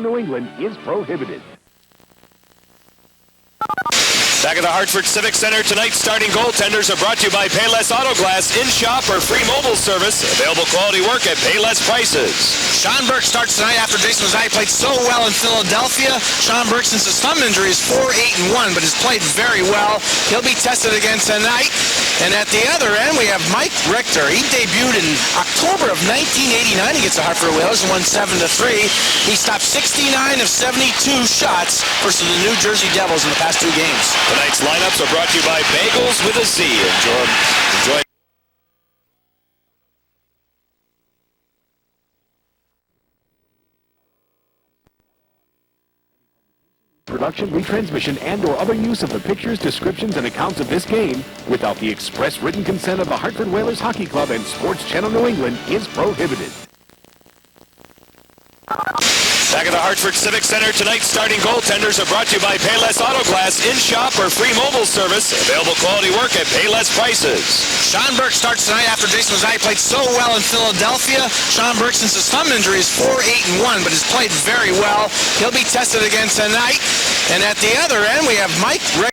New England is prohibited. Back at the Hartford Civic Center tonight, starting goaltenders are brought to you by Payless Auto Glass, in-shop or free mobile service. Available quality work at Payless prices. Sean Burke starts tonight after Jason Muzzatti played so well in Philadelphia. Sean Burke, since his thumb injury, is 4-8-1, but has played very well. He'll be tested again tonight. And at the other end, we have Mike Richter. He debuted in October of 1989 against the Hartford Whalers and won 7-3. He stopped 69 of 72 shots versus the New Jersey Devils in the past 2 games. Tonight's lineups are brought to you by Bagels with a Z. Enjoy. Production, retransmission, and or other use of the pictures, descriptions, and accounts of this game without the express written consent of the Hartford Whalers Hockey Club and Sports Channel New England is prohibited. Back at the Hartford Civic Center tonight, starting goaltenders are brought to you by Payless Auto Glass, in-shop or free mobile service. Available quality work at Payless prices. Sean Burke starts tonight after Jason Muzzatti played so well in Philadelphia. Sean Burke, since his thumb injury, is 4-8-1, but has played very well. He'll be tested again tonight. And at the other end, we have Mike Richter.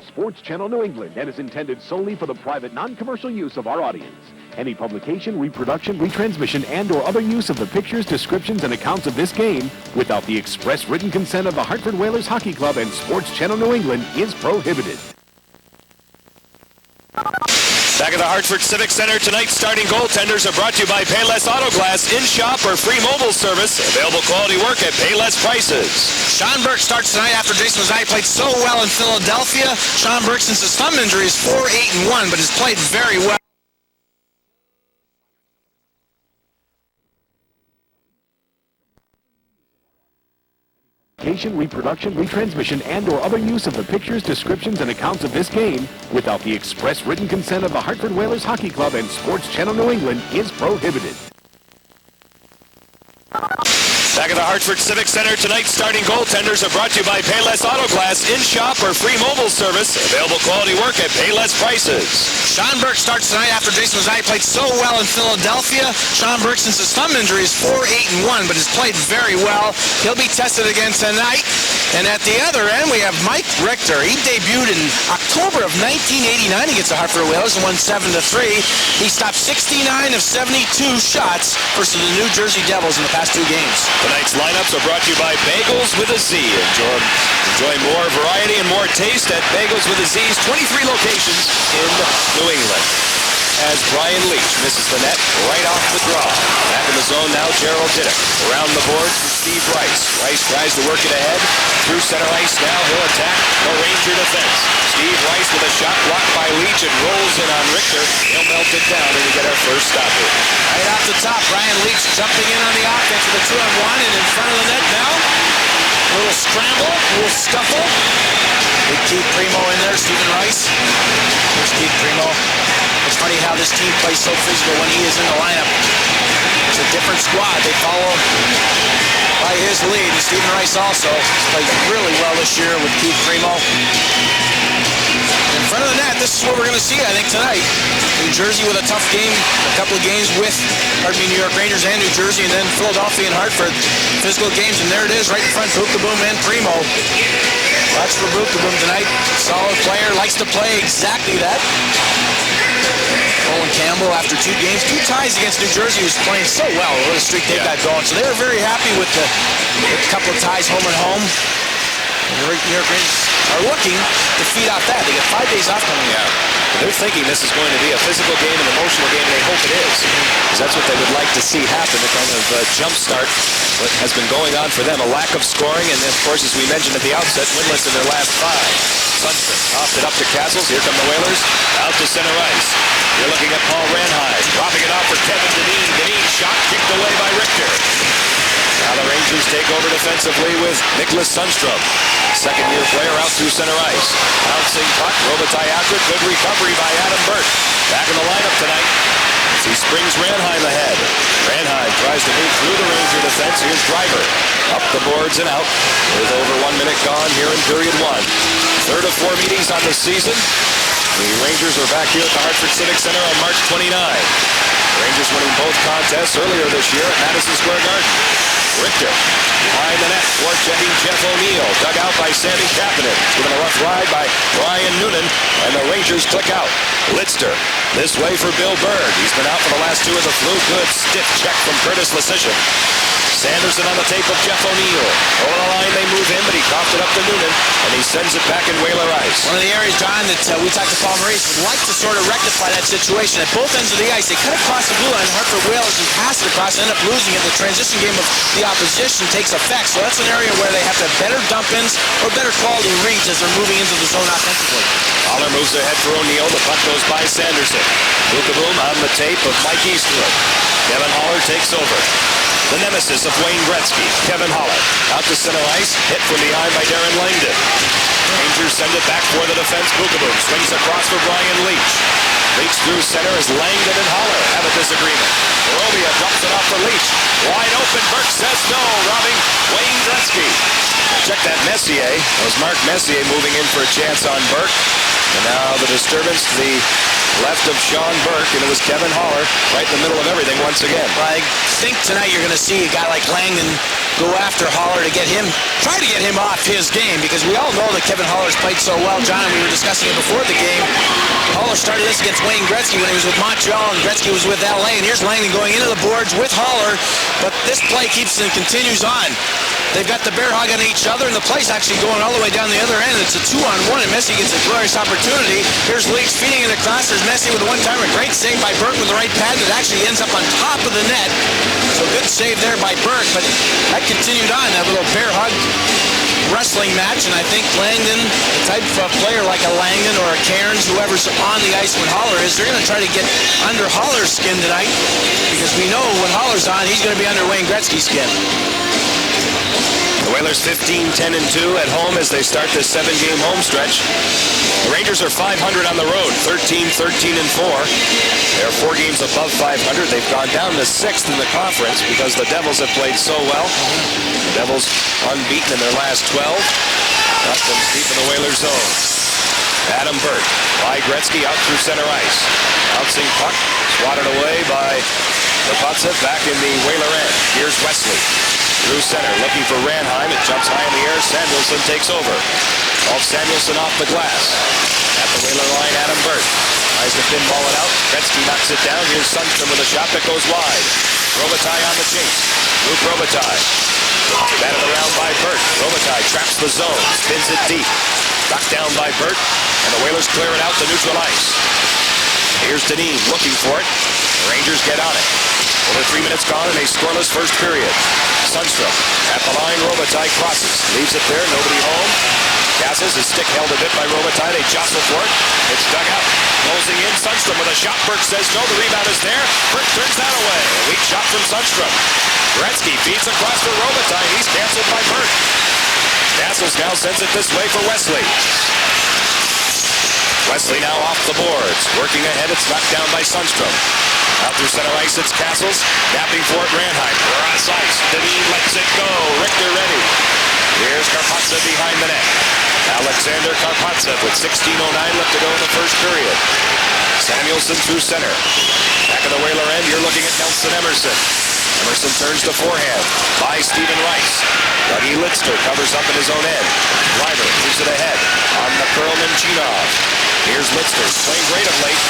Sports Channel New England and is intended solely for the private, non-commercial use of our audience. Any publication, reproduction, retransmission, and or other use of the pictures, descriptions, and accounts of this game without the express written consent of the Hartford Whalers Hockey Club and Sports Channel New England is prohibited. Back at the Hartford Civic Center tonight, starting goaltenders are brought to you by Payless Auto Glass, in-shop or free mobile service. Available quality work at Payless prices. Sean Burke starts tonight after Jason Muzzatti played so well in Philadelphia. Sean Burke, since his thumb injury, is 4-8-1, but has played very well. Reproduction, retransmission, and or other use of the pictures, descriptions, and accounts of this game without the express written consent of the Hartford Whalers Hockey Club and Sports Channel New England is prohibited. Back at the Hartford Civic Center tonight, starting goaltenders are brought to you by Payless Auto Glass, in-shop or free mobile service. Available quality work at Payless prices. Sean Burke starts tonight after Jason Muzzatti played so well in Philadelphia. Sean Burke, since his thumb injury, is 4-8-1, but has played very well. He'll be tested again tonight. And at the other end, we have Mike Richter. He debuted in October of 1989 against the Hartford Whalers and won 7-3. He stopped 69 of 72 shots versus the New Jersey Devils in the past 2 games. Tonight's lineups are brought to you by Bagels with a Z. Enjoy more variety and more taste at Bagels with a Z's 23 locations in New England. As Brian Leach misses the net right off the draw. Back in the zone now, Gerald Diddick. Around the boards for Steve Rice. Rice tries to work it ahead. Through center ice now, he'll attack the Ranger defense. Steve Rice with a shot blocked by Leach and rolls in on Richter. He'll melt it down and we get our first stopper. Right off the top, Brian Leach jumping in on the offense with a 2-on-1 and in front of the net now. A little scramble, a little scuffle. Big Keith Primo in there, Stephen Rice. Here's Keith Primo. It's funny how this team plays so physical when he is in the lineup. It's a different squad. They follow by his lead. And Stephen Rice also has played really well this year with Keith Primo. In front of the net, this is what we're going to see, I think, tonight. New Jersey with a tough game, a couple of games with, New York Rangers and New Jersey, and then Philadelphia and Hartford. Physical games, and there it is, right in front, Bukaboom and Primo. Watch for Bukaboom tonight. Solid player, likes to play exactly that. Colin Campbell, after 2 games, 2 ties against New Jersey, who's playing so well. What a streak they've got going. So they were very happy with the couple of ties home and home. And the New York Rangers are looking to feed off that. They got 5 days off coming up. They're thinking this is going to be a physical game, an emotional game, and they hope it is. Because that's what they would like to see happen, to kind of jumpstart what has been going on for them. A lack of scoring, and then, of course, as we mentioned at the outset, winless in their last 5. Sundström offed it up to Castles. Here come the Whalers. Out to center ice. You're looking at Paul Ranhide. Dropping it off for Kevin Deneen. Rangers take over defensively with Nicholas Sundstrom. Second-year player out through center ice. Bouncing puck, Robitaille after it. Good recovery by Adam Burke. Back in the lineup tonight as he springs Ranheim ahead. Ranheim tries to move through the Ranger defense. Here's Driver. Up the boards and out with over 1 minute gone here in period one. Third of 4 meetings on the season. The Rangers are back here at the Hartford Civic Center on March 29. Rangers winning both contests earlier this year at Madison Square Garden. Richter behind the net, forechegging Jeff O'Neill. Dug out by Sammy Kapanen. Given a rough ride by Brian Noonan, and the Rangers click out. Lidster this way for Bill Berg. He's been out for the last 2 of the flu. Good stiff check from Curtis Lesishin. Sanderson on the tape of Jeff O'Neill. Over the line they move him, but he coughed it up to Noonan, and he sends it back in Whaler ice. One of the areas, John, that we talked to Paul Maurice would like to sort of rectify that situation. At both ends of the ice, they cut across the blue line. Hartford Whalers and pass it across, end up losing it. The transition game of the opposition takes effect. So that's an area where they have to have better dump-ins or better quality reads as they're moving into the zone offensively. Holler moves ahead for O'Neill. The puck goes by Sanderson. Boom on the tape of Mike Eastwood. Kevin Holler takes over. The nemesis of Wayne Gretzky, Kevin Holler. Out to center ice, hit from behind by Darren Langdon. Rangers send it back for the defense. Boom swings across for Brian Leach. Leach through center as Langdon and Holler have a disagreement. Robia dumps it off for Leach. Wide open, Burke says no, robbing Wayne Gretzky. Check that Messier. That was Mark Messier moving in for a chance on Burke. And now the disturbance to the left of Sean Burke, and it was Kevin Holler right in the middle of everything once again. Well, I think tonight you're going to see a guy like Langdon go after Holler to get him, try to get him off his game, because we all know that Kevin Holler's played so well. John, and we were discussing it before the game. Holler started this against Wayne Gretzky when he was with Montreal, and Gretzky was with LA, and here's Langdon going into the boards with Holler, but this play keeps and continues on. They've got the bear hug on each other, and the play's actually going all the way down the other end. It's a 2-on-1, and Messi gets a glorious opportunity. Here's Leach feeding it across. There's Messi with a one-timer. Great save by Burke with the right pad that actually ends up on top of the net. So good save there by Burke, but that continued on, that little bear hug wrestling match, and I think Langdon, the type of player like a Langdon or a Cairns, whoever's on the ice when Holler is, they're going to try to get under Holler's skin tonight, because we know when Holler's on, he's going to be under Wayne Gretzky's skin. The Whalers 15-10-2 at home as they start this 7-game home stretch. The Rangers are 500 on the road, 13-13-4. They're 4 games above 500. They've gone down to 6th in the conference because the Devils have played so well. The Devils unbeaten in their last 12. Up them deep in the Whalers zone. Adam Burke by Gretzky out through center ice. Bouncing puck, swatted away by Karpovtsev back in the Whaler end. Here's Wesley. Through center, looking for Ranheim. It jumps high in the air. Samuelsson takes over. Off Samuelsson off the glass. At the Whaler line, Adam Burke tries to pinball it out. Gretzky knocks it down. Here's Sundstrom with a shot that goes wide. Robitaille on the chase. Luke Robitaille. Batted around by Burke. Robitaille traps the zone. Spins it deep. Knocked down by Burke. And the Whalers clear it out to neutral ice. Here's Deneen looking for it. The Rangers get on it. Over 3 minutes gone in a scoreless first period. Sundstrom at the line. Robitaille crosses. Leaves it there. Nobody home. Cassis, his stick held a bit by Robitaille. They jostle for it. It's dug out. Closing in. Sundstrom with a shot. Burke says no. The rebound is there. Burke turns that away. A weak shot from Sundstrom. Gretzky feeds across for Robitaille. He's canceled by Burke. Cassis now sends it this way for Wesley. Wesley now off the boards. Working ahead. It's knocked down by Sundstrom. Out through center ice, it's Castles. Napping for it, Ranheim. Cross ice. Deneen lets it go. Richter ready. Here's Karpovtsev behind the net. Alexander Karpovtsev with 16:09 left to go in the first period. Samuelsson through center. Back of the Whaler end, you're looking at Nelson Emerson. Emerson turns to forehand by Stephen Rice. Dougie Lidster covers up in his own end. Driver moves it ahead on the Curlman Chinov. Here's Lidster, playing great of late.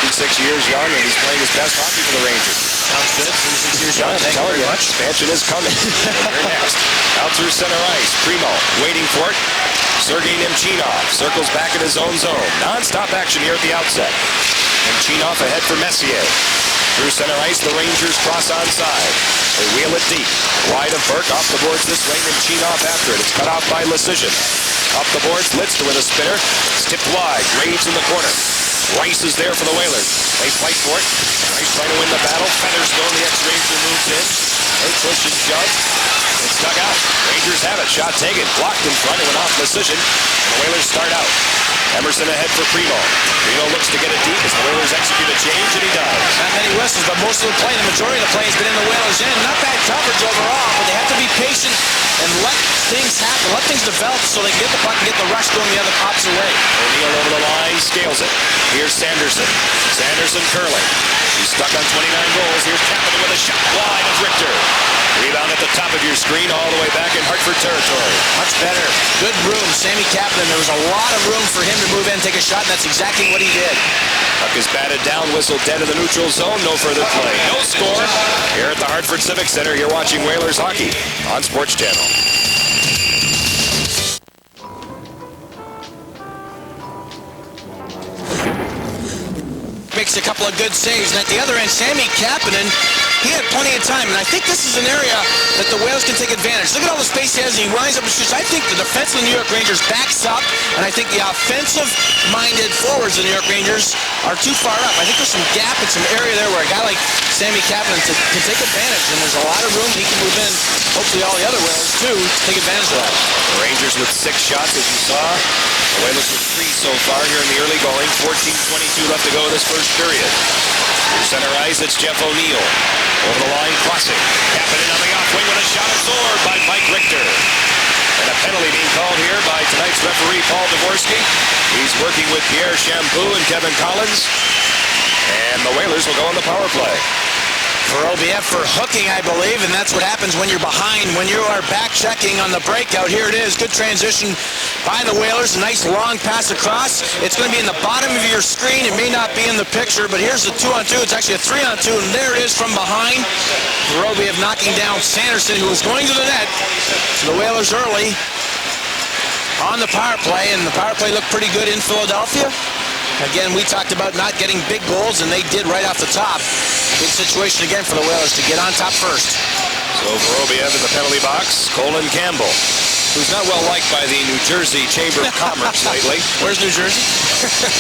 36 years young, and he's playing his best hockey for the Rangers. Sounds good. 36 years young. Thank you very much. Expansion is coming. You're next. Out through center ice. Primo waiting for it. Sergei Nemchinov circles back in his own zone. Non-stop action here at the outset. Nemchinov ahead for Messier. Through center ice, the Rangers cross onside. They wheel it deep. Wide of Burke, off the boards this way. Nemchinov after it. It's cut off by Lesishin. Up the boards, Lidster with a spinner. It's tipped wide. Graves in the corner. Rice is there for the Whalers. They fight for it. Rice trying to win the battle. Feathers go. The ex-Ranger moves in. They push and shove. It's dug out. Rangers have it. Shot taken. Blocked in front. It went off position. And the Whalers start out. Emerson ahead for Primo. Primo looks to get it deep as the Whalers execute a change, and he does. Not many whistles, but most of the play, the majority of the play has been in the Whalers' end. Not bad coverage overall, but they have to be patient and let things happen, let things develop so they can get the puck and get the rush going the other opposite way. O'Neill over the line, scales it. Here's Sanderson. Sanderson curling. He's stuck on 29 goals. Here's Kapanen with a shot wide of Richter. Rebound at the top of your screen, all the way back in Hartford territory. Much better. Good room. Sammy Kapanen, there was a lot of room for him to move in and take a shot, and that's exactly what he did. Puck is batted down, whistle dead in the neutral zone. No further play. No score. Here at the Hartford Civic Center, you're watching Whalers hockey on Sports Channel. Makes a couple of good saves, and at the other end, Sammy Kapanen, he had plenty of time, and I think this is an area that the Whalers can take advantage. Look at all the space he has, and he winds up and shoots. I think the defense of the New York Rangers backs up, and I think the offensive-minded forwards of the New York Rangers are too far up. I think there's some gap and some area there where a guy like Sammy Kapanen can take advantage, and there's a lot of room he can move in. Hopefully all the other Whalers, too, take advantage of that. The Rangers with 6 shots, as you saw. The Whalers with 3 so far here in the early going. 14:22 left to go in this first period. Through center ice, it's Jeff O'Neill. Over the line, crossing. Kapanen on the off wing with a shot absorbed by Mike Richter. And a penalty being called here by tonight's referee, Paul Dvorsky. He's working with Pierre Champoux and Kevin Collins. And the Whalers will go on the power play. Karpovtsev for hooking, I believe, and that's what happens when you're behind, when you are back checking on the breakout. Here it is, good transition by the Whalers, a nice long pass across. It's going to be in the bottom of your screen. It may not be in the picture, but here's the 2-on-2. It's actually a 3-on-2, and there it is from behind. Karpovtsev knocking down Sanderson, who was going to the net. So the Whalers early on the power play, and the power play looked pretty good in Philadelphia. Again, we talked about not getting big goals, and they did right off the top. Big situation again for the Whalers to get on top first. So Karpovtsev in the penalty box. Colin Campbell, who's not well liked by the New Jersey Chamber of Commerce lately. Where's New Jersey?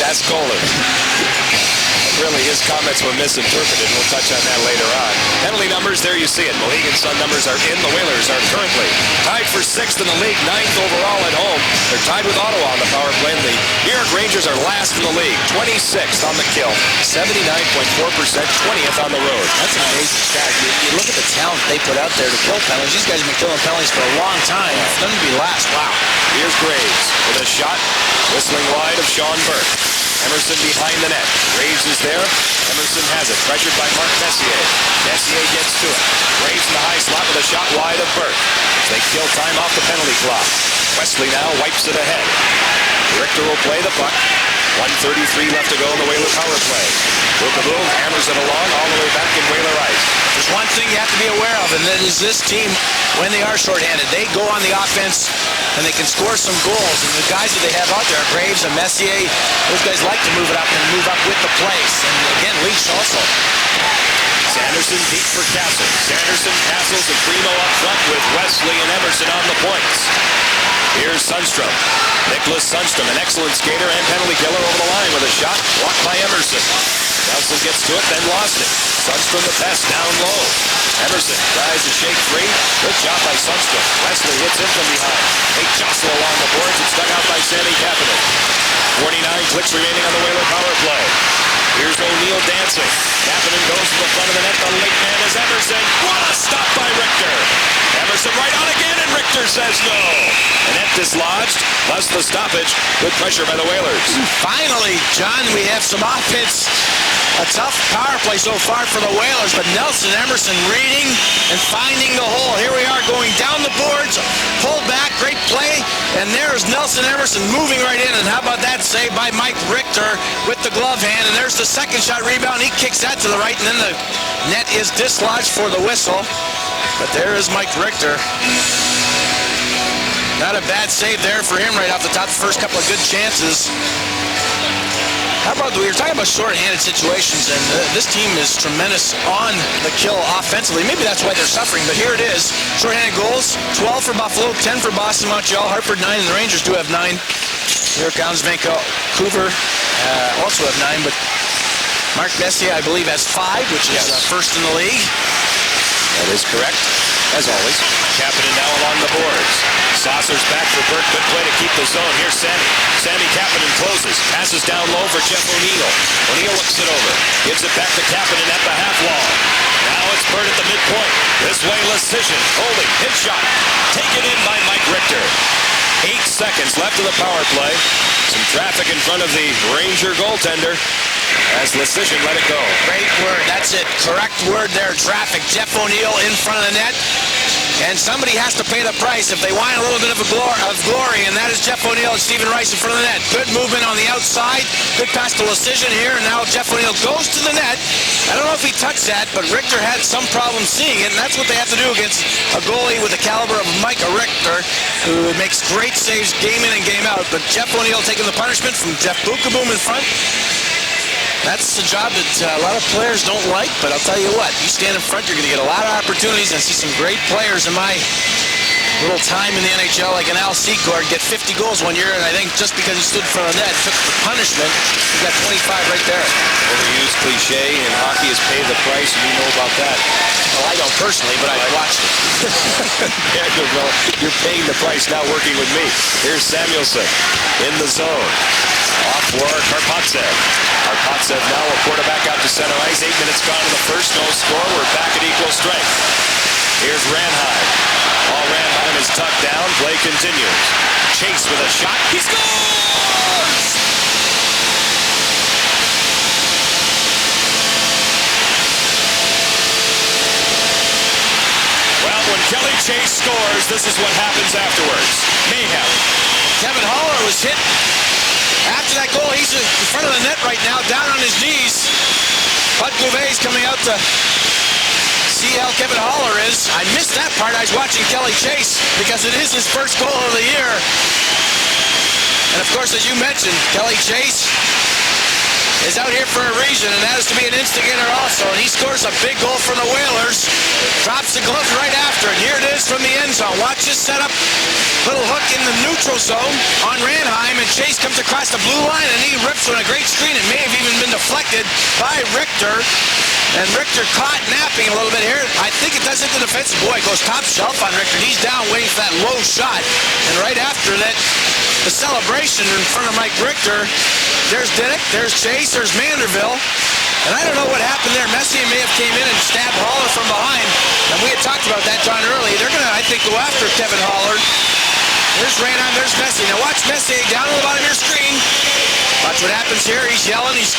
That's Colin. Really, his comments were misinterpreted. We'll touch on that later on. Penalty numbers, there you see it. Mohegan's Sun numbers are in. The Whalers are currently tied for 6th in the league, 9th overall at home. They're tied with Ottawa on the power play. The New York Rangers are last in the league, 26th on the kill, 79.4%, 20th on the road. That's an amazing stat. You look at the talent they put out there to kill penalties. These guys have been killing penalties for a long time. For them to be last, wow. Here's Graves with a shot, whistling wide of Sean Burke. Emerson behind the net. Graves is there. Emerson has it. Pressured by Mark Messier. Messier gets to it. Graves in the high slot with a shot wide of Burke. They kill time off the penalty clock. Wesley now wipes it ahead. Richter will play the puck. 1:33 left to go in the Whaler power play. Boom hammers it along all the way back in Whaler ice. There's one thing you have to be aware of, and that is this team, when they are shorthanded, they go on the offense and they can score some goals. And the guys that they have out there, Graves and Messier, those guys like to move it up and move up with the place. And again, Leach also. Sanderson deep for Castle. Sanderson, Castles, and Primo up front with Wesley and Emerson on the points. Here's Sundstrom. Nicholas Sundstrom, an excellent skater and penalty killer over the line with a shot blocked by Emerson. Nelson gets to it, then lost it. Sundstrom the pass down low. Emerson tries to shake free. Good job by Sundstrom. Wesley hits in from behind. They jostle along the boards. It's dug out by Sammy Kapanen. 49 clicks remaining on the Whaler power play. Here's O'Neill dancing. Kapanen goes to the front of the net. The late man is Emerson. What a stop by Richter. Emerson right on again, and Richter says no. The net dislodged, plus the stoppage. Good pressure by the Whalers. Finally, John, we have some offense. A tough power play so far for the Whalers, but Nelson Emerson reading and finding the hole. Here we are going down the boards, pulled back, great play, and there's Nelson Emerson moving right in. And how about that save by Mike Richter with the glove hand? And there's the second shot rebound. He kicks that to the right, and then the net is dislodged for the whistle. But there is Mike Richter. Not a bad save there for him right off the top. The first couple of good chances. How about, we were talking about short-handed situations, and this team is tremendous on the kill offensively. Maybe that's why they're suffering, but here it is. Short-handed goals, 12 for Buffalo, 10 for Boston, Montreal, Hartford 9, and the Rangers do have 9. Here comes Vancouver, also have 9, but Mark Messier, I believe, has 5, which is first in the league. That is correct. as always. Kapanen now along the boards. Saucer's back for Burke. Good play to keep the zone. Here's Sammy. Sammy Kapanen closes. Passes down low for Jeff O'Neill. O'Neill looks it over. Gives it back to Kapanen at the half wall. Now it's Bird at the midpoint. This way, Lecision. Holding. Hit shot. Taken in by Mike Richter. 8 seconds left of the power play. Some traffic in front of the Ranger goaltender as Lecision let it go. Great word. That's it. Correct word there. Traffic. Jeff O'Neill in front of the net. And somebody has to pay the price if they want a little bit of glory, and that is Jeff O'Neill and Stephen Rice in front of the net. Good movement on the outside. Good pass to Lecision here, and now Jeff O'Neill goes to the net. I don't know if he touched that, but Richter had some problem seeing it, and that's what they have to do against a goalie with the caliber of Micah Richter, who makes great saves game in and game out. But Jeff O'Neill taking the punishment from Jeff Bukaboom in front. That's a job that a lot of players don't like, but I'll tell you what, you stand in front, you're going to get a lot of opportunities. I see some great players in my little time in the NHL, like an Al Secord, get 50 goals one year, and I think just because he stood in front of that, took the punishment, he got 25 right there. Overused cliche, and hockey is pay the price, and you know about that. Well, I don't personally, but I've watched it. There you go. You're paying the price now working with me. Here's Samuelson in the zone. Off for Karpovtsev. Karpovtsev now a quarterback out to center ice. 8 minutes gone in the first. No score. We're back at equal strength. Here's Ranheim. All Ranheim is tucked down. Play continues. Chase with a shot. He scores! Well, when Kelly Chase scores, this is what happens afterwards. Mayhem. Kevin Haller was hit. After that goal, he's in front of the net right now, down on his knees. Bud Gouvet's coming out to see how Kevin Haller is. I missed that part. I was watching Kelly Chase because it is his first goal of the year. And of course, as you mentioned, Kelly Chase is out here for a reason, and that is to be an instigator also. And he scores a big goal for the Whalers. Drops the glove right after, and here it is from the end zone. Watch this setup. Little hook in the neutral zone on Ranheim, and Chase comes across the blue line, and he rips on a great screen. It may have even been deflected by Richter, and Richter caught napping a little bit here. I think it does hit the defensive. Boy, it goes top shelf on Richter. He's down waiting for that low shot, and right after that, the celebration in front of Mike Richter. There's Diddick, there's Chase, there's Manderville. And I don't know what happened there. Messier may have came in and stabbed Haller from behind. And we had talked about that, John, early. They're going to, I think, go after Kevin Haller. There's Ranheim, there's Messier. Now watch Messier down on the bottom of your screen. Watch what happens here. He's yelling, he's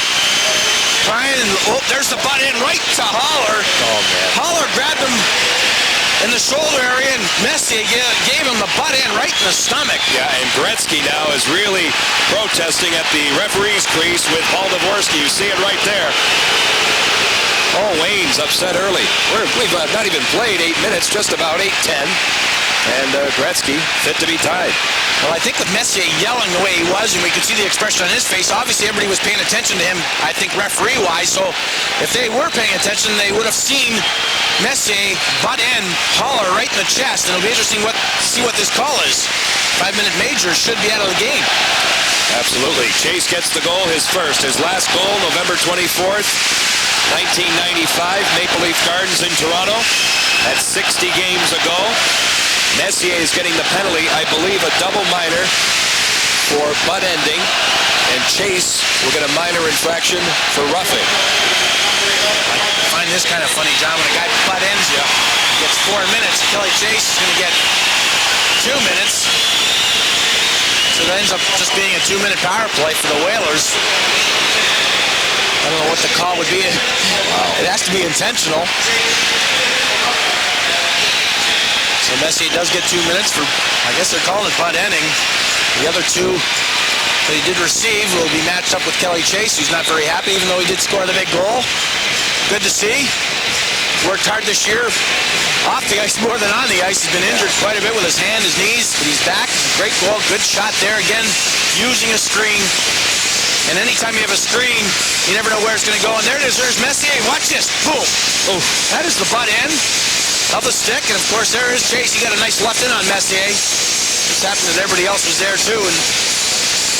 crying, and oh, there's the butt in right to Haller. Oh, man. Haller grabbed him in the shoulder area, and Messier gave him the butt in right in the stomach. Yeah, and Gretzky now is really protesting at the referee's crease with Paul Dvorsky. You see it right there. Oh, Wayne's upset early. We've not even played 8 minutes, just about 8-10. And Gretzky fit to be tied. Well, I think with Messier yelling the way he was, and we could see the expression on his face, obviously everybody was paying attention to him, I think referee-wise, so if they were paying attention, they would have seen Messier butt in Haller right in the chest, and it'll be interesting to see what this call is. 5-minute major should be out of the game. Absolutely. Chase gets the goal, his first. His last goal, November 24th, 1995, Maple Leaf Gardens in Toronto. That's 60 games ago. Messier is getting the penalty, I believe, a double minor for butt ending, and Chase will get a minor infraction for roughing. I find this kind of funny, John. When a guy butt ends you, gets 4 minutes. Kelly Chase is going to get 2 minutes. So it ends up just being a 2-minute power play for the Whalers. I don't know what the call would be. It has to be intentional. So Messier does get 2 minutes for, I guess they're calling it butt ending. The other two that he did receive will be matched up with Kelly Chase, who's not very happy, even though he did score the big goal. Good to see. Worked hard this year. Off the ice more than on the ice. He's been injured quite a bit with his hand, his knees, but he's back. Great goal, good shot there again, using a screen. And anytime you have a screen, you never know where it's going to go. And there it is, there's Messier. Watch this, boom. Oh, that is the butt end of the stick, and of course there is Chase. He got a nice left in on Messier. Just happened that everybody else was there too, and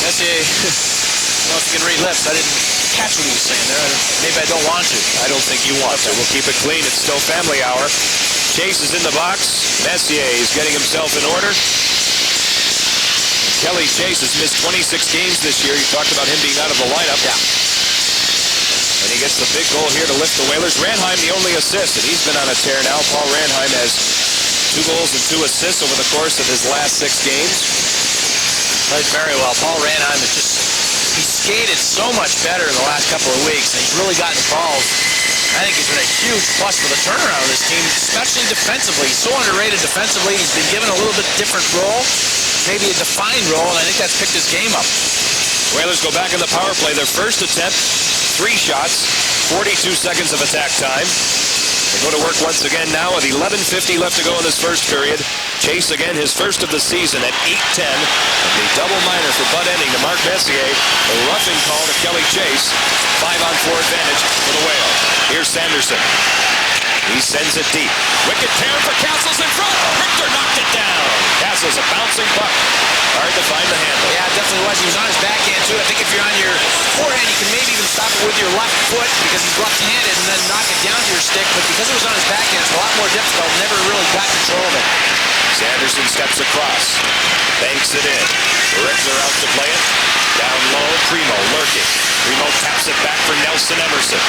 Messier, I don't know if you can read lips. I didn't catch what he was saying there. Maybe I don't want to. I don't think you want to. We'll keep it clean. It's still family hour. Chase is in the box. Messier is getting himself in order. Kelly Chase has missed 26 games this year. You talked about him being out of the lineup. Yeah. And he gets the big goal here to lift the Whalers. Ranheim the only assist, and he's been on a tear now. Paul Ranheim has 2 goals and 2 assists over the course of his last 6 games. Plays very well. Paul Ranheim is just, he skated so much better in the last couple of weeks, and he's really gotten involved. I think he's been a huge plus for the turnaround of this team, especially defensively. He's so underrated defensively. He's been given a little bit different role, maybe a defined role, and I think that's picked his game up. Whalers go back in the power play. Their first attempt, 3 shots, 42 seconds of attack time. They go to work once again now with 11:50 left to go in this first period. Chase again, his first of the season at 8:10. And the double minor for butt ending to Mark Messier. A roughing call to Kelly Chase. 5-on-4 advantage for the Whale. Here's Sanderson. He sends it deep. Wicked tear for Castles in front. Richter knocked it down. Castles a bouncing puck. Hard to find the handle. Yeah, it definitely was. He was on his backhand, too. I think if you're on your forehand, you can maybe even stop it with your left foot because he's left-handed and then knock it down to your stick. But because it was on his backhand, it's a lot more difficult. Never really got control of it. Sanderson steps across. Banks it in. Richter out to play it. Down low, Primo lurking. Primo taps it back for Nelson Emerson.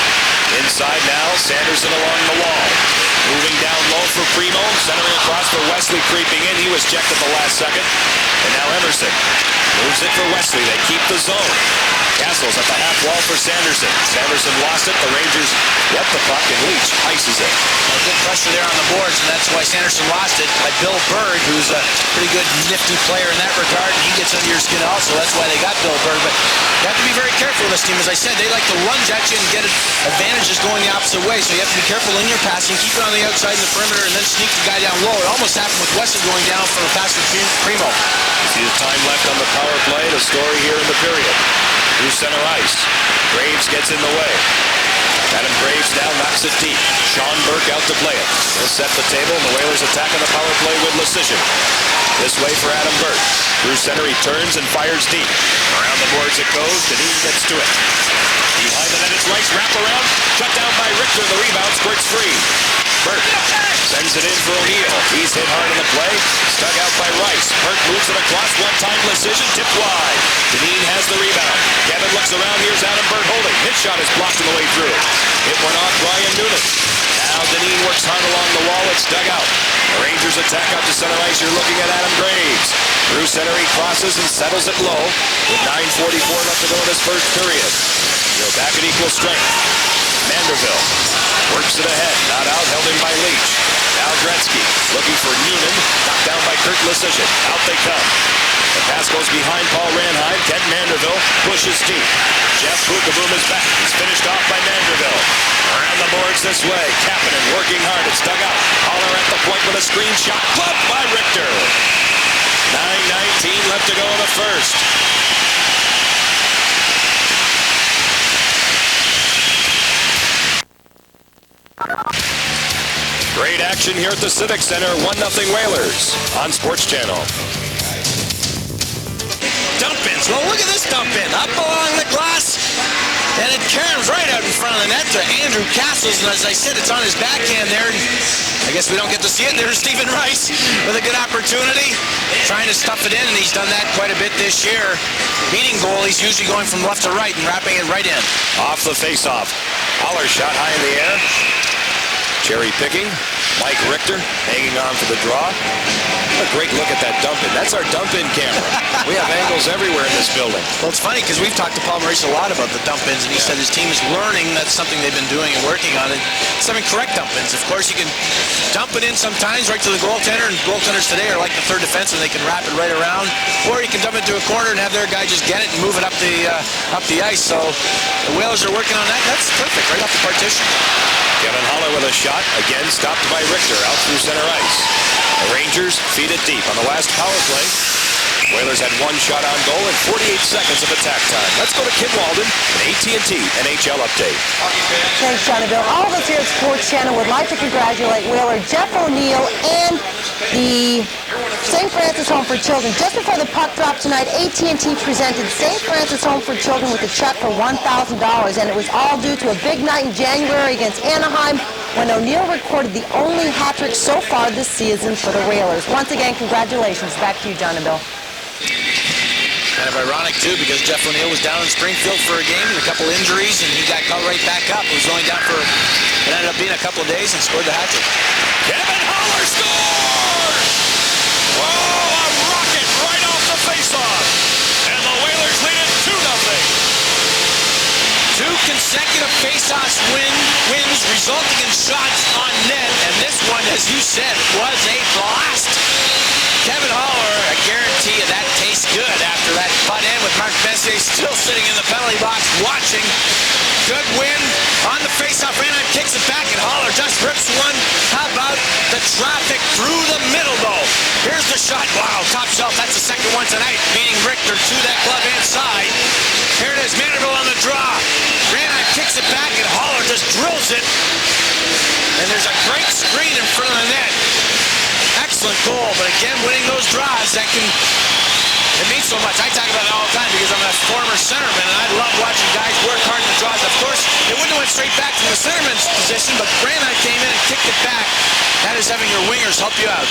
Inside now, Sanderson along the wall. Moving down low for Primo. Centering across for Wesley creeping in. He was checked at the last second. And now Emerson moves it for Wesley. They keep the zone. Castles at the half wall for Sanderson. Sanderson lost it. The Rangers get the puck and Leach ices it. Well, good pressure there on the boards, and that's why Sanderson lost it by Bill Bird, who's a pretty good, nifty player in that regard, and he gets under your skin also. That's why they got Bill Bird. But you have to be very careful with this team. As I said, they like to lunge at you and get advantages going the opposite way. So you have to be careful in your passing, keep it on the outside in the perimeter, and then sneak the guy down low. It almost happened with Wesley going down for the pass for Primo. See the time left on the power play. The story here in the period. Through center ice. Graves gets in the way. Adam Graves now knocks it deep. Sean Burke out to play it. He'll set the table, and the Whalers attack on the power play with Lecision. This way for Adam Burke. Through center, he turns and fires deep. Around the boards it goes. Deneen gets to it. Behind the net, it's Rice. Wrap around. Shut down by Richter. The rebound squirts free. Burke sends it in for O'Neill. He's hit hard on the play. Stuck out by Rice. Burke moves it across. One-time Lecision. Tipped wide. Deneen has the rebound. Kevin looks around. Here's Adam Burke holding. His shot is blocked on the way through. It went off Brian Noonan. Now Deneen works hard along the wall. It's dug out. The Rangers attack out to center ice. You're looking at Adam Graves. Through center, he crosses and settles it low. With 9:44 left to go in this first period. You're back at equal strength. Manderville works it ahead. Not out. Held in by Leach. Now Gretzky looking for Noonan. Knocked down by Kurt Lecision. Out they come. The pass goes behind Paul Ranheim. Kent Manderville pushes deep. Jeff Bukaboom is back. He's finished off by Manderville. Around the boards this way. Kapanen working hard. It's dug out. Holler at the point with a screen shot. Blocked by Richter. 9:19 left to go in the first. Great action here at the Civic Center. 1-0 Whalers on Sports Channel. Dump-ins. Well, look at this dump-in. Up along the glass, and it caroms right out in front of the net to Andrew Castles. And as I said, it's on his backhand there. I guess we don't get to see it. There's Stephen Rice with a good opportunity, trying to stuff it in, and he's done that quite a bit this year. Beating goalies, usually going from left to right and wrapping it right in. Off the face-off. Holler shot high in the air. Cherry picking. Mike Richter hanging on for the draw. A great look at that dump-in. That's our dump-in camera. We have angles everywhere in this building. Well, it's funny because we've talked to Paul Maurice a lot about the dump-ins, and he said his team is learning. That's something they've been doing and working on. Some correct dump-ins. Of course, you can dump it in sometimes right to the goaltender, and goaltenders today are like the third defenseman. They can wrap it right around, or you can dump it to a corner and have their guy just get it and move it up the ice. So the Whalers are working on that. That's perfect, right off the partition. Kevin Holler with a shot. Again, stopped by Richter out through center ice. The Rangers feed it deep on the last power play. Whalers had one shot on goal in 48 seconds of attack time. Let's go to Kim Walden, an AT&T NHL update. Thanks, Johnny Bill. All of us here at Sports Channel would like to congratulate Whaler Jeff O'Neill and the St. Francis Home for Children. Just before the puck dropped tonight, AT&T presented St. Francis Home for Children with a check for $1,000, and it was all due to a big night in January against Anaheim. when O'Neill recorded the only hat-trick so far this season for the Whalers. Once again, congratulations. Back to you, John and Bill. Kind of ironic, too, because Jeff O'Neill was down in Springfield for a game and a couple injuries, and he got called right back up. He was only down for, it ended up being a couple of days, and scored the hat-trick. Kevin Haller scores! Whoa, a rocket right off the faceoff. And the Whalers lead it 2-0. 2 consecutive faceoffs wins resulting in shots on net, and this one, as you said, was a blast. Kevin Haller, I guarantee you that tastes good after that butt in with Mark Messier still sitting in the penalty box watching. Good win on the faceoff. Reinhardt kicks it back, and Haller just rips one. How about the traffic through the middle, though? Here's the shot. Wow, top shelf. That's the second one tonight, beating Richter to that glove inside. Here it is, Manderville on the draw. Reinhardt kicks it back, and Haller just drills it. And there's a great screen in front of the net. Excellent goal, but again, winning those draws, that can, it means so much. I talk about it all the time because I'm a former centerman, and I love watching guys work hard in the draws. Of course, it wouldn't have went straight back to the centerman's position, but Reinhardt came in and kicked it back. That is having your wingers help you out.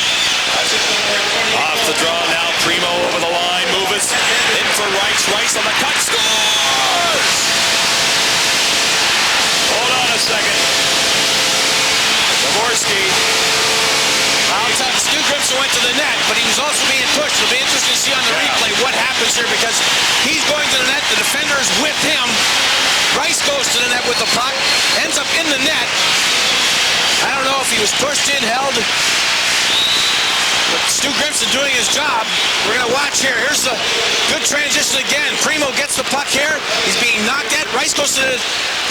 Off the draw now, Primo over the line, moves in for Rice. Rice on the cut, scores! Hold on a second. Dvorsky. Outside, Stu Grimson went to the net, but he was also being pushed. It'll be interesting to see on the replay what happens here because he's going to the net. The defender is with him. Rice goes to the net with the puck, ends up in the net. I don't know if he was pushed in, held. But Stu Grimson doing his job. We're going to watch here. Here's the good transition again. Primo gets the puck here. He's being knocked at. Rice goes to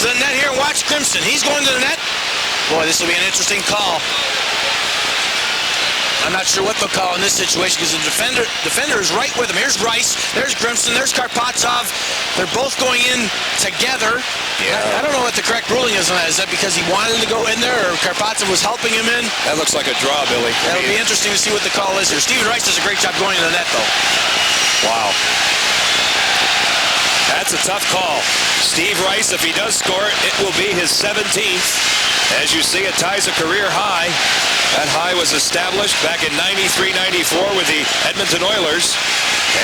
the net here. Watch Grimson. He's going to the net. Boy, this will be an interesting call. I'm not sure what they'll call in this situation because the defender is right with him. Here's Rice, there's Grimson, there's Karpovtsev. They're both going in together. Yeah. I don't know what the correct ruling is on that. Is that because he wanted him to go in there or Karpovtsev was helping him in? That looks like a draw, Billy. That'll be interesting to see what the call is here. Steven Rice does a great job going to the net, though. Wow. That's a tough call. Steve Rice, if he does score, it will be his 17th. As you see, it ties a career high. That high was established back in 93-94 with the Edmonton Oilers.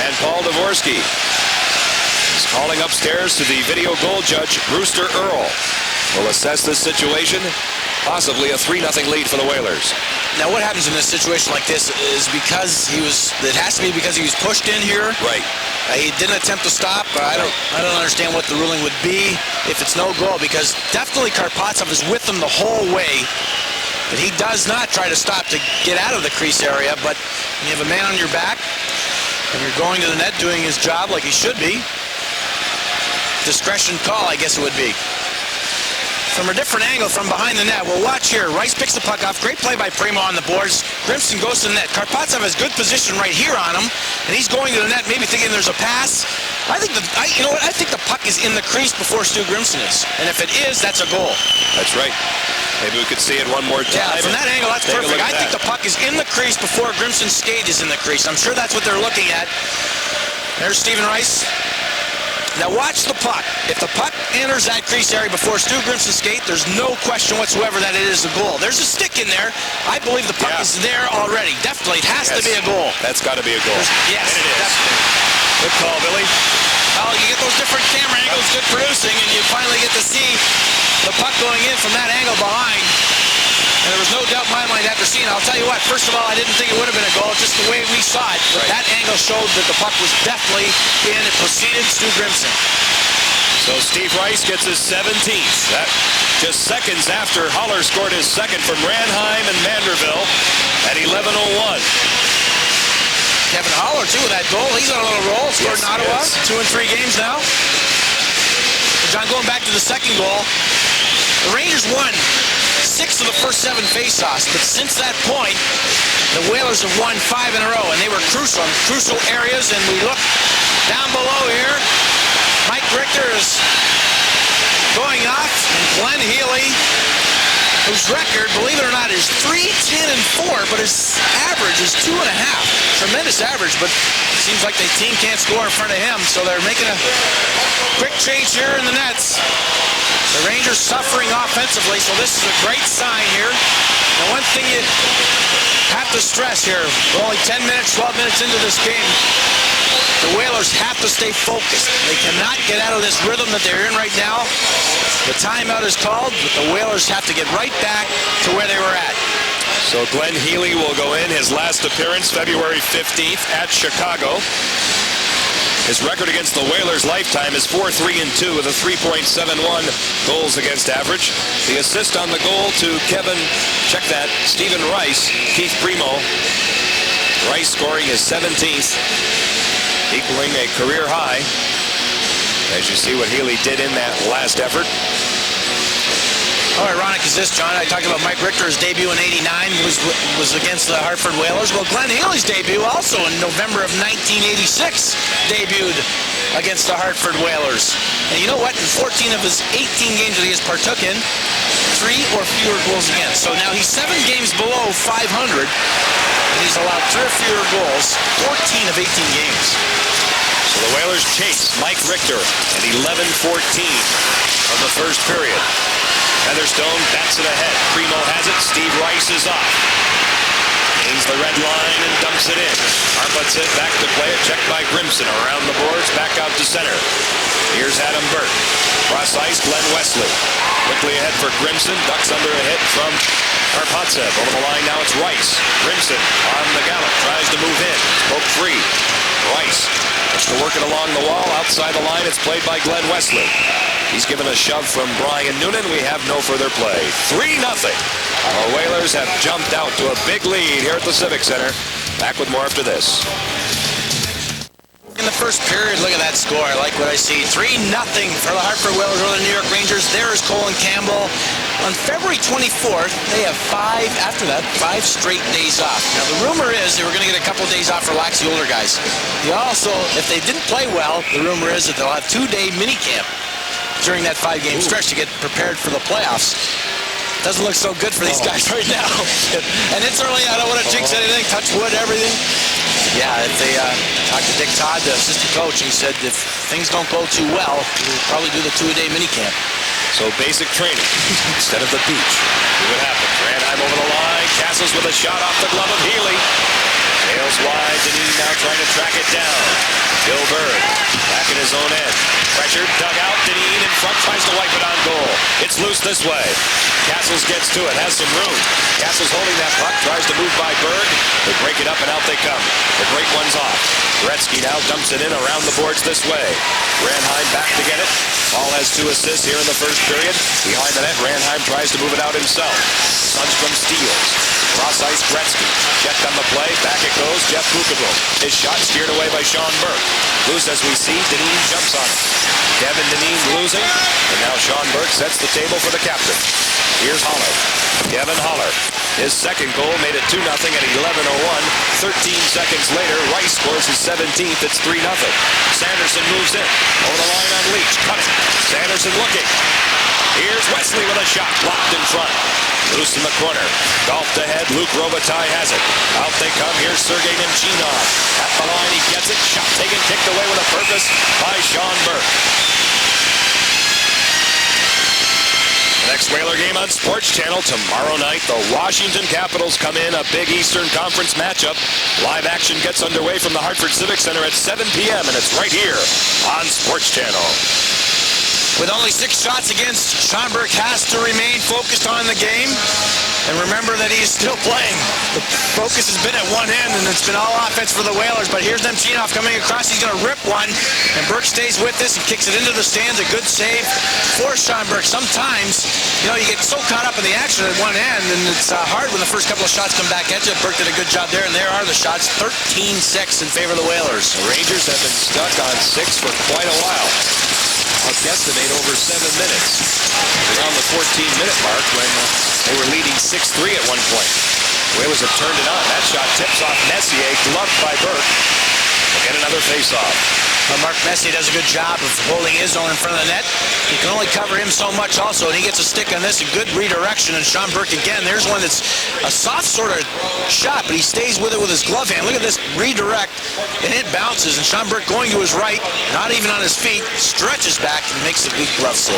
And Paul Dvorsky is calling upstairs to the video goal judge, Brewster Earl. Will assess this situation. Possibly a 3-0 lead for the Whalers. Now, what happens in a situation like this is because it has to be because he was pushed in here. Right. He didn't attempt to stop. I don't understand what the ruling would be if it's no goal because definitely Karpovtsev is with him the whole way. But he does not try to stop to get out of the crease area. But you have a man on your back and you're going to the net doing his job like he should be. Discretion call, I guess it would be. From a different angle from behind the net. We'll watch here. Rice picks the puck off. Great play by Primo on the boards. Grimson goes to the net. Karpovtsev has good position right here on him, and he's going to the net, maybe thinking there's a pass. I think you know what? I think the puck is in the crease before Stu Grimson is, and if it is, that's a goal. That's right. Maybe we could see it one more time. Yeah, from that angle, that's perfect. I think the puck is in the crease before Grimson's skate is in the crease. I'm sure that's what they're looking at. There's Steven Rice. Now watch the puck. If the puck enters that crease area before Stu Grimson's skate, there's no question whatsoever that it is a goal. There's a stick in there. I believe the puck is there already. Definitely, it has to be a goal. That's got to be a goal. Yes, and it is. Definitely. Good call, Billy. Well, you get those different camera angles, good producing, and you finally get to see the puck going in from that angle behind. And there was no doubt in my mind after seeing it. I'll tell you what, first of all, I didn't think it would have been a goal, just the way we saw it. But that angle showed that the puck was definitely in. It preceded Stu Grimson. So Steve Rice gets his 17th. That just seconds after Haller scored his second from Ranheim and Manderville at 11:01. Kevin Haller, too, with that goal. He's on a little roll. Scored in Ottawa. 2 in 3 games now. John, going back to the second goal, the Rangers won 6 of the first 7 faceoffs, but since that point, the Whalers have won 5 in a row, and they were crucial in crucial areas. And we look down below here. Mike Richter is going off, and Glenn Healy, whose record, believe it or not, is 3-10-4, but his average is 2.5. Tremendous average, but it seems like the team can't score in front of him, so they're making a quick change here in the nets. The Rangers suffering offensively, so this is a great sign here. Now, one thing you have to stress here, we're only 10 minutes, 12 minutes into this game. The Whalers have to stay focused. They cannot get out of this rhythm that they're in right now. The timeout is called, but the Whalers have to get right back to where they were at. So Glenn Healy will go in. His last appearance, February 15th at Chicago. His record against the Whalers' lifetime is 4-3-2 with a 3.71 goals against average. The assist on the goal to Kevin, check that, Stephen Rice, Keith Primo. Rice scoring his 17th, equaling a career high. As you see what Healy did in that last effort. How ironic is this, John? I talked about Mike Richter's debut in '89 was against the Hartford Whalers. Well, Glenn Healy's debut also in November of 1986 debuted against the Hartford Whalers. And you know what? In 14 of his 18 games that he has partook in, 3 or fewer goals against. So now he's 7 games below 500, and he's allowed 3 or fewer goals, 14 of 18 games. So the Whalers chase Mike Richter at 11:14 of the first period. Featherstone bats it ahead. Primo has it. Steve Rice is off. Gains the red line and dumps it in. Karpovtsev back to play it. Checked by Grimson. Around the boards. Back out to center. Here's Adam Burke. Cross ice. Glenn Wesley. Quickly ahead for Grimson. Ducks under a hit from Karpovtsev. Over the line now it's Rice. Grimson on the gallop. Tries to move in. Spoke free. Rice looks to work it along the wall. Outside the line it's played by Glenn Wesley. He's given a shove from Brian Noonan. We have no further play. 3-0. Our Whalers have jumped out to a big lead here at the Civic Center. Back with more after this. In the first period, look at that score. I like what I see. 3-0 for the Hartford Whalers over the New York Rangers. There is Colin Campbell. On February 24th, they have 5 straight days off. Now, the rumor is they were going to get a couple days off, relax the older guys. They also, if they didn't play well, the rumor is that they'll have 2-day minicamp during that 5-game stretch to get prepared for the playoffs. Doesn't look so good for these guys right now. And it's early. I don't want to jinx anything, touch wood, everything. Yeah, if they talked to Dick Todd, the assistant coach, he said if things don't go too well, we'll probably do the 2-a-day minicamp. So basic training instead of the beach. See what happens. Randheim over the line. Castles with a shot off the glove of Healy. Sails wide. Deneen now trying to track it down. Bill Bird back in his own end. Pressured, dug out. Deneen in front, tries to wipe it on goal. It's loose this way. Castles gets to it, has some room. Castles holding that puck, tries to move by Berg. They break it up and out they come. The great one's off. Gretzky now dumps it in around the boards this way. Randheim back to get it. Paul has 2 assists here in the first period. Behind the net, Randheim tries to move it out himself. Sundstrom steals. Cross ice, Gretzky. Checked on the play. Back it goes. Jeff Buchenwald. His shot steered away by Sean Burke. Loose as we see. Deneen jumps on it. Kevin Deneen losing. And now Sean Burke sets the table for the captain. Here's Holler. Kevin Holler. His second goal made it 2-0 at 11:01. 13 seconds later, Rice scores his 17th. It's 3-0. Sanderson moves in. Over the line on Leach. Cut it. Sanderson looking. Here's Wesley with a shot. Blocked in front. Loose in the corner. Golfed ahead. Luke Robitaille has it. Out they come. Here's Sergei Nemchinov. At the line, he gets it. Shot taken, kicked away with a purpose by Sean Burke. Next Whaler game on Sports Channel tomorrow night. The Washington Capitals come in, a big Eastern Conference matchup. Live action gets underway from the Hartford Civic Center at 7 p.m. and it's right here on Sports Channel. With only 6 shots against, Sean Burke has to remain focused on the game. And remember that he is still playing. The focus has been at one end, and it's been all offense for the Whalers. But here's Nemchinov coming across. He's going to rip one, and Burke stays with this and kicks it into the stands. A good save for Sean Burke. Sometimes, you get so caught up in the action at one end, and it's hard when the first couple of shots come back at you. Burke did a good job there, and there are the shots. 13-6 in favor of the Whalers. The Rangers have been stuck on 6 for quite a while. I'll guesstimate over 7 minutes. Around the 14-minute mark when they were leading 6-3 at one point. Whalers have turned it on. That shot tips off Messier, gloved by Burke. We'll get another face-off. Mark Messier does a good job of holding his own in front of the net. You can only cover him so much also, and he gets a stick on this, a good redirection. And Sean Burke again, there's one that's a soft sort of shot, but he stays with it with his glove hand. Look at this redirect, and it bounces, and Sean Burke going to his right, not even on his feet, stretches back and makes a good glove save.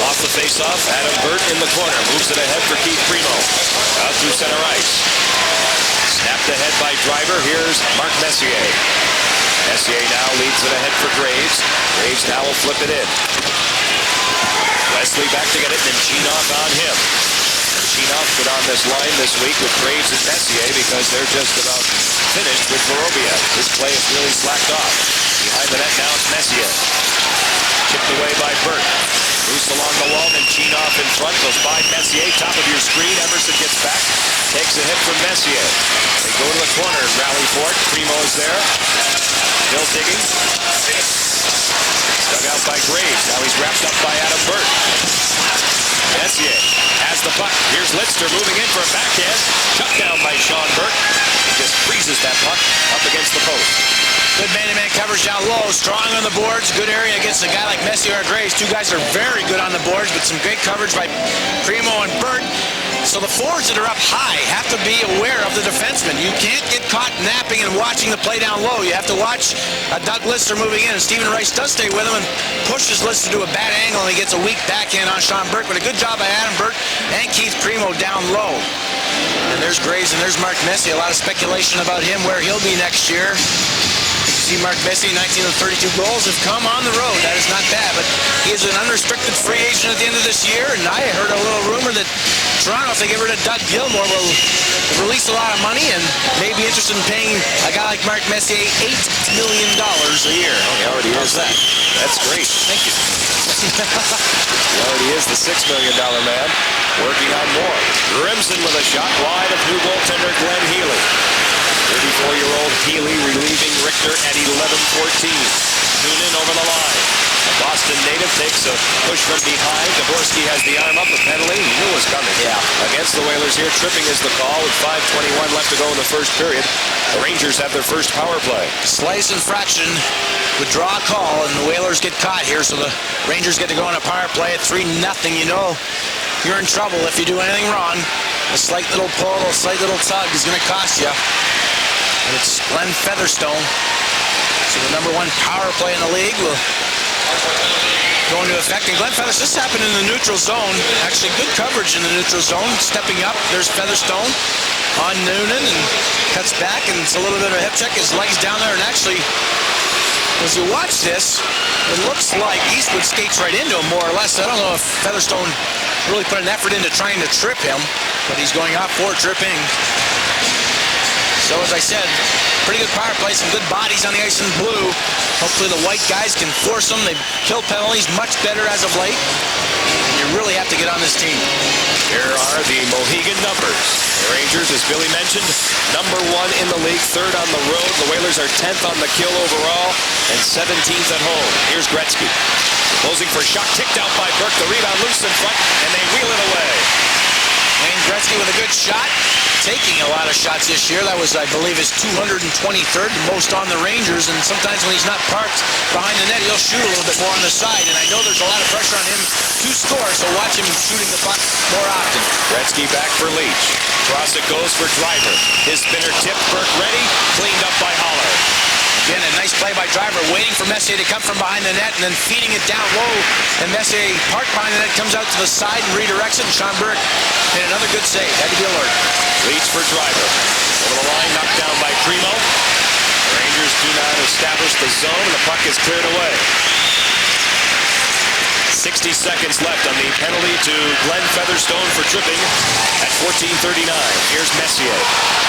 Off the face-off, Adam Burt in the corner, moves it ahead for Keith Primo. Out through center ice. Snapped ahead by Driver. Here's Mark Messier. Messier now leads it ahead for Graves. Graves now will flip it in. Wesley back to get it, and Chinoff on him. And Chinoff put on this line this week with Graves and Messier because they're just about finished with Vorobiev. His play is really slacked off. Behind the net now it's Messier. Chipped away by Burt. Loose along the wall, and Chinoff in front. Goes by Messier, top of your screen. Emerson gets back. Takes a hit from Messier. They go to the corner and rally for it. Primo is there. Still digging. Dug out by Graves. Now he's wrapped up by Adam Burt. Messier has the puck. Here's Lister moving in for a backhand. Shut down by Sean Burke. He just freezes that puck up against the post. Good man-to-man coverage down low, strong on the boards, good area against a guy like Messier or Graves. Two guys are very good on the boards, but some great coverage by Primo and Burt. So the forwards that are up high have to be aware of the defensemen. You can't get caught napping and watching the play down low. You have to watch Doug Lister moving in, and Stephen Rice does stay with him and pushes Lister to a bad angle, and he gets a weak backhand on Sean Burke. But a good job by Adam Burt and Keith Primo down low. And there's Graves and there's Mark Messier. A lot of speculation about him, where he'll be next year. You see Mark Messier, 19 of 32 goals have come on the road. That is not bad, but he is an unrestricted free agent at the end of this year, and I heard a little rumor that Toronto, if they get rid of Doug Gilmour, will release a lot of money and may be interested in paying a guy like Mark Messier $8 million a year. Oh, he already is that. That's great. Thank you. He already is the $6 million man, working on more. Grimson with a shot wide of new goaltender Glenn Healy. 34-year-old Healy relieving Richter at 11-14. Noonan over the line. A Boston native takes a push from behind. Dvorsky has the arm up, a penalty. He knew it was coming. Yeah. Against the Whalers here, tripping is the call with 5:21 left to go in the first period. The Rangers have their first power play. Slice and Fraction would draw a call, and the Whalers get caught here, so the Rangers get to go on a power play at 3-0. You know you're in trouble if you do anything wrong. A slight little pull, a slight little tug is going to cost you. And it's Glenn Featherstone. So the #1 power play in the league will go into effect. And Glenn Featherstone, this happened in the neutral zone. Actually, good coverage in the neutral zone. Stepping up, there's Featherstone on Noonan and cuts back, and it's a little bit of a hip check. His legs down there, and actually, as you watch this, it looks like Eastwood skates right into him, more or less. I don't know if Featherstone really put an effort into trying to trip him, but he's going off for tripping. So as I said, pretty good power play, some good bodies on the ice in blue. Hopefully the white guys can force them. They've killed penalties much better as of late. You really have to get on this team. Here are the Mohegan numbers. The Rangers, as Billy mentioned, #1 in the league, 3rd on the road. The Whalers are 10th on the kill overall and 17th at home. Here's Gretzky. Closing for a shot, ticked out by Burke. The rebound loose in front, and they wheel it away. Wayne Gretzky with a good shot. Taking a lot of shots this year. That was, I believe, his 223rd, the most on the Rangers. And sometimes when he's not parked behind the net, he'll shoot a little bit more on the side. And I know there's a lot of pressure on him to score, so watch him shooting the puck more often. Gretzky back for Leach. Cross it goes for Driver. His spinner tipped, Burke ready, cleaned up by Holler. Again, a nice play by Driver, waiting for Messier to come from behind the net and then feeding it down low. And Messier, parked behind the net, comes out to the side and redirects it. And Sean Burke made another good save. Had to be alert. Leach for Driver. Over the line, knocked down by Primo. The Rangers do not establish the zone, and the puck is cleared away. 60 seconds left on the penalty to Glenn Featherstone for tripping at 14:39. Here's Messier.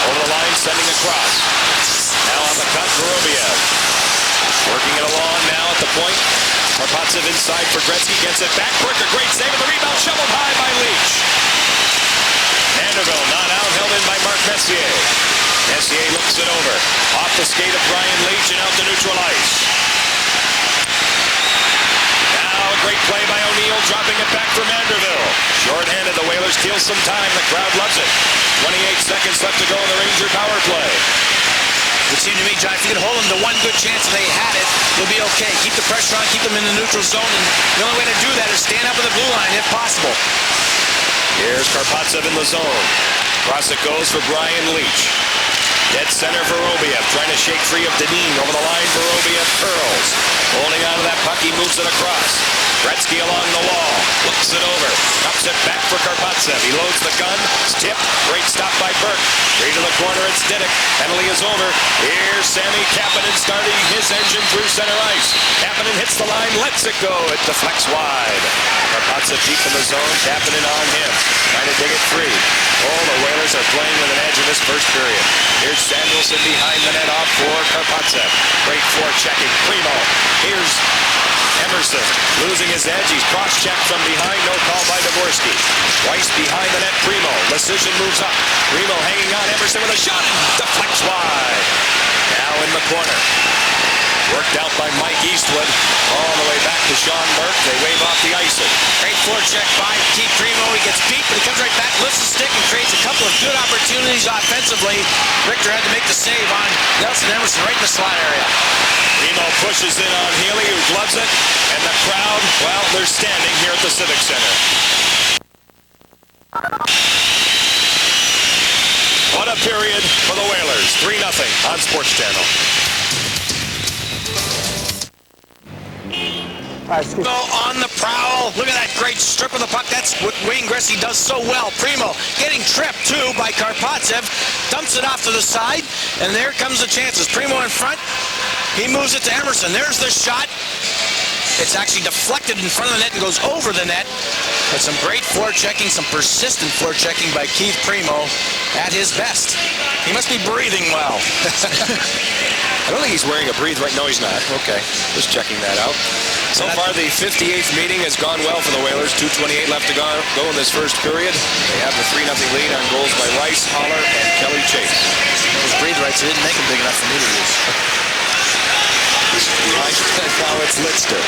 Over the line, sending across. Now on the cut, Vorobiev. Working it along now at the point. Karpovtsev inside for Gretzky, gets it back. Burke, a great save, and the rebound shoveled high by Leach. Vanderbilt not out, held in by Mark Messier. Messier looks it over. Off the skate of Brian Leach and out to neutral ice. Now a great play by O'Neill, dropping it back for Manderville. Short-handed, the Whalers steal some time. The crowd loves it. 28 seconds left to go in the Ranger power play. It seemed to me, John, if you could hold them to one good chance and they had it, you'll be okay. Keep the pressure on, keep them in the neutral zone, and the only way to do that is stand up in the blue line if possible. Here's Karpovtsev in the zone. Cross it goes for Brian Leach. Dead center for Robiev, trying to shake free of Deneen. Over the line for Robiev, curls. Holding on to that puck, he moves it across. Gretzky along the wall, looks it over, cups it back for Karpovtsev. He loads the gun, it's tipped, great stop by Burke. Straight to the corner, it's Diddick. Penalty is over. Here's Sammy Kapanen starting his engine through center ice. Kapanen hits the line, lets it go. It deflects wide. Karpovtsev deep in the zone, Kapanen on him. Trying to dig it free. Oh, the Whalers are playing with an edge in this first period. Here's Samuelson behind the net off for Karpovtsev. Great forechecking. Primo. Here's Emerson losing his edge. He's cross-checked from behind. No call by Dvorsky. Weiss behind the net. Primo. Lecision moves up. Primo hanging on. Emerson with a shot. Deflects wide. Now in the corner. Worked out by Mike Eastwood. All the way back to Sean Burke. They wave off the icing. Great forecheck by Keith Primo. He gets beat, but he comes right back, lifts the stick, and creates a couple of good opportunities offensively. Richter had to make the save on Nelson Emerson right in the slot area. Primo pushes in on Healy, who gloves it. And the crowd, well, they're standing here at the Civic Center. What a period for the Whalers. 3-0 on Sports Channel. Primo on the prowl. Look at that great strip of the puck. That's what Wayne Gretzky does so well. Primo getting tripped, too, by Karpovtsev. Dumps it off to the side, and there comes the chances. Primo in front. He moves it to Emerson. There's the shot. It's actually deflected in front of the net and goes over the net. But some great forechecking, some persistent forechecking by Keith Primo at his best. He must be breathing well. I don't think he's wearing a breathe right. No, he's not. Okay, just checking that out. So far, the 58th meeting has gone well for the Whalers. 2:28 left to go in this first period. They have the 3-0 lead on goals by Rice, Holler, and Kelly Chase. Those breathe rights didn't make them big enough for me to use. Now it's Lichter.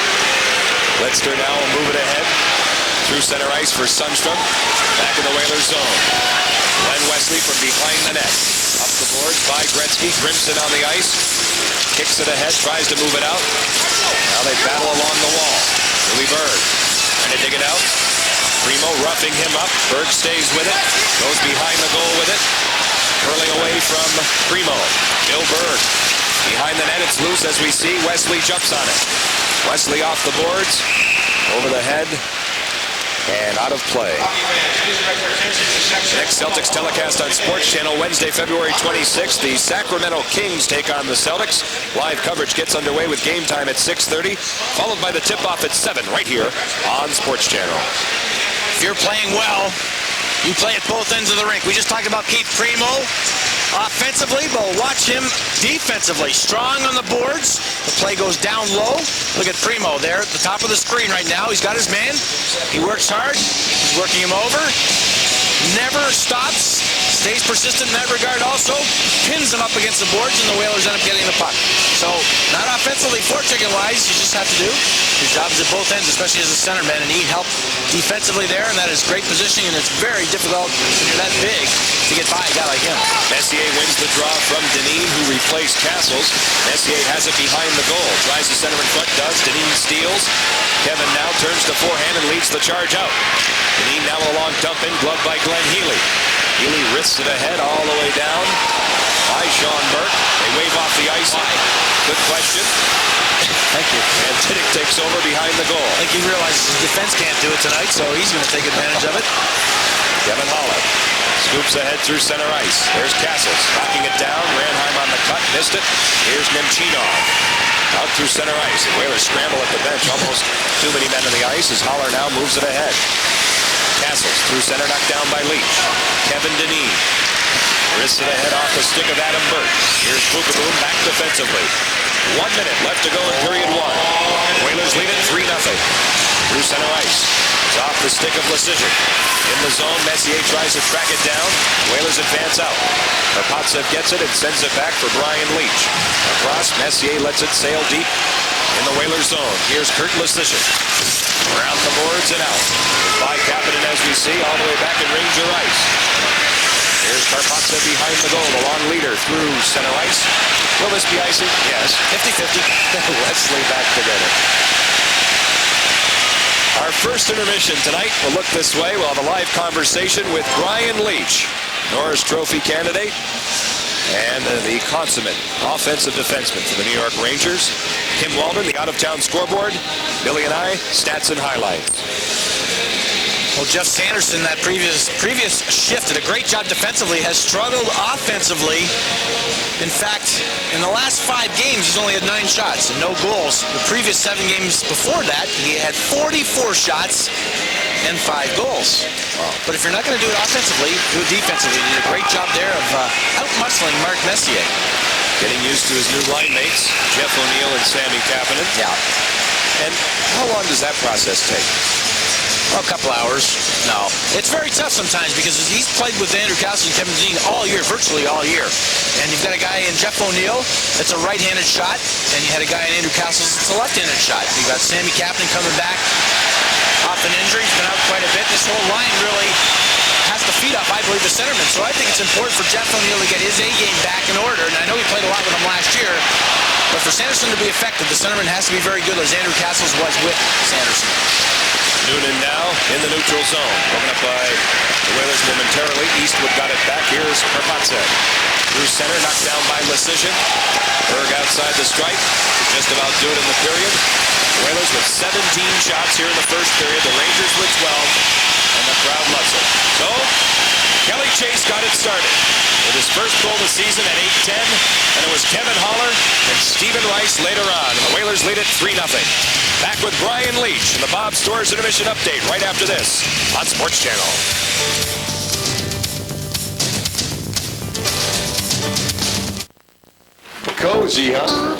Lichter now will move it ahead. Through center ice for Sundstrom. Back in the Whalers zone. Glenn Wesley from behind the net. Up the boards by Gretzky. Grimson on the ice. Kicks it ahead. Tries to move it out. Now they battle along the wall. Louis Berg trying to dig it out. Primo roughing him up. Berg stays with it. Goes behind the goal with it. Curling away from Primo. Bill Berg. Behind the net, it's loose as we see. Wesley jumps on it. Wesley off the boards. Over the head. And out of play. Next Celtics telecast on Sports Channel Wednesday, February 26th. The Sacramento Kings take on the Celtics. Live coverage gets underway with game time at 6:30, followed by the tip-off at 7 right here on Sports Channel. If you're playing well, you play at both ends of the rink. We just talked about Keith Primo offensively, but watch him defensively. Strong on the boards. The play goes down low. Look at Primo there at the top of the screen right now. He's got his man. He works hard. He's working him over. Never stops. Stays persistent in that regard also. Pins him up against the boards, and the Whalers end up getting the puck. So, not offensively, forechecking-wise, you just have to do. Your job is at both ends, especially as a centerman, and he helped defensively there, and that is great positioning, and it's very difficult when you're that big to get by a guy like him. Messier wins the draw from Deneen, who replaced Castles. Messier has it behind the goal. Tries the center in front, does. Deneen steals. Kevin now turns to forehand and leads the charge out. Deneen now a long dump in, gloved by Glenn Healy. Healy wrists it ahead all the way down by Sean Burke. They wave off the ice. Good question. Thank you. And Diddick takes over behind the goal. I think he realizes his defense can't do it tonight, so he's going to take advantage of it. Kevin Holler scoops ahead through center ice. There's Castles knocking it down. Ranheim on the cut, missed it. Here's Nemchinov out through center ice. The Whalers scramble at the bench. Almost too many men on the ice as Holler now moves it ahead. Castles through center, knocked down by Leach. Kevin Deneen wrists it ahead off the stick of Adam Burke. Here's Bukaboom back defensively. 1 minute left to go in period one. Whalers lead it 3-0. Through center ice. It's off the stick of Lecision. In the zone, Messier tries to track it down. Whalers advance out. Karpovtsev gets it and sends it back for Brian Leach. Across, Messier lets it sail deep in the Whalers zone. Here's Kurt Lecision. Around the boards and out. By Kapanen, as we see, all the way back in Ranger ice. Here's Karpovtsev behind the goal. The long leader through center ice. Will this be icing? Yes. 50-50. Wesley back together. Our first intermission tonight will look this way. We'll have a live conversation with Brian Leach, Norris Trophy candidate, and the consummate offensive defenseman for the New York Rangers. Kim Walden, the out-of-town scoreboard. Billy and I, stats and highlights. Well, Jeff Sanderson, that previous shift, did a great job defensively, has struggled offensively. In fact, in the last 5 games, he's only had 9 shots and no goals. The previous 7 games before that, he had 44 shots and 5 goals. Wow. But if you're not going to do it offensively, do it defensively. He did a great job there of out-muscling Mark Messier. Getting used to his new line mates, Jeff O'Neill and Sammy Kapanen. Yeah. And how long does that process take? Well, a couple hours. No. It's very tough sometimes because he's played with Andrew Castles and Kevin Zine all year, virtually all year. And you've got a guy in Jeff O'Neill that's a right-handed shot, and you had a guy in Andrew Castles that's a left-handed shot. You've got Sammy Kapanen coming back off an injury. He's been out quite a bit. This whole line really has to feed up, I believe, the centerman. So I think it's important for Jeff O'Neill to get his A-game back in order. And I know he played a lot with him last year. But for Sanderson to be effective, the centerman has to be very good, as Andrew Castles was with Sanderson. Noonan now in the neutral zone. Broken up by the Whalers momentarily. Eastwood got it back. Here's Karpovtsev. Through center, knocked down by Lecision. Berg outside the stripe. Just about do it in the period. The Whalers with 17 shots here in the first period. The Rangers with 12. And the crowd loves it. So, Kelly Chase got it started with his first goal of the season at 8:10. And it was Kevin Haller and Stephen Rice later on. And the Whalers lead it 3-0. Back with Brian Leach and the Bob Stores Intermission Update right after this on Sports Channel. Cozy, huh?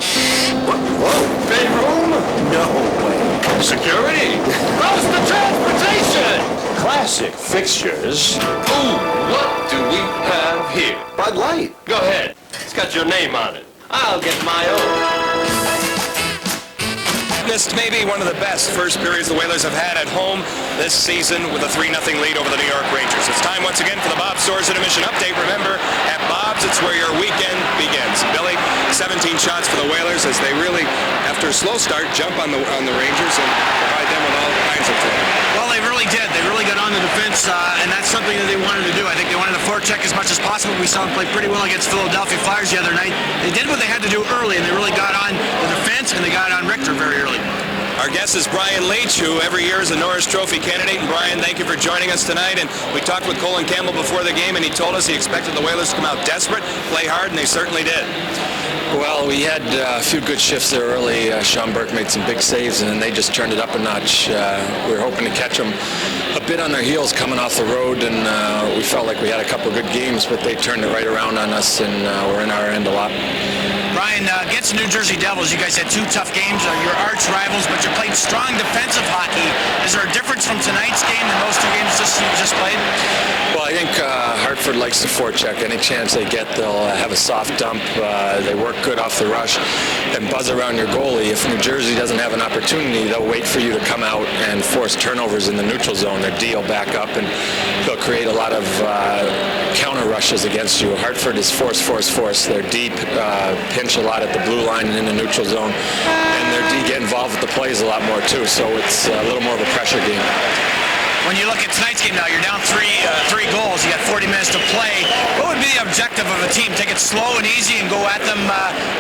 Whoa, bedroom? No way. Security? How's the transportation? Classic fixtures. Ooh, what do we have here? Bud Light. Go ahead. It's got your name on it. I'll get my own. Witnessed maybe one of the best first periods the Whalers have had at home this season with a 3-0 lead over the New York Rangers. It's time once again for the Bob Stores Intermission Update. Remember, at Bob's, it's where your weekend begins. Billy, 17 shots for the Whalers as they really, after a slow start, jump on the Rangers and provide them with all kinds of trouble. Well, they really did. They really got on the defense, and that's something that they wanted to do. I think they wanted to forecheck as much as possible. We saw them play pretty well against Philadelphia Flyers the other night. They did what they had to do early, and they really got on the defense, and they got on Richter very early. Our guest is Brian Leach, who every year is a Norris Trophy candidate. And Brian, thank you for joining us tonight. And we talked with Colin Campbell before the game, and he told us he expected the Whalers to come out desperate, play hard, and they certainly did. Well, we had a few good shifts there early. Sean Burke made some big saves, and then they just turned it up a notch. We were hoping to catch them a bit on their heels coming off the road, and we felt like we had a couple of good games, but they turned it right around on us, and we're in our end a lot. Brian, against the New Jersey Devils, you guys had 2 tough games. Your arch rivals, but you played strong defensive hockey. Is there a difference from tonight's game than those 2 games you just played? Well, I think Hartford likes to forecheck. Any chance they get, they'll have a soft dump. They work good off the rush and buzz around your goalie. If New Jersey doesn't have an opportunity, they'll wait for you to come out and force turnovers in the neutral zone. Their D will back up, and they'll create a lot of counter rushes against you. Hartford is force. They're deep, pinch a lot at the blue line and in the neutral zone, and their D get involved with the plays a lot more too, so it's a little more of a pressure game. When you look at tonight's game now, you're down three goals. You got 40 minutes to play. What would be the objective of a team? Take it slow and easy and go at them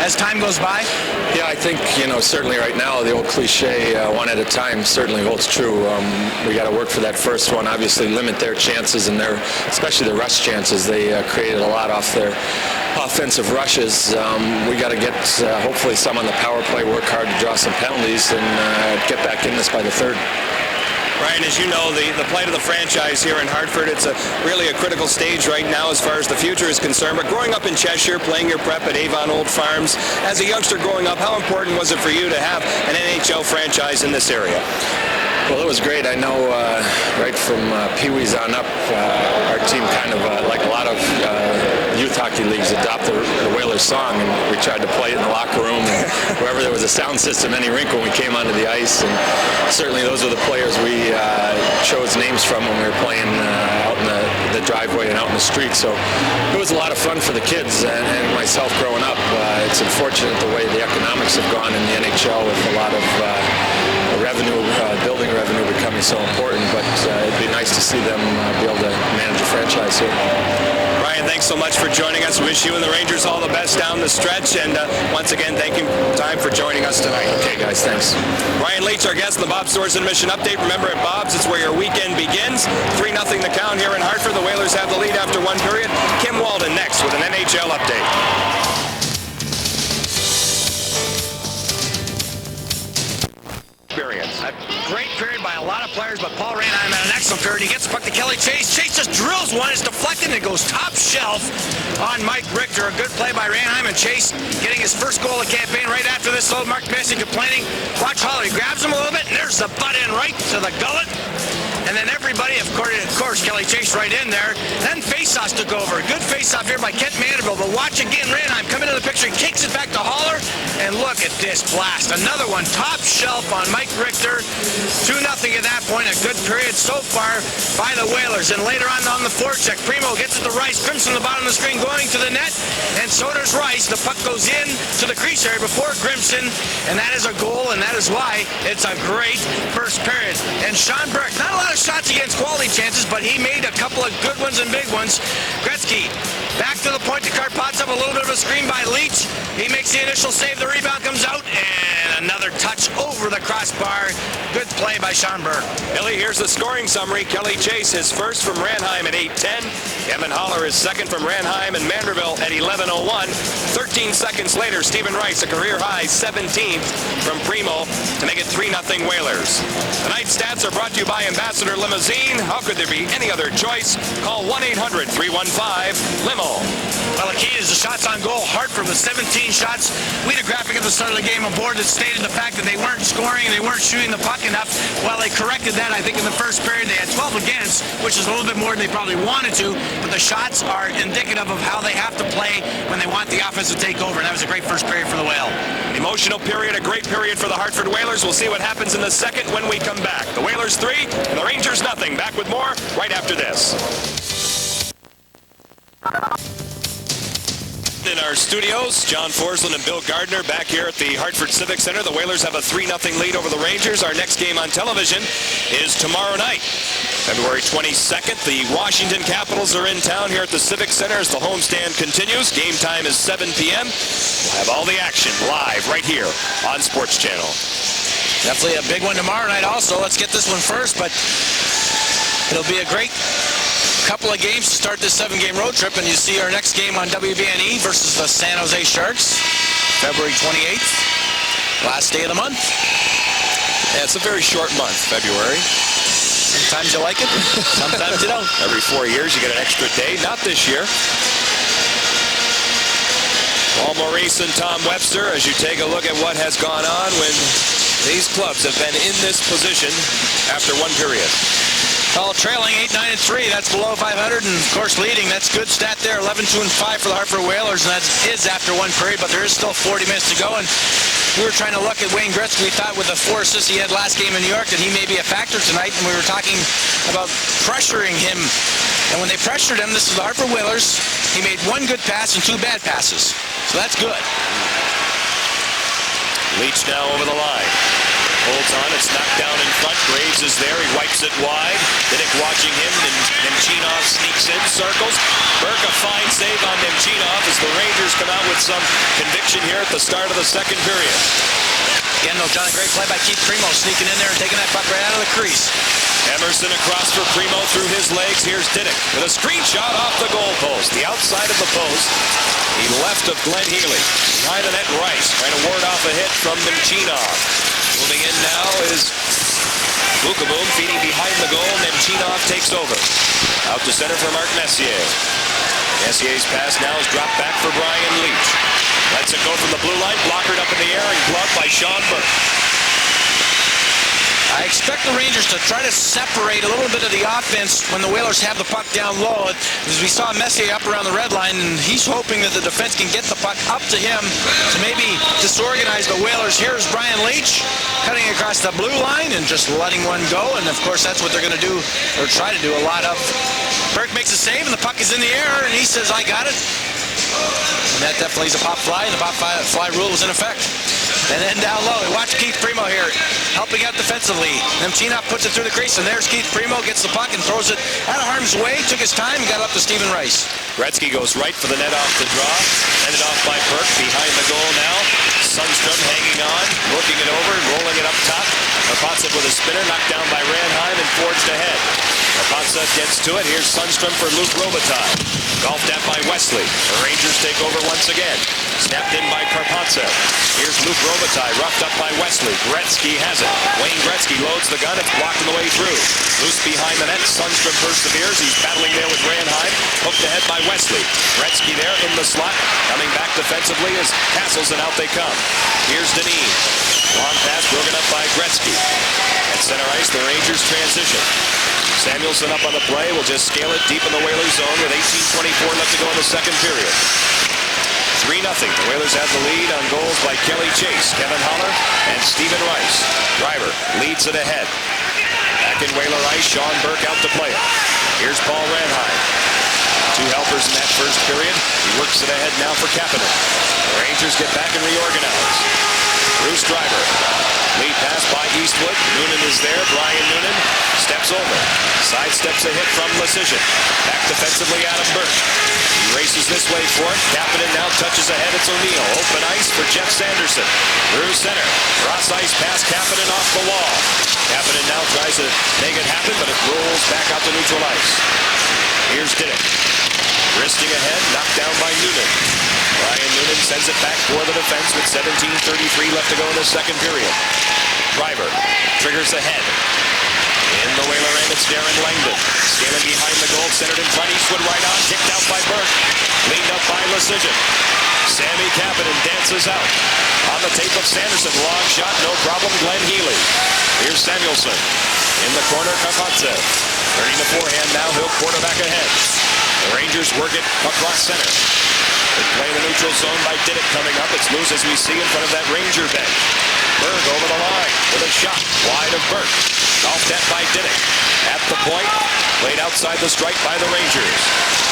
as time goes by? Yeah, I think, certainly right now, the old cliche, one at a time, certainly holds true. We got to work for that first one, obviously limit their chances, and especially the rush chances. They created a lot off their offensive rushes. We got to get, hopefully, some on the power play, work hard to draw some penalties, and get back in this by the third. Brian, as you know, the plight of the franchise here in Hartford, it's really a critical stage right now as far as the future is concerned. But growing up in Cheshire, playing your prep at Avon Old Farms, as a youngster growing up, how important was it for you to have an NHL franchise in this area? Well, it was great. I know right from Pee Wee's on up, our team kind of, like a lot of youth hockey leagues adopt the Whalers song, and we tried to play it in the locker room and wherever there was a sound system, any rink when we came onto the ice. And certainly those were the players we chose names from when we were playing out in the driveway and out in the street. So it was a lot of fun for the kids and myself growing up. It's unfortunate the way the economics have gone in the NHL with a lot of revenue, building revenue becoming so important, but it'd be nice to see them be able to manage a franchise here. Brian, thanks so much for joining us. Wish you and the Rangers all the best down the stretch, and once again, thank you for joining us tonight. Okay, guys, thanks. Brian Leach, our guest in the Bob Stores and Mission Update. Remember, at Bob's, it's where your weekend begins. 3-0 the count here in Hartford. The Whalers have the lead after one period. Kim Walden next with an NHL update. A great period by a lot of players, but Paul Ranheim had an excellent period. He gets the puck to Kelly Chase. Chase just drills one. It's deflected and it goes top shelf on Mike Richter. A good play by Ranheim, and Chase getting his first goal of the campaign right after this. So Mark Massey complaining. Watch Holler. He grabs him a little bit, and there's the butt in right to the gullet. And then everybody, of course, Kelly Chase right in there. Then faceoffs took over. Good faceoff here by Kent Mandeville. But watch again, Ranheim come into the picture. He kicks it back to Holler. And look at this blast. Another one, top shelf on Mike Richter. 2-0 at that point. A good period so far by the Whalers. And later on the forecheck, Primo gets it to Rice. Grimson the bottom of the screen going to the net. And so does Rice. The puck goes in to the crease area before Grimson. And that is a goal, and that is why it's a great first period. And Sean Burke, not a lot of shots against quality chances, but he made a couple of good ones and big ones. Gretzky back to the point to Karpovtsev, a little bit of a screen by Leach. He makes the initial save, the rebound comes out, and another touch over the crossbar. Good play by Sean Burke. Billy, here's the scoring summary. Kelly Chase, his first from Ranheim at 8:10. Kevin Holler is second from Ranheim and Manderville at 11:01. 13 seconds later, Stephen Rice, a career high 17th from Primo to make it 3-0 Whalers. Tonight's stats are brought to you by Ambassador Limousine. How could there be any other choice? Call 1-800-315-LIMO. Well, the key is the shots on goal. Hartford with 17 shots. We had a graphic at the start of the game on board that stated the fact that they weren't scoring and they weren't shooting the puck enough. Well, they corrected that, I think, in the first period. They had 12 against, which is a little bit more than they probably wanted to, but the shots are indicative of how they have to play when they want the offense to take over, and that was a great first period for the Whale. An emotional period, a great period for the Hartford Whalers. We'll see what happens in the second when we come back. The Whalers 3 and the Rangers nothing. Back with more right after this. In our studios, John Forsland and Bill Gardner back here at the Hartford Civic Center. The Whalers have a 3-0 lead over the Rangers. Our next game on television is tomorrow night, February 22nd. The Washington Capitals are in town here at the Civic Center as the homestand continues. Game time is 7 p.m. We'll have all the action live right here on Sports Channel. Definitely a big one tomorrow night also. Let's get this one first, but it'll be a great couple of games to start this 7-game road trip, and you see our next game on WBNE versus the San Jose Sharks, February 28th, last day of the month. Yeah, it's a very short month, February. Sometimes you like it, sometimes you don't. Every 4 years you get an extra day. Not this year. Paul Maurice and Tom Webster, as you take a look at what has gone on when these clubs have been in this position after one period. All trailing 8-9-3. That's below 500, and of course leading. That's good stat there. 11-2-5 for the Hartford Whalers, and that is after one period. But there is still 40 minutes to go, and we were trying to look at Wayne Gretzky. We thought with the 4 assists he had last game in New York that he may be a factor tonight, and we were talking about pressuring him. And when they pressured him, this is the Hartford Whalers. He made 1 good pass and 2 bad passes, so that's good. Leach now over the line. Holds on, it's knocked down in front. Graves is there, he wipes it wide. Diddick watching him, and Nemchinov sneaks in, circles. Burke, a fine save on Nemchinov as the Rangers come out with some conviction here at the start of the second period. Again, though, John, a great play by Keith Primo, sneaking in there and taking that puck right out of the crease. Emerson across for Primo through his legs. Here's Diddick with a screen shot off the goalpost. The outside of the post. He left of Glenn Healy. Behind the net, Rice trying to ward off a hit from Nemchinov. Moving in now is Bukaboom feeding behind the goal. Nemchinov takes over. Out to center for Mark Messier. Messier's pass now is dropped back for Brian Leach. Lets it go from the blue line, blockered up in the air and gloved by Sean Burke. I I expect the Rangers to try to separate a little bit of the offense when the Whalers have the puck down low. As we saw Messier up around the red line, and he's hoping that the defense can get the puck up to him to maybe disorganize the Whalers. Here's Brian Leach cutting across the blue line and just letting one go, and of course that's what they're going to do, or try to do a lot of. Burke makes a save, and the puck is in the air, and he says, I got it. And that definitely is a pop fly, and the pop fly rule was in effect. And then down low, watch Keith Primo here, helping out defensively. Nemchinov puts it through the crease, and there's Keith Primo, gets the puck and throws it out of harm's way, took his time, got up to Stephen Rice. Gretzky goes right for the net off the draw. Headed off by Burke, behind the goal now. Sundstrom hanging on, working it over, rolling it up top. Karpovtsev with a spinner, knocked down by Ranheim and forged ahead. Karpovtsev gets to it. Here's Sundstrom for Luke Robitaille. Golfed at by Wesley. The Rangers take over once again. Snapped in by Karpovtsev. Here's Luke Robitaille, roughed up by Wesley. Gretzky has it. Wayne Gretzky loads the gun. It's blocked on the way through. Loose behind the net. Sundstrom perseveres. He's battling there with Ranheim. Hooked ahead by Wesley. Gretzky there in the slot. Coming back defensively is Castles, and out they come. Here's Denis. Long pass broken up by Gretzky. At center ice, the Rangers transition. Samuelson up on the play. Will just scale it deep in the Whalers zone with 18:24 left to go in the second period. 3-0. The Whalers have the lead on goals by Kelly Chase, Kevin Haller, and Stephen Rice. Driver leads it ahead. Back in Whaler ice, Sean Burke out to play it. Here's Paul Ranheim. 2 helpers in that first period. He works it ahead now for Kapanen. The Rangers get back and reorganize. Bruce Driver. Lead pass by Eastwood. Noonan is there. Brian Noonan steps over. Sidesteps a hit from Lecision. Back defensively, Adam Burke. He races this way for it. Kapanen now touches ahead. It's O'Neill. Open ice for Jeff Sanderson. Through center. Cross ice pass Kapanen off the wall. Kapanen now tries to make it happen, but it rolls back out to neutral ice. Here's Diddick. Wristing ahead, knocked down by Noonan. Brian Noonan sends it back for the defense with 17:33 left to go in the second period. Driver triggers ahead. In the Whaler end, it's Darren Langdon. Scaling behind the goal, centered in front. Eastwood right on, kicked out by Burke. Cleaned up by Lecision. Sammy Kapanen dances out. On the tape of Sanderson, long shot, no problem, Glenn Healy. Here's Samuelson. In the corner, Karpovtsev. Turning the forehand now, he'll quarterback ahead. The Rangers work it across center. They play in the neutral zone by Diddick coming up. It's loose as we see in front of that Ranger bench. Berg over the line with a shot wide of Burke. Golfed at by Diddick. At the point, played outside the strike by the Rangers.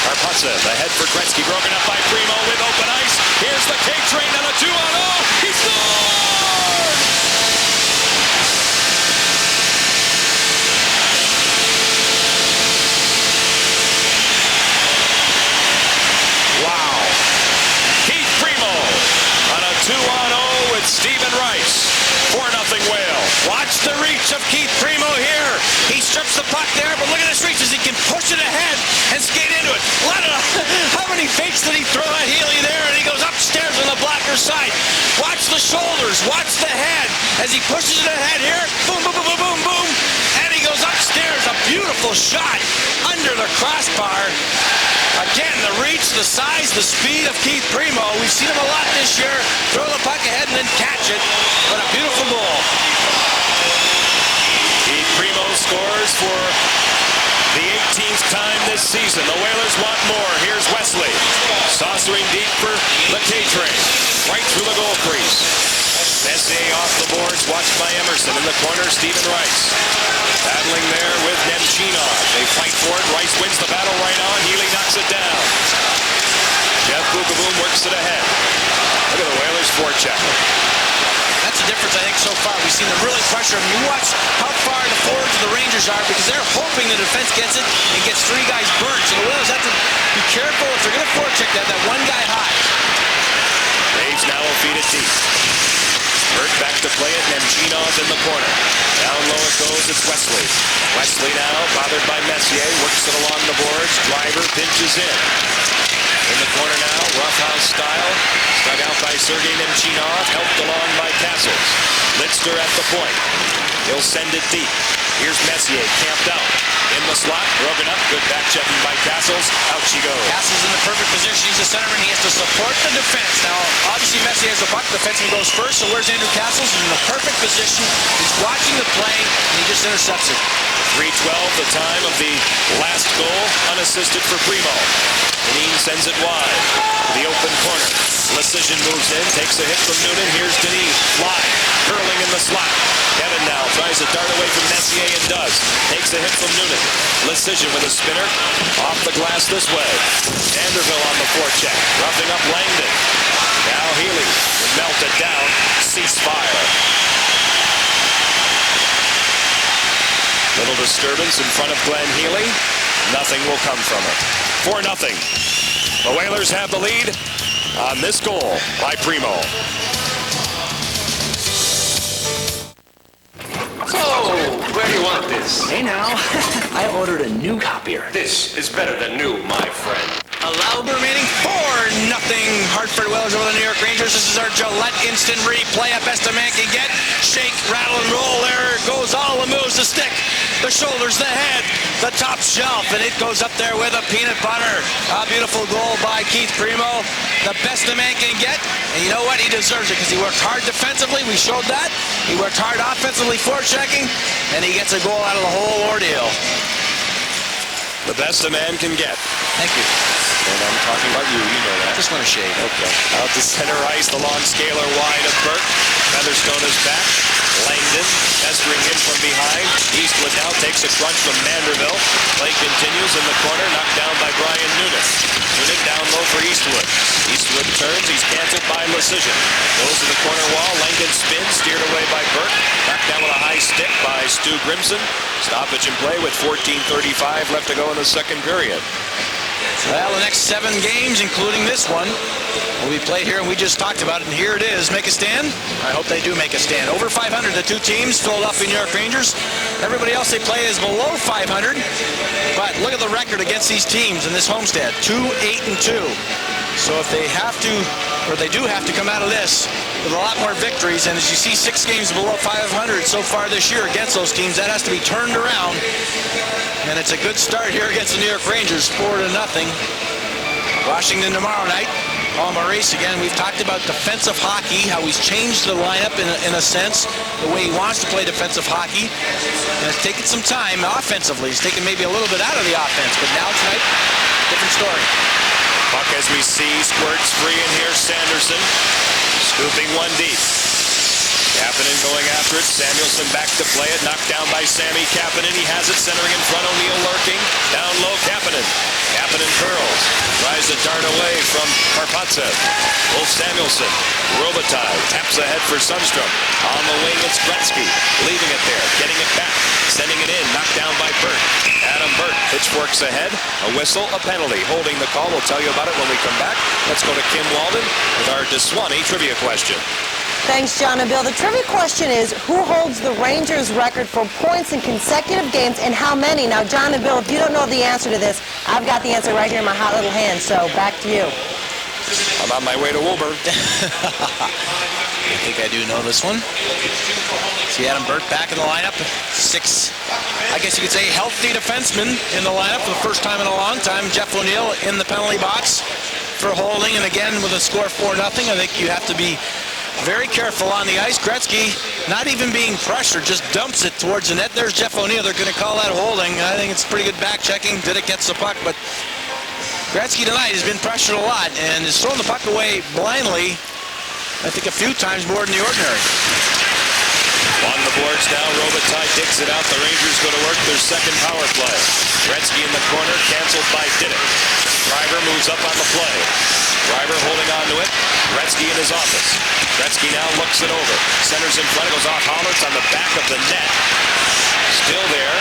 Karpovtsev ahead for Gretzky, broken up by Primo with open ice. Here's the K-Train on a 2-on-0. He scored! Wow. Keith Primo on a 2-on-0 with Stephen Rice. 4-0 Whale. Watch the reach of Keith Primo here. He strips the puck there, but look at his reach as he can push it ahead and skate into it. How many fakes did he throw at Healy there? And he goes upstairs on the blocker side. Watch the shoulders. Watch the head as he pushes it ahead here. Boom, boom, boom, boom, boom, boom. And he goes upstairs. A beautiful shot under the crossbar. Again, the reach, the size, the speed of Keith Primo. We've seen him a lot this year. Throw the puck ahead and then catch it. But a beautiful goal. Keith Primo scores for the 18th time this season. The Whalers want more. Here's Wesley. Saucering deep for the K-Train. Right through the goal crease. Messier off the boards, watched by Emerson. In the corner, Stephen Rice. Battling there with Nemchinov. They fight for it. Rice wins the battle right on. Healy knocks it down. Jeff Bukaboom works it ahead. Look at the Whalers forecheck. That's the difference, I think, so far. We've seen them really pressure him. You watch how far the forwards of the Rangers are because they're hoping the defense gets it and gets 3 guys burnt. So the Whalers have to be careful if they're going to forecheck that one guy high. Graves now will feed it deep. Burke back to play it. Nemchinov in the corner. Down low it goes. It's Wesley. Wesley now, bothered by Messier, works it along the boards. Driver pinches in. In the corner now, roughhouse style. Struck out by Sergei Nemchinov, helped along by Castles. Lidster at the point. He'll send it deep. Here's Messier, camped out. in the slot, broken up. Good back checking by Castles. Out she goes. Castles in the perfect position. He's a centerman. He has to support the defense. Now, obviously, Messi has the puck. The defenseman goes first. So where's Andrew Castles? He's in the perfect position. He's watching the play, and he just intercepts it. 3:12, the time of the last goal, unassisted for Primo. Deneen sends it wide to the open corner. Lecision moves in, takes a hit from Noonan. Here's Deneen, flying, curling in the slot. Kevin now tries to dart away from Messier and does. Takes a hit from Noonan. Lecision with a spinner, off the glass this way. Vanderbilt on the forecheck, roughing up Langdon. Now Healy will melt it down, ceasefire. Little disturbance in front of Glenn Healy. Nothing will come from it. 4-0. The Whalers have the lead on this goal by Primo. So, where do you want this? Hey now, I ordered a new copier. This is better than new, my friend. Allowed remaining 4-0. Hartford Whalers over the New York Rangers. This is our Gillette instant replay. At best a man can get. Shake, rattle, and roll. There goes all the moves. The stick, the shoulders, the head, the top shelf, and it goes up there with a peanut butter. A beautiful goal by Keith Primo. The best a man can get. And you know what? He deserves it because he worked hard defensively. We showed that. He worked hard offensively, forechecking, and he gets a goal out of the whole ordeal. The best a man can get. Thank you. And I'm talking about you know that. Just want to shave. Okay. Out to center ice, the long scaler wide of Burke. Featherstone is back. Langdon pestering him from behind. Eastwood now takes a crunch from Vanderbilt. Play continues in the corner, knocked down by Brian Noonan. Noonan down low for Eastwood. Eastwood turns, he's canceled by Lecision. Goes to the corner wall, Langdon spins, steered away by Burke. Knocked down with a high stick by Stu Grimson. Stoppage in play with 14:35 left to go in the second period. Well, the next 7 games, including this one, will be played here, and we just talked about it, and here it is. Make a stand? I hope they do make a stand. Over 500, the two teams, Philadelphia and New York Rangers. Everybody else they play is below 500, but look at the record against these teams in this homestand, 2-8-2. So if they have to, or they do have to come out of this with a lot more victories, and as you see, 6 games below 500 so far this year against those teams, that has to be turned around. And it's a good start here against the New York Rangers, 4-0. Washington tomorrow night. Paul Maurice again. We've talked about defensive hockey, how he's changed the lineup in a sense, the way he wants to play defensive hockey. And it's taken some time offensively. He's taken maybe a little bit out of the offense, but now tonight, different story. Puck, as we see, squirts free in here. Sanderson scooping one deep. Kapanen going after it. Samuelson back to play it. Knocked down by Sammy Kapanen. He has it centering in front. O'Neill lurking. Down low, Kapanen. Kapanen curls. Tries to dart away from Karpovtsev. Wolf Samuelson. Robitaille taps ahead for Sundstrom. On the wing, it's Gretzky. Leaving it there. Getting it back. Sending it in. Knocked down by Burke. Adam Burke. Pitchforks ahead. A whistle, a penalty. Holding the call. We'll tell you about it when we come back. Let's go to Kim Walden with our DeSwanee trivia question. Thanks, John and Bill. The trivia question is, who holds the Rangers record for points in consecutive games and how many? Now, John and Bill, if you don't know the answer to this, I've got the answer right here in my hot little hand, so back to you. I'm on my way to Wilbur. I think I do know this one. See Adam Burke back in the lineup. 6, I guess you could say, healthy defenseman in the lineup for the first time in a long time. Jeff O'Neill in the penalty box for holding, and again with a score 4-0. I think you have to be very careful on the ice. Gretzky, not even being pressured, just dumps it towards the net. There's Jeff O'Neill. They're going to call that holding. I think it's pretty good back checking. Did it gets the puck, but Gretzky tonight has been pressured a lot and is throwing the puck away blindly, I think a few times more than the ordinary. On the boards now, Robitaille digs it out. The Rangers go to work their second power play. Gretzky in the corner, canceled by Diddick. Driver moves up on the play. Driver holding on to it. Gretzky in his office. Gretzky now looks it over. Centers in front, goes off Hollis on the back of the net. Still there.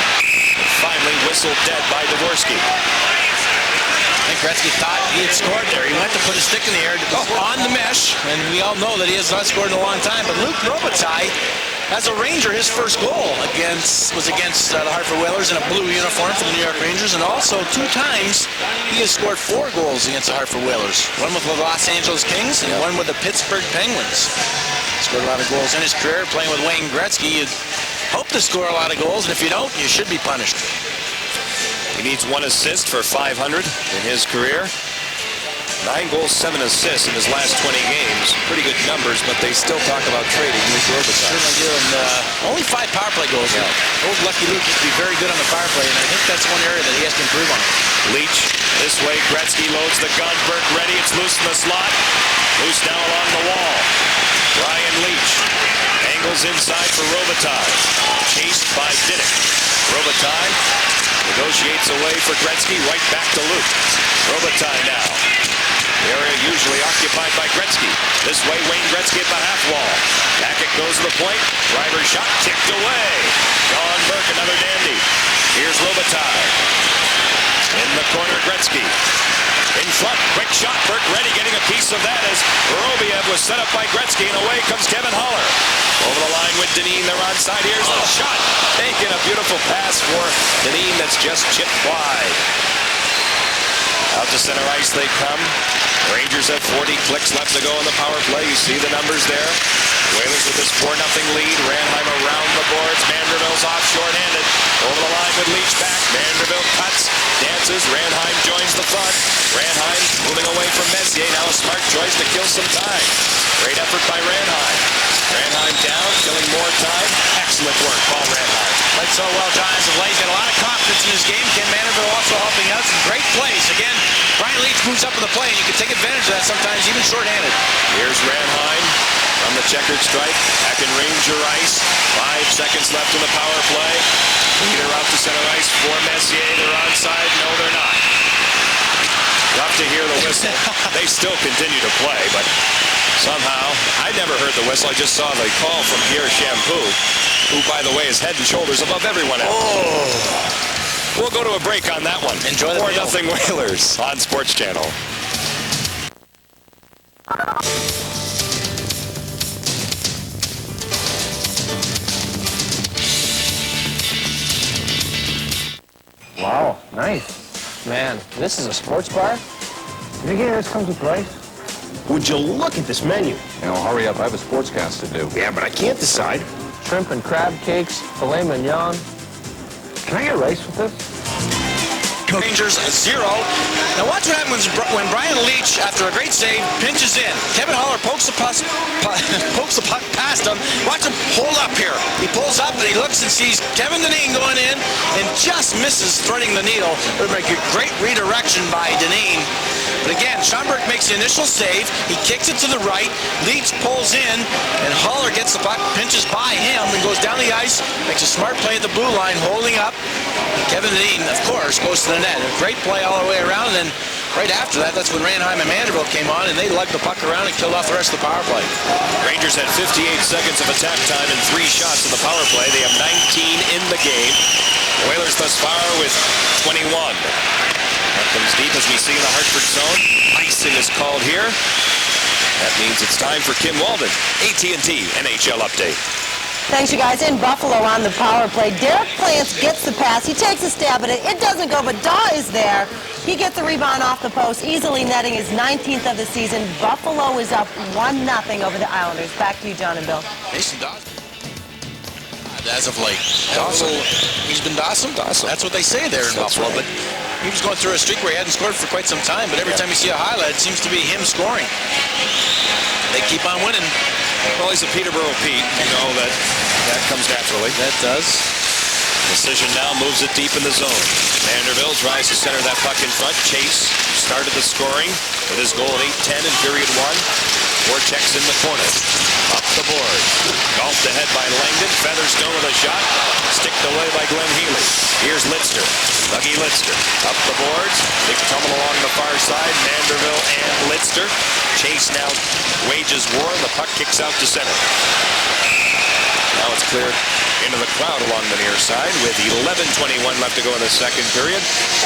And finally whistled dead by Dvorsky. I think Gretzky thought he had scored there. He went to put his stick in the air on the mesh, and we all know that he has not scored in a long time. But Luke Robitaille, as a Ranger, his first goal was against the Hartford Whalers in a blue uniform for the New York Rangers, and also 2 times he has scored 4 goals against the Hartford Whalers. One with the Los Angeles Kings and one with the Pittsburgh Penguins. Scored a lot of goals in his career playing with Wayne Gretzky. You'd hope to score a lot of goals, and if you don't, you should be punished. He needs 1 assist for 500 in his career. 9 goals, 7 assists in his last 20 games. Pretty good numbers, but they still talk about trading with Robitaille. Certainly do, and only 5 power play goals. Yeah. Old Lucky Luke used to be very good on the power play, and I think that's one area that he has to improve on. Leach this way. Gretzky loads the gun. Burke ready. It's loose in the slot. Loose now along the wall. Brian Leach angles inside for Robitaille. Chased by Diddick. Robitaille negotiates away for Gretzky. Right back to Luke. Robitaille now. The area usually occupied by Gretzky. This way, Wayne Gretzky at the half wall. Back it goes to the point. Driver shot kicked away. John Burke, another dandy. Here's Robitaille. In the corner, Gretzky. In front, quick shot. Burke ready, getting a piece of that as Vorobiev was set up by Gretzky, and away comes Kevin Haller. Over the line with Dineen, they're onside. Here's the shot. Making a beautiful pass for Dineen that's just chipped wide. Out to center ice they come. Rangers have 40 clicks left to go on the power play. You see the numbers there. Whalers with this 4-0 lead. Ranheim around the boards. Vanderbilt's off short-handed. Over the line with Leach back. Vanderbilt cuts, dances. Ranheim joins the front. Ranheim moving away from Messier. Now a smart choice to kill some time. Great effort by Ranheim. Ranheim down, killing more time. Excellent work, Paul Ranheim. Played so well, John, as of late. He's got a lot of confidence in his game. Ken Manderville also helping out. Some great plays. Again, Brian Leach moves up in the play, and you can take advantage of that sometimes, even short-handed. Here's Ranheim from the checkered stripe. Back in Ranger ice. 5 seconds left in the power play. Leader out to center ice for Messier. They're onside. No, they're not. Love to hear the whistle. They still continue to play, but somehow, I never heard the whistle. I just saw the call from Pierre Champoux, who, by the way, is head and shoulders above everyone else. Oh. We'll go to a break on that one. Enjoy the 4-0 Whalers on Sports Channel. Wow, nice. Man, this is a sports bar? You think any of this comes with rice? Would you look at this menu? Hurry up. I have a sportscast to do. Yeah, but I can't decide. Shrimp and crab cakes, filet mignon. Can I get rice with this? Rangers 0. Now watch what happens when Brian Leach, after a great save, pinches in. Kevin Haller pokes the puck past him. Watch him hold up here. He pulls up and he looks and sees Kevin Dineen going in and just misses threading the needle. It would make a great redirection by Dineen. But again, Schomburg makes the initial save. He kicks it to the right. Leach pulls in, and Haller gets the puck, pinches by him, and goes down the ice, makes a smart play at the blue line, holding up. Kevin Dineen, of course, goes to the net. A great play all the way around, and then right after that, that's when Ranheim and Manderville came on, and they lugged the puck around and killed off the rest of the power play. Rangers had 58 seconds of attack time and 3 shots in the power play. They have 19 in the game. Whalers thus far with 21. That comes deep as we see in the Hartford zone. Icing is called here. That means it's time for Kim Walden, AT&T NHL Update. Thanks, you guys. In Buffalo on the power play, Derek Plants gets the pass. He takes a stab at it. It doesn't go, but Daw is there. He gets the rebound off the post, easily netting his 19th of the season. Buffalo is up 1-0 over the Islanders. Back to you, John and Bill. Mason Dawson. As of late. Dawson. He's been Dawson? Dawson. That's what they say there in Buffalo. Right. But he was going through a streak where he hadn't scored for quite some time, but every time you see a highlight, it seems to be him scoring. They keep on winning. Well, he's a Peterborough Pete. You know that comes naturally. That does. Decision now moves it deep in the zone. Vanderbilt tries to center that puck in front. Chase started the scoring with his goal at 8-10 in period 1. Vortex in the corner. Up the board. Golfed ahead by Langdon. Featherstone with a shot. Sticked away by Glenn Healy. Here's Lidster. Dougie Lidster. Up the boards. Big tumble along the far side. Vanderbilt and Lidster. Chase now wages war. The puck kicks out to center. Now it's cleared into the crowd along the near side with 11:21 left to go in the second period.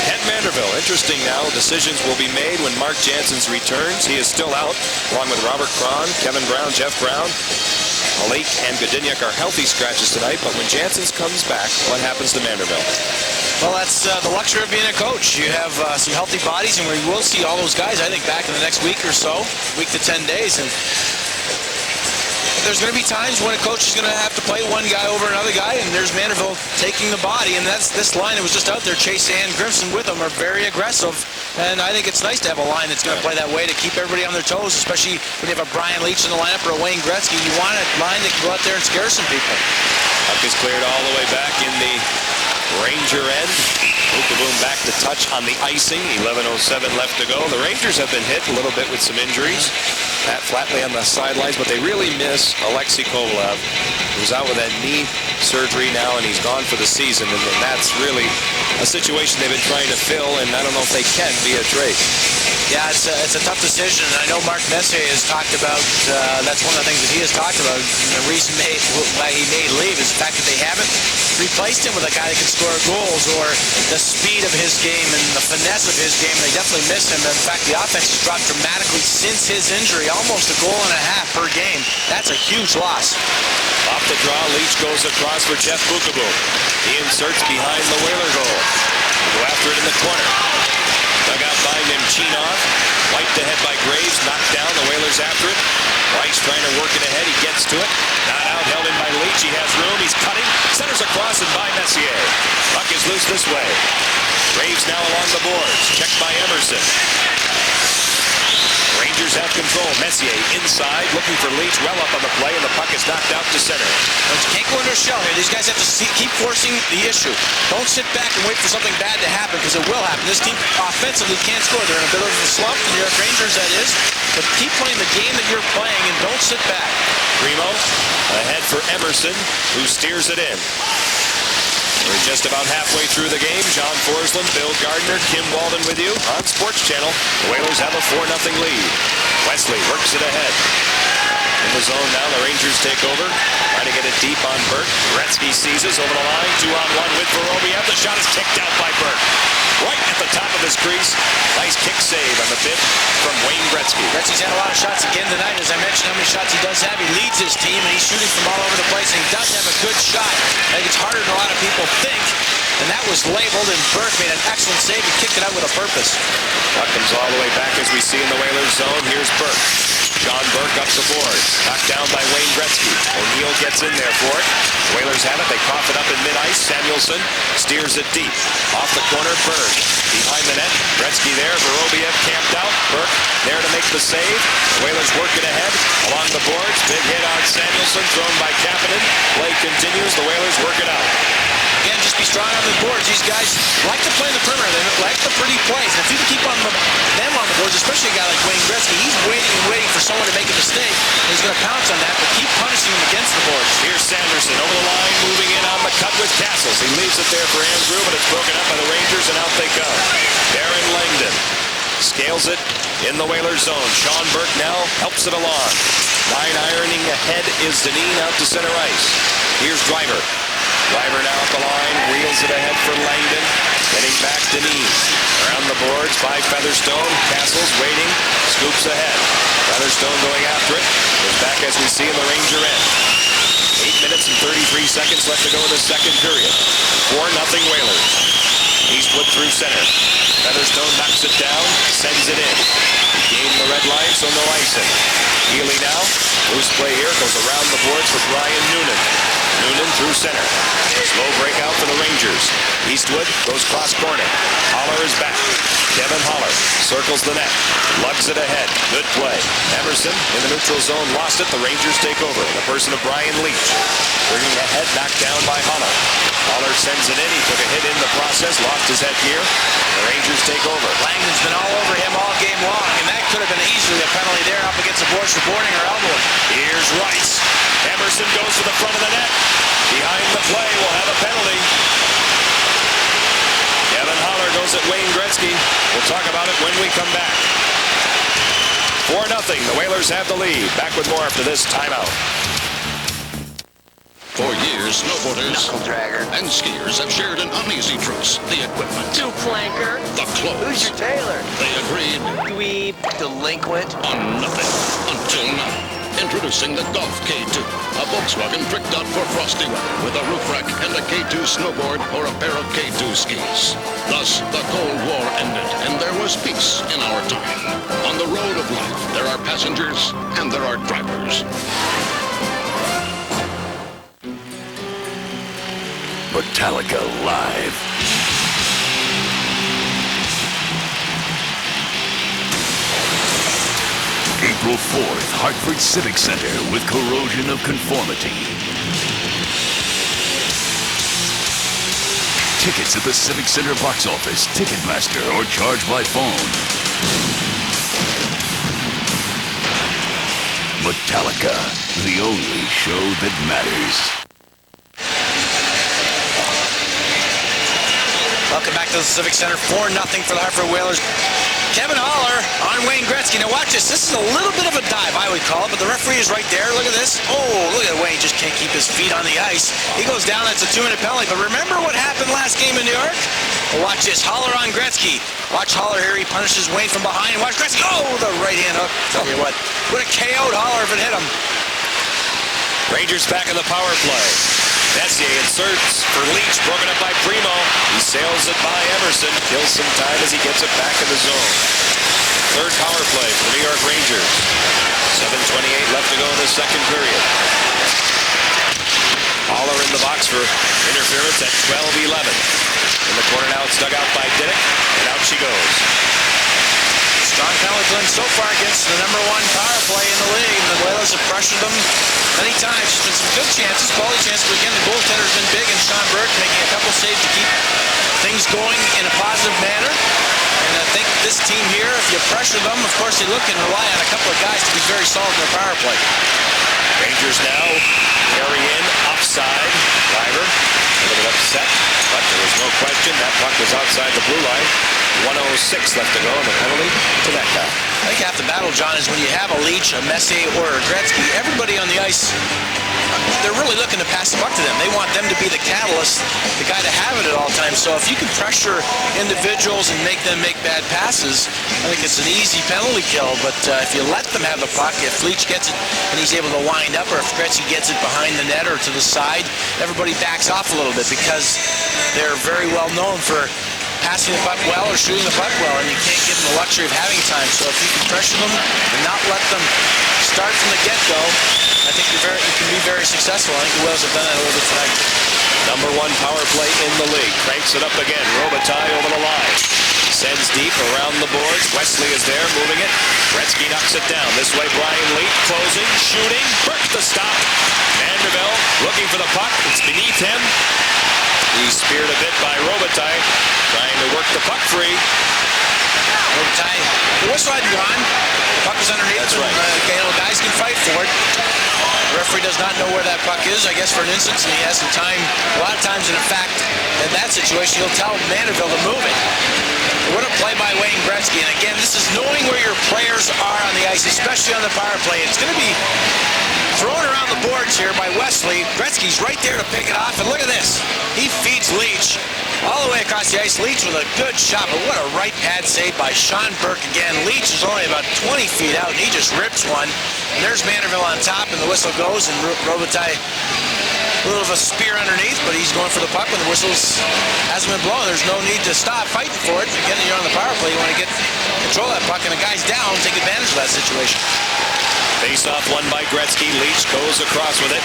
Kent Vanderbilt, interesting now, decisions will be made when Mark Jansen's returns. He is still out, along with Robert Cron, Kevin Brown, Jeff Brown. Malik and Godinyak are healthy scratches tonight, but when Jansen's comes back, what happens to Vanderbilt? Well, that's the luxury of being a coach. You have some healthy bodies, and we will see all those guys, I think, back in the next week or so, week to 10 days. And there's going to be times when a coach is going to have to play one guy over another guy, and there's Mandeville taking the body, and that's this line that was just out there. Chase and Grimson with them are very aggressive, and I think it's nice to have a line that's going to play that way to keep everybody on their toes, especially when you have a Brian Leach in the lineup or a Wayne Gretzky. You want a line that can go out there and scare some people. Puck is cleared all the way back in the Ranger end. Boom back to touch on the icing. 11:07 left to go. The Rangers have been hit a little bit with some injuries. Pat Flatley on the sidelines, but they really miss Alexei Kovalev, who's out with that knee surgery now, and he's gone for the season. And that's really a situation they've been trying to fill, and I don't know if they can via trade. Yeah, it's a tough decision. I know Mark Messier has talked about, that's one of the things that he has talked about. The reason why he made leave is the fact that they haven't replaced him with a guy that can score goals, or the speed of his game and the finesse of his game. They definitely miss him. In fact, the offense has dropped dramatically since his injury, almost a goal and a half per game. That's a huge loss. Off the draw, Leach goes across for Jeff Bukaboom. He inserts behind the Whaler goal. Go after it in the corner. Dug out by Nemchinov. Wiped ahead by Graves. Knocked down. The Whalers after it. Rice trying to work it ahead. He gets to it. Not out. Held in by Leach. He has room. He's cutting. Centers across and by Messier. Puck is loose this way. Graves now along the boards. Checked by Emerson. Rangers have control. Messier inside, looking for Leach, well up on the play, and the puck is knocked out to center. But you can't go under a shell here. These guys have to keep forcing the issue. Don't sit back and wait for something bad to happen, because it will happen. This team offensively can't score. They're in a bit of a slump. The New York Rangers, that is. But keep playing the game that you're playing, and don't sit back. Primo ahead for Emerson, who steers it in. We're just about halfway through the game. John Forsland, Bill Gardner, Kim Walden with you on Sports Channel. The Whalers have a 4-0 lead. Wesley works it ahead. In the zone now, the Rangers take over. Trying to get it deep on Burke. Gretzky seizes over the line. 2-on-1 with Vorobiev. The shot is kicked out by Burke. Right at the top of his crease. Nice kick save on the bit from Wayne Gretzky. Gretzky's had a lot of shots again tonight. As I mentioned, how many shots he does have. He leads his team, and he's shooting from all over the place, and he does have a good shot. I think it's harder than a lot of people think, and that was labeled, and Burke made an excellent save. He kicked it out with a purpose. Puck comes all the way back as we see in the Whalers zone. Here's Burke. John Burke up the board. Knocked down by Wayne Gretzky. O'Neill gets in there for it. The Whalers have it. They cough it up in mid-ice. Samuelson steers it deep. Off the corner, Berg. Behind the net. Gretzky there. Vorobiev camped out. Burke there to make the save. The Whalers work it ahead. Along the boards. Big hit on Samuelson. Thrown by Kapanen. Play continues. The Whalers work it out. Again, just be strong on the boards. These guys like to play in the perimeter. They like the pretty plays. And if you can keep them on the boards, especially a guy like Wayne Gretzky, he's waiting and waiting for someone to make a mistake. He's going to pounce on that, but keep punishing him against the boards. Here's Sanderson over the line, moving in on the cut with Castles. He leaves it there for Andrew, but it's broken up by the Rangers, and out they come. Darren Langdon scales it in the Whalers zone. Sean Burke now helps it along. 9 ironing ahead is Deneen out to center ice. Here's Driver. Driver now up the line, wheels it ahead for Langdon. Getting back Deneen. Around the boards by Featherstone. Castles waiting, scoops ahead. Featherstone going after it. Goes back as we see in the Ranger end. 8 minutes and 33 seconds left to go in the second period. 4-0 Whalers. Eastwood through center. Featherstone knocks it down, sends it in. He gained the red line, so no icing. Healy now. Loose play here, goes around the boards for Brian Noonan. Noonan through center. Slow breakout for the Rangers. Eastwood goes cross corner. Holler is back. Kevin Holler circles the net. Lugs it ahead. Good play. Emerson in the neutral zone lost it. The Rangers take over in the person of Brian Leach. Bringing ahead, knocked down by Holler. Holler sends it in. He took a hit in the process. Lost his head here. The Rangers take over. Langdon's been all over him all game long, and that could have been easily a penalty there up against the boards for boarding or elbowing. Here's Rice. Emerson goes to the front of the net. Behind the play, we'll have a penalty. Kevin Holler goes at Wayne Gretzky. We'll talk about it when we come back. 4-0. The Whalers have the lead. Back with more after this timeout. For years, snowboarders and skiers have shared an uneasy truce. The equipment. Two-planker. The clothes. Who's your tailor? They agreed Dweeb. Delinquent. on nothing. Until now. Introducing the Golf K2, a Volkswagen tricked out for frosty weather with a roof rack and a K2 snowboard or a pair of K2 skis. Thus, the Cold War ended, and there was peace in our time. On the road of life, there are passengers and there are drivers. Metallica Live. April 4th, Hartford Civic Center with Corrosion of Conformity. Tickets at the Civic Center box office, Ticketmaster, or charge by phone. Metallica, the only show that matters. Welcome back to the Civic Center. 4-0 for the Hartford Whalers. Kevin Haller on Wayne Gretzky. Now watch this. This is a little bit of a dive, I would call it, but the referee is right there. Look at this. Oh, look at Wayne. Just can't keep his feet on the ice. He goes down. That's a 2-minute penalty. But remember what happened last game in New York? Well, watch this. Haller on Gretzky. Watch Haller here. He punishes Wayne from behind. Watch Gretzky. Oh, the right-hand hook. Tell you what. Would have KO'd Haller if it hit him. Rangers back in the power play. Messier inserts for Leach, broken up by Primo. He sails it by Emerson, kills some time as he gets it back in the zone. Third power play for the New York Rangers. 7:28 left to go in the second period. Haller in the box for interference at 12:11. In the corner now, it's dug out by Diddick, and out she goes. Strong penalty play so far against the #1 power play in the league. The Whalers have pressured them many times. There's been some good chances, quality chances, but again, the goaltender's been big, and Sean Burke making a couple saves to keep things going in a positive manner. And I think this team here, if you pressure them, of course, they look and rely on a couple of guys to be very solid in their power play. Rangers now carry in upside. Driver a little bit upset, but there was no question that puck was outside the blue line. 1:06 left to go, and the penalty to that guy. I think half the battle, John, is when you have a Leach, a Messier, or a Gretzky, everybody on the ice, they're really looking to pass the puck to them. They want them to be the catalyst, the guy to have it at all times. So if you can pressure individuals and make them make bad passes, I think it's an easy penalty kill. But if you let them have the puck, if Leach gets it and he's able to wind up, or if Gretzky gets it behind the net or to the side, everybody backs off a little bit because they're very well known for passing the puck well or shooting the puck well, and you can't give them the luxury of having time. So if you can pressure them and not let them start from the get-go, I think you can be very successful. I think the Whalers have done that a little bit tonight. #1 power play in the league. Cranks it up again. Robitaille over the line. Sends deep around the boards. Wesley is there, moving it. Gretzky knocks it down. This way, Brian Leach closing, shooting. Burke the stop. Vanderbilt looking for the puck. It's beneath him. He's speared a bit by Robitaille, trying to work the puck free. Robitaille, the whistle hadn't gone. The puck was underneath. That's right. Guys can fight for it. The referee does not know where that puck is, I guess, for an instance, and he has some time. A lot of times, in fact, in that situation, he'll tell Vanderbilt to move it. What a play by Wayne Gretzky. And again, this is knowing where your players are on the ice, especially on the power play. It's going to be thrown around the boards here by Wesley. Gretzky's right there to pick it off, and look at this. He feeds Leach all the way across the ice. Leach with a good shot, but what a right pad save by Sean Burke again. Leach is only about 20 feet out, and he just rips one. And there's Vanderbilt on top, and the whistle goes, and Robitaille, a little of a spear underneath, but he's going for the puck when the whistle hasn't been blown. There's no need to stop fighting for it. Again, you're on the power play. You want to get control of that puck, and the guy's down, take advantage of that situation. Face-off won by Gretzky. Leach goes across with it.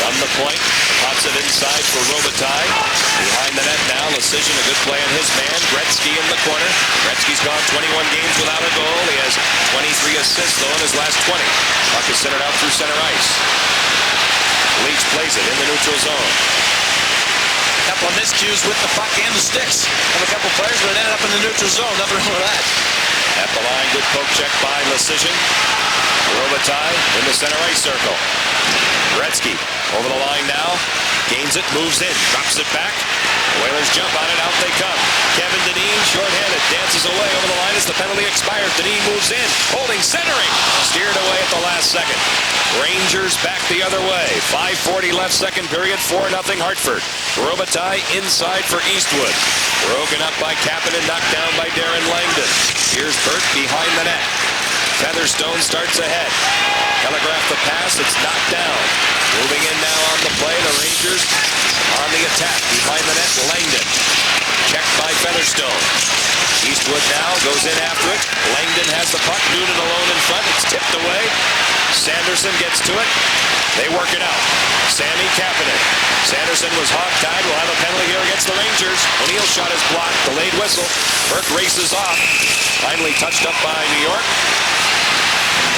From the point, pops it inside for Robitaille. Behind the net now, Lecision, a good play on his man. Gretzky in the corner. Gretzky's gone 21 games without a goal. He has 23 assists, though, in his last 20. Puck is centered out through center ice. Leach plays it in the neutral zone. A couple of miscues with the puck and the sticks of a couple players, but it ended up in the neutral zone. Nothing wrong with that. At the line, good poke check by Lecision. Robitaille in the center ice circle. Gretzky over the line now. Gains it, moves in, drops it back. Whalers jump on it, out they come. Kevin Dineen, short-handed, dances away over the line as the penalty expires. Dineen moves in, holding, centering. Steered away at the last second. Rangers back the other way. 5:40 left, second period, 4-0 Hartford. Robitaille inside for Eastwood. Broken up by Kapanen, knocked down by Darren Langdon. Here's Burt behind the net. Featherstone starts ahead. Telegraph the pass, it's knocked down. Moving in now on the play, the Rangers on the attack. Behind the net, Langdon. Checked by Featherstone. Eastwood now goes in after it. Langdon has the puck, Noonan alone in front. It's tipped away. Sanderson gets to it. They work it out. Sammy Kapanen Sanderson was hog-tied. We'll have a penalty here against the Rangers. O'Neill shot is blocked. Delayed whistle. Burke races off. Finally touched up by New York.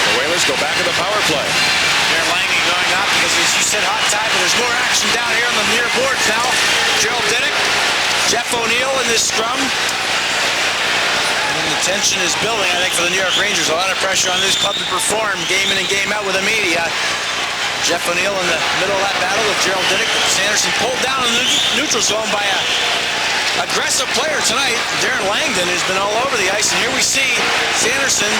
The Whalers go back to the power play. Darren Langdon going up because, as you said, hog-tied, but there's more action down here on the near boards now. Gerald Dinnick, Jeff O'Neill in this scrum. And the tension is building, I think, for the New York Rangers. A lot of pressure on this club to perform game in and game out with the media. Jeff O'Neill in the middle of that battle with Gerald Dinnick. Sanderson pulled down in the neutral zone by a aggressive player tonight. Darren Langdon has been all over the ice, and here we see Sanderson.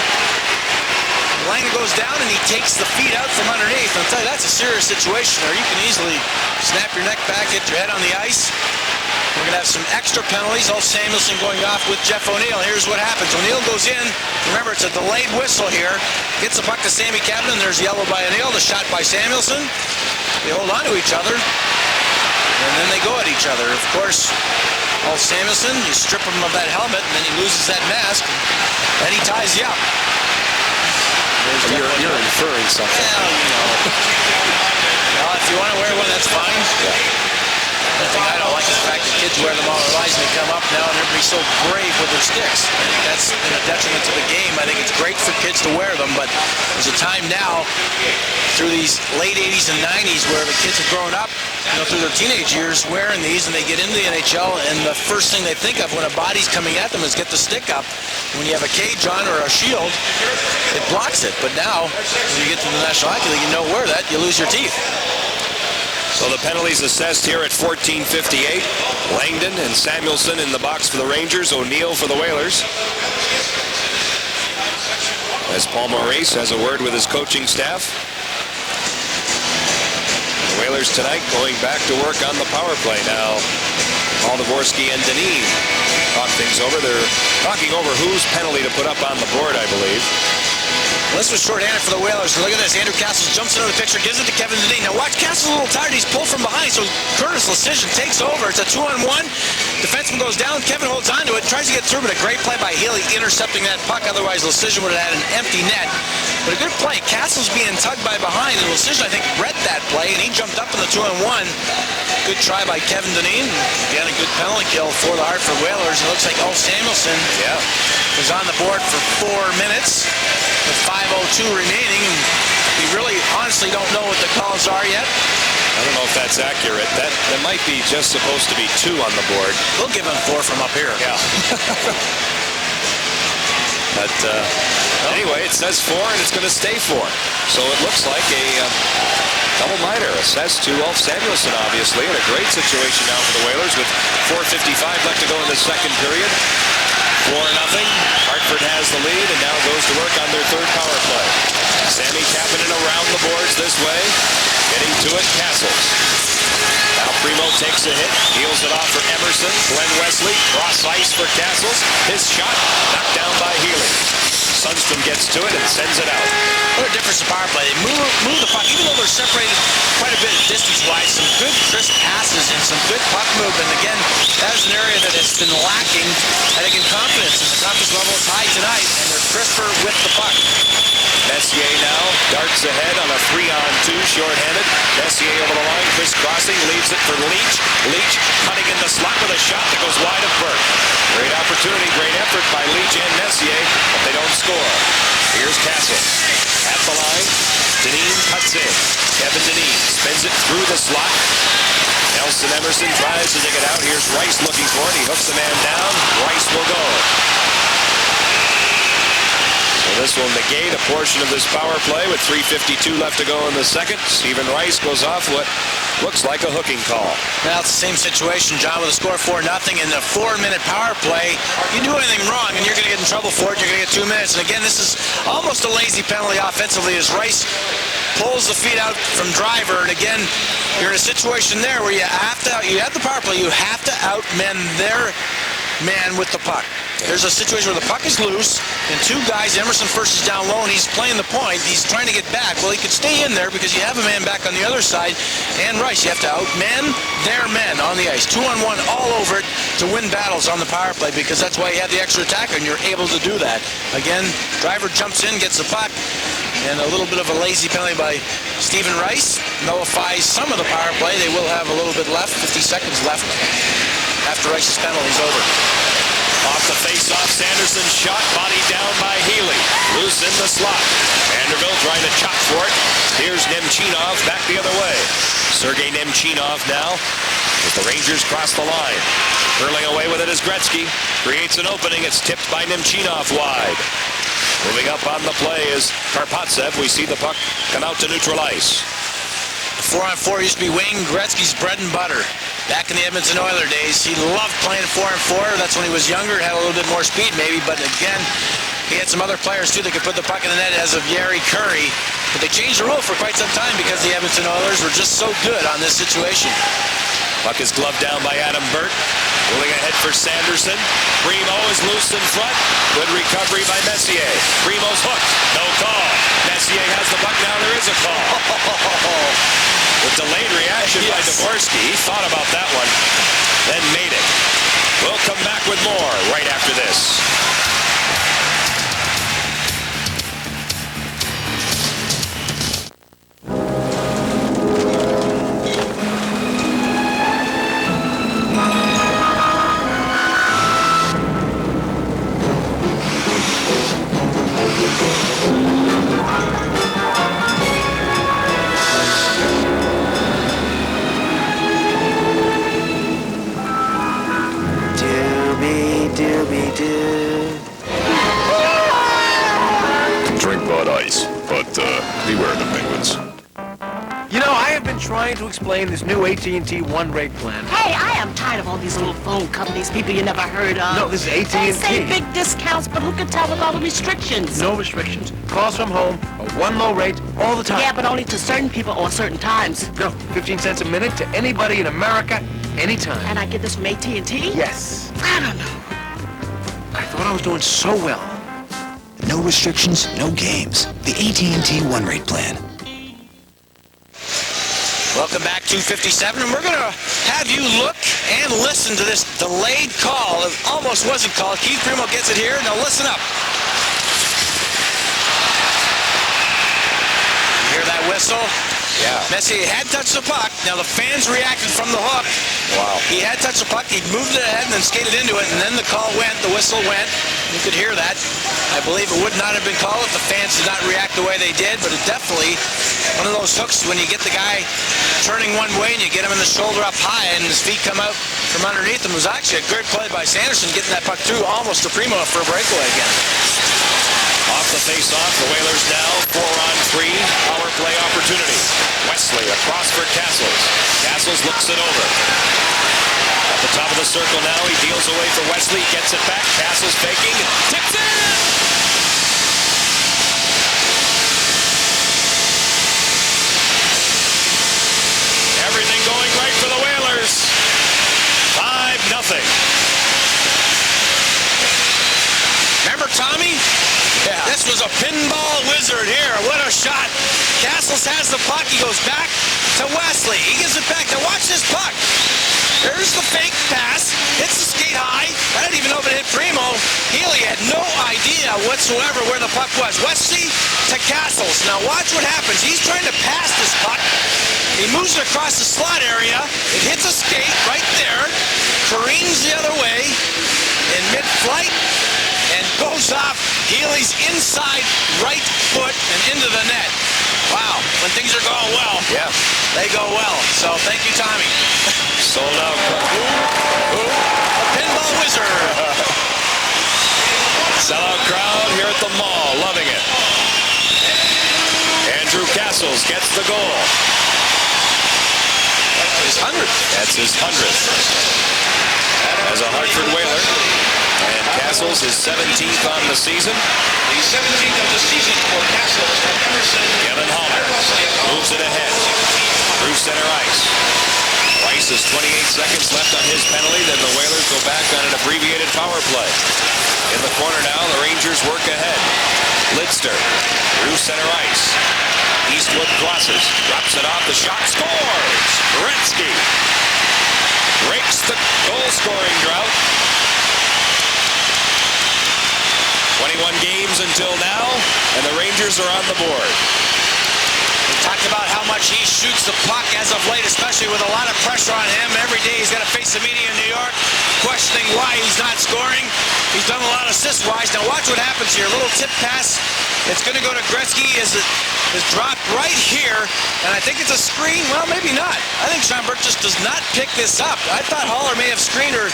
Langdon goes down and he takes the feet out from underneath. I'll tell you, that's a serious situation, or you can easily snap your neck back, hit your head on the ice. We're going to have some extra penalties. Ulf Samuelsson going off with Jeff O'Neill. Here's what happens. O'Neill goes in. Remember, it's a delayed whistle here. Gets the puck to Sammy Kevin. There's yellow by O'Neill. The shot by Samuelsson. They hold on to each other. And then they go at each other. Of course, Ulf Samuelsson, you strip him of that helmet, and then he loses that mask. And he ties you up. You're inferring something. Well, you know. Well, if you want to wear one, that's fine. Yeah. The thing I don't like is the fact that kids wear them all their lives and they come up now and everybody's so brave with their sticks. I think that's in a detriment to the game. I think it's great for kids to wear them, but there's a time now through these late 80s and 90s where the kids have grown up, through their teenage years wearing these, and they get into the NHL, and the first thing they think of when a body's coming at them is get the stick up. When you have a cage on or a shield, it blocks it. But now, when you get to the National Hockey League, you don't wear that, you lose your teeth. So the penalties assessed here at 14:58. Langdon and Samuelsson in the box for the Rangers. O'Neill for the Whalers. As Paul Maurice has a word with his coaching staff. The Whalers tonight going back to work on the power play now. Paul Dvorsky and Denis talk things over. They're talking over whose penalty to put up on the board, I believe. Well, this was shorthanded for the Whalers. Look at this. Andrew Castles jumps into the picture, gives it to Kevin Denis. Now watch, Castles a little tired. He's pulled from behind, so Curtis Lecision takes over. It's a 2-on-1. Defenseman goes down. Kevin holds on to it, tries to get through, but a great play by Healy intercepting that puck. Otherwise, Lecision would have had an empty net. But a good play. Castles being tugged by behind, and Lecision, I think, read that play, and he jumped up in the 2-on-1. Good try by Kevin Denis. Again, a good penalty kill for the Hartford Whalers. It looks like Ulf Samuelsson was on the board for 4 minutes. With 5:02 remaining, we really honestly don't know what the calls are yet. I don't know if that's accurate. That might be just supposed to be 2 on the board. We'll give him 4 from up here. Yeah. But anyway, it says 4, and it's going to stay 4. So it looks like a double minor assessed to Ulf Samuelsson, obviously, in a great situation now for the Whalers with 4:55 left to go in the second period. 4-0. Hartford has the lead and now goes to work on their third power play. Sammy Kapanen around the boards this way. Getting to it, Castles. Now Primo takes a hit, heels it off for Emerson. Glenn Wesley, cross ice for Castles. His shot knocked down by Healy. Sundstrom gets to it and sends it out. What a difference in power play. They move the puck, even though they're separated quite a bit distance-wise. Some good crisp passes and some good puck movement. Again, that is an area that has been lacking, I think, in confidence. And the confidence level is high tonight, and they're crisper with the puck. Messier now darts ahead on a 3-on-2, shorthanded. Messier over the line, crisscrossing, leaves it for Leach. Leach cutting in the slot with a shot that goes wide of Burke. Great opportunity, great effort by Leach and Messier, but they don't score. Here's Castle at the line. Denis cuts in. Kevin Denis spins it through the slot. Nelson Emerson tries to dig it out. Here's Rice looking for it. He hooks the man down. Rice will go. So this will negate a portion of this power play with 3:52 left to go in the second. Stephen Rice goes off what looks like a hooking call. Now it's the same situation, John, with a score 4-0 in the 4-minute power play. You do anything wrong and you're going to get in trouble for it. You're going to get 2 minutes. And again, this is almost a lazy penalty offensively as Rice pulls the feet out from Driver. And again, you're in a situation there where you have the power play. You have to outmen their man with the puck. There's a situation where the puck is loose, and 2 guys, Emerson first is down low, and he's playing the point. He's trying to get back. Well, he could stay in there because you have a man back on the other side. And Rice, you have to outman their men on the ice. 2-on-1 all over it to win battles on the power play, because that's why you have the extra attacker, and you're able to do that. Again, Driver jumps in, gets the puck. And a little bit of a lazy penalty by Stephen Rice nullifies some of the power play. They will have a little bit left, 50 seconds left after Rice's penalty's over. Off the face-off, Sanderson's shot, body down by Healy. Loose in the slot. Vanderbilt trying to chop for it. Here's Nemchinov back the other way. Sergei Nemchinov now as the Rangers cross the line. Curling away with it is Gretzky. Creates an opening. It's tipped by Nemchinov wide. Moving up on the play is Karpovtsev. We see the puck come out to neutral ice. 4-on-4 used to be Wayne Gretzky's bread and butter. Back in the Edmonton Oilers days, he loved playing 4-on-4. That's when he was younger, had a little bit more speed maybe, but again, he had some other players too that could put the puck in the net as of Yari Curry. But they changed the rule for quite some time because the Edmonton Oilers were just so good on this situation. Puck is gloved down by Adam Burt. Moving ahead for Sanderson. Primo is loose in front. Good recovery by Messier. Primo's hooked. No call. Messier has the puck now. There is a call. The delayed reaction by Dvorsky. He thought about that one, then made it. We'll come back with more right after this. Drink Bud Ice, but beware the penguins. You know, I have been trying to explain this new AT&T One Rate plan. Hey, I am tired of all these little phone companies, people you never heard of. No, this is AT&T. They say big discounts, but who can tell with all the restrictions? No restrictions. Calls from home, a one low rate, all the time. Yeah, but only to certain people or certain times. No, 15 cents a minute to anybody in America, anytime. And I get this from AT&T? Yes. I don't know. I thought I was doing so well. No restrictions, no games. The AT&T One Rate plan. Welcome back to 57, and we're going to have you look and listen to this delayed call. It almost wasn't called. Keith Primo gets it here. Now listen up. You hear that whistle? Yeah. Messier had touched the puck. Now the fans reacted from the hook. Wow. He had touched the puck. He moved it ahead and then skated into it, and then the call went. The whistle went. You could hear that. I believe it would not have been called if the fans did not react the way they did, but it definitely one of those hooks when you get the guy turning one way and you get him in the shoulder up high and his feet come out from underneath him. It was actually a good play by Sanderson getting that puck through almost to Primo for a breakaway again. Off the face-off, the Whalers now 4-on-3 power play opportunity. Wesley across for Castles. Castles looks it over. At the top of the circle now, he deals away for Wesley, gets it back. Castles faking, tips it! Everything going right for the Whalers. 5-0. Remember Tommy? Yeah. This was a pinball wizard here. What a shot. Castles has the puck. He goes back to Wesley. He gives it back. Now watch this puck. There's the fake pass. Hits the skate high. I didn't even know if it hit Primo. Healy had no idea whatsoever where the puck was. Wesley to Castles. Now watch what happens. He's trying to pass this puck. He moves it across the slot area. It hits a skate right there. Careens the other way in mid-flight and goes off Healy's inside right foot and into the net. Wow, when things are going well, yeah, they go well. So thank you, Tommy. Sold out. A pinball wizard. Sellout crowd here at the mall, loving it. Andrew Castles gets the goal. His 100th. That's his 100th. As a Hartford Whaler. And Castles is 17th on the season. The 17th of the season for Castles. Kevin Holler moves it ahead through center ice. Rice has 28 seconds left on his penalty. Then the Whalers go back on an abbreviated power play. In the corner now, the Rangers work ahead. Lidster through center ice. Eastwood crosses, drops it off. The shot scores. Gretzky breaks the goal-scoring drought. 21 games until now, and the Rangers are on the board. We talked about how much he shoots the puck as of late, especially with a lot of pressure on him. Every day he's got to face the media in New York, questioning why he's not scoring. He's done a lot of assist-wise. Now watch what happens here. A little tip pass. It's going to go to Gretzky as it is dropped right here, and I think it's a screen. Well, maybe not. I think Sean Burke just does not pick this up. I thought Haller may have screened her.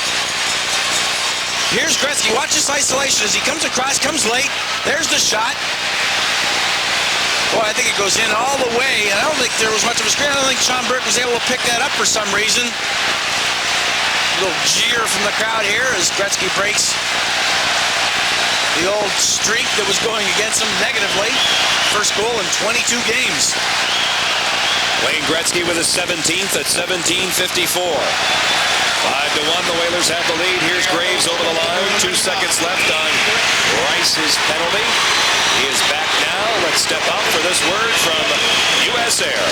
Here's Gretzky. Watch this isolation as he comes across, comes late. There's the shot. Boy, I think it goes in all the way, and I don't think there was much of a screen. I don't think Sean Burke was able to pick that up for some reason. A little jeer from the crowd here as Gretzky breaks the old streak that was going against him negatively. First goal in 22 games. Wayne Gretzky with his 17th at 17:54. 5-1, the Whalers have the lead. Here's Graves over the line. 2 seconds left on Rice's penalty. He is back now. Let's step out for this word from U.S. Air.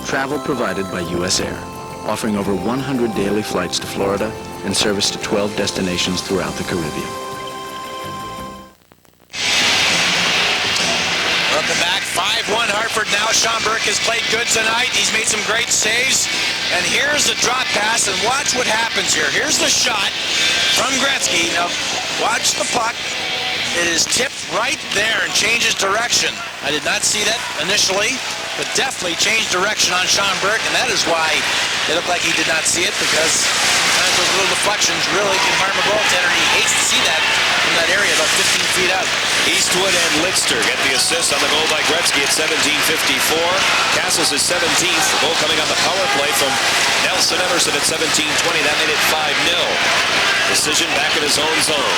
Travel provided by U.S. Air, offering over 100 daily flights to Florida and service to 12 destinations throughout the Caribbean. Welcome back. 5-1 Hartford now. Sean Burke has played good tonight. He's made some great saves. And here's the drop pass, and watch what happens here. Here's the shot from Gretzky. Now, watch the puck. It is tipped right there and changes direction. I did not see that initially, but definitely changed direction on Sean Burke, and that is why it looked like he did not see it, because sometimes those little deflections really can harm a goaltender, and he hates to see that from that area about 15 feet out. Eastwood and Richter get the assist on the goal by Gretzky at 17:54. Castles is 17th. The goal coming on the power play from Nelson Emerson at 17:20. That made it 5-0. Decision back in his own zone.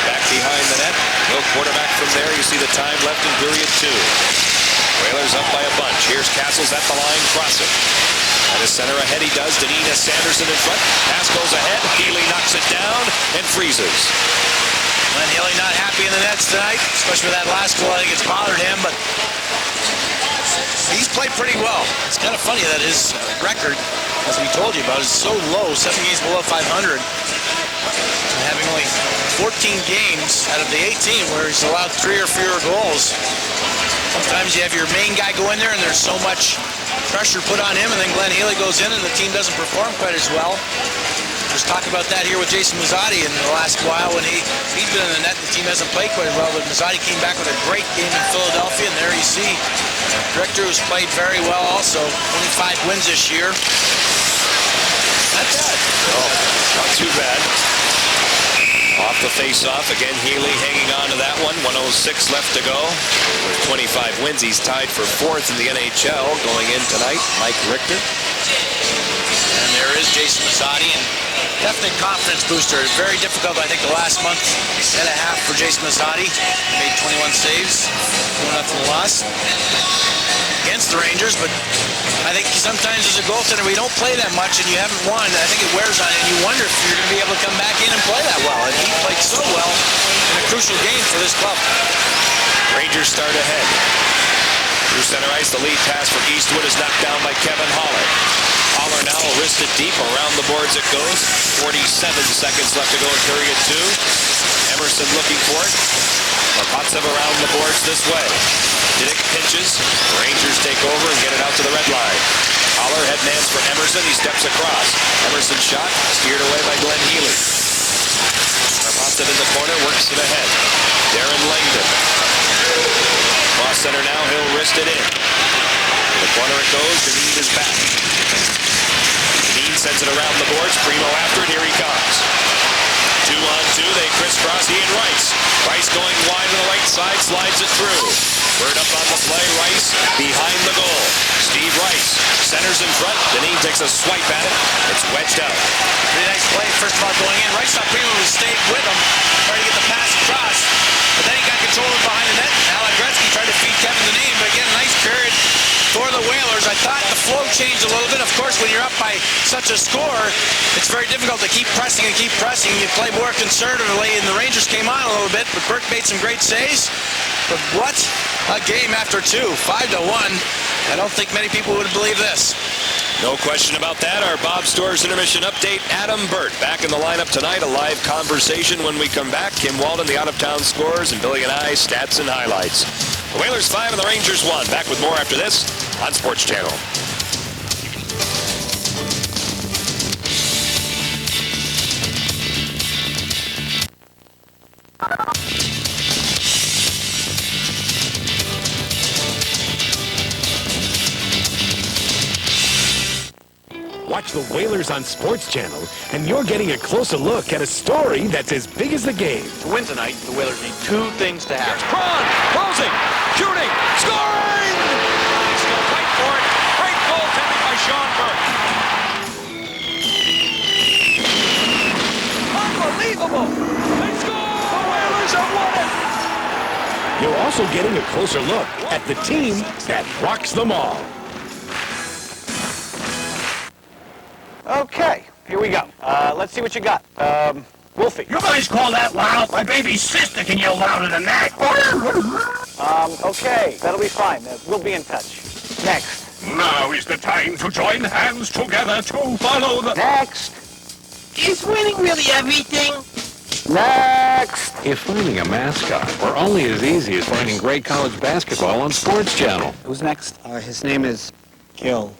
Back behind the net. No quarterback from there. You see the time left in period 2. Whalers up by a bunch. Here's Castles at the line, crossing. At his center ahead he does. Danina Sanderson in front. Pass goes ahead. Healy knocks it down and freezes. Glenn Healy not happy in the nets tonight, especially with that last goal. I think it's bothered him, but he's played pretty well. It's kind of funny that his record, as we told you about, is so low, 7 games below 500. And having only 14 games out of the 18 where he's allowed 3 or fewer goals. Sometimes you have your main guy go in there and there's so much pressure put on him, and then Glenn Healy goes in and the team doesn't perform quite as well. There's talk about that here with Jason Muzzatti in the last while when he's been in the net. The team hasn't played quite well, but Muzzatti came back with a great game in Philadelphia, and there you see Richter, who's played very well also. 25 wins this year. Not bad. Oh, not too bad. Off the face-off, again Healy hanging on to that one. 1:06 left to go. With 25 wins, he's tied for 4th in the NHL going in tonight. Mike Richter. And there is Jason Muzzatti, and definite confidence booster. Very difficult, I think, the last month and a half for Jason Muzzatti. Made 21 saves, 1-0 loss against the Rangers, but I think sometimes as a goaltender, we don't play that much and you haven't won. I think it wears on you, and you wonder if you're going to be able to come back in and play that well. And he played so well in a crucial game for this club. Rangers start ahead. Through center ice, the lead pass for Eastwood is knocked down by Kevin Haller. Haller now wristed deep. Around the boards it goes. 47 seconds left to go in period 2. Emerson looking for it. Karpovtsev around the boards this way. Dick pinches. Rangers take over and get it out to the red line. Haller head man's for Emerson. He steps across. Emerson shot steered away by Glenn Healy. Karpovtsev in the corner, works it ahead. Darren Langdon. Cross center now, he'll wrist it in. In the corner it goes. Deneen is back. Deneen sends it around the boards. Primo after it. Here he comes. 2-on-2. They crisscross. He and Rice. Rice going wide to the right side. Slides it through. Bird up on the play. Rice behind the goal. Steve Rice centers in front. Deneen takes a swipe at it. It's wedged out. Pretty nice play. First of all, going in. Rice thought Primo would stay with him. Tried to get the pass across. But then he got control of it behind the net. Now Gretzky tried to feed Kevin Deneen. But again, a nice period for the Whalers. I thought the flow changed a little bit. Of course, when you're up by such a score, it's very difficult to keep pressing and keep pressing. You play more conservatively, and the Rangers came on a little bit, but Burke made some great saves. But what a game after 2, 5-1. I don't think many people would believe this. No question about that. Our Bob Stores intermission update. Adam Burt back in the lineup tonight. A live conversation when we come back. Kim Walden, the out-of-town scores, and Billy and I, stats and highlights. The Whalers 5 and the Rangers 1. Back with more after this on Sports Channel. Watch the Whalers on Sports Channel, and you're getting a closer look at a story that's as big as the game. To win tonight, the Whalers need two things to happen. Cron, closing, shooting, scoring! They still fight for it. Great goaltending by Sean Burke. Unbelievable! They score! The Whalers have won it! You're also getting a closer look at the team that rocks them all. Okay, here we go. Let's see what you got. Wolfie. You guys call that loud? My baby sister can yell louder than that. Okay, that'll be fine. We'll be in touch. Next. Now is the time to join hands together to follow the... Next. Is winning really everything? Next. If finding a mascot were only as easy as finding great college basketball on Sports Channel. Who's next? His name is Gil.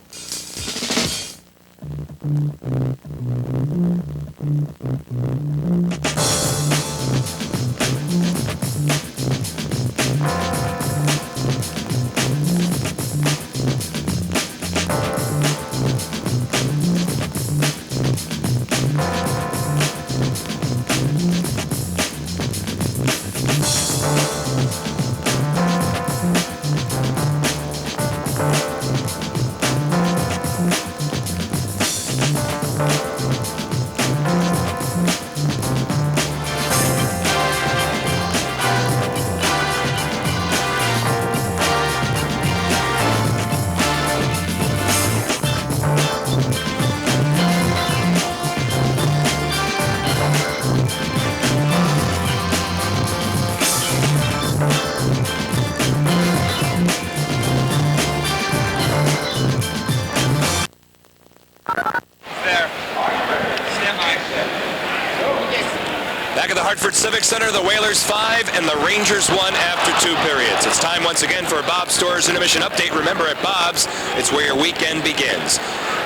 Back at the Hartford Civic Center, the Whalers 5 and the Rangers 1 after 2 periods. It's time once again for a Bob Stores intermission update. Remember, at Bob's, it's where your weekend begins.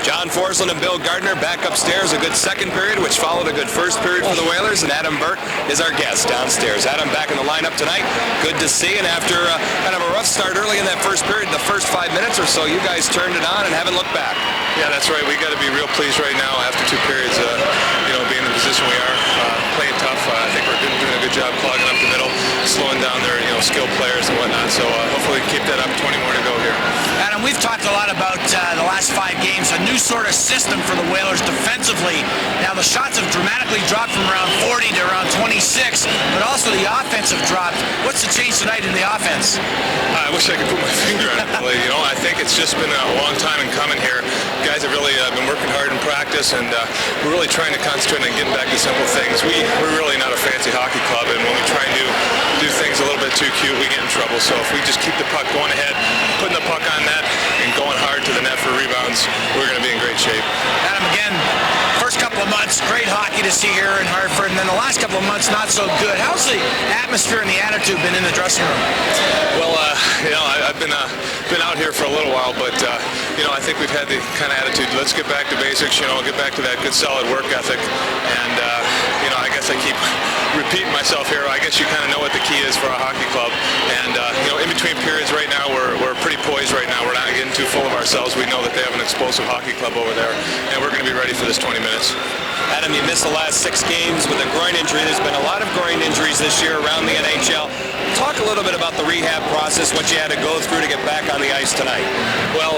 John Forsland and Bill Gardner back upstairs, a good second period, which followed a good first period for the Whalers, and Adam Burt is our guest downstairs. Adam back in the lineup tonight. Good to see, and after kind of a rough start early in that first period, the first 5 minutes or so, you guys turned it on and haven't looked back. Yeah, that's right. We got to be real pleased right now after 2 periods, being in the position we are, playing tough. I think we're doing a good job clogging up the middle, slowing down their skilled players and whatnot. So hopefully keep that up. 20 more to go here. Adam, we've talked a lot about the last 5 games, a new sort of system for the Whalers defensively. Now the shots have dramatically dropped from around 40 to around 26, but also the offense have dropped. What's the change tonight in the offense? I wish I could put my finger on it. I think it's just been a long time in coming here. Guys have really been working hard in practice, and we're really trying to concentrate on getting back to simple things. We're really not a fancy hockey club, and when we try and do things a little bit too cute, we get in trouble. So if we just keep the puck going ahead, putting the puck on net, and going hard to the net for rebounds, we're going to be in great shape. Adam, again, first couple of months, great hockey to see here in Hartford, and then the last couple of months, not so good. How's the atmosphere and the attitude been in the dressing room? Well, I've been out here for a little while, but I think we've had the kind of attitude. Let's get back to basics. Get back to that good, solid work ethic, and I guess I keep repeating myself here. I guess you kind of know what the key is for a hockey club, and in between periods right now, we're pretty poised right now. We're not getting too full of ourselves. We know that they have an explosive hockey club over there, and we're going to be ready for this 20 minutes. Adam, you missed the last 6 games with a groin injury. There's been a lot of groin injuries this year around the NHL. Talk a little bit about the rehab process, what you had to go through to get back on the ice tonight. Well,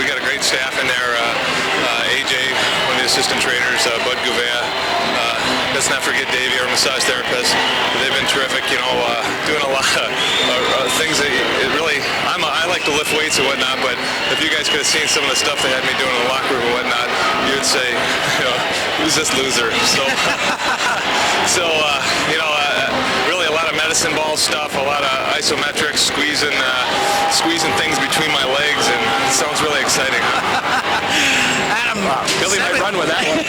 we got a great staff in there. AJ, one of the assistant trainers, Bud Gouveia. Let's not forget Davey, our massage therapist. They've been terrific, doing a lot of things that I like to lift weights and whatnot, but if you guys could have seen some of the stuff they had me doing in the locker room and whatnot, you would say, who's this loser? So, really a lot of medicine medicine ball stuff, a lot of isometrics, squeezing things between my legs, and it sounds really exciting. Adam, wow, Billy might run with that one.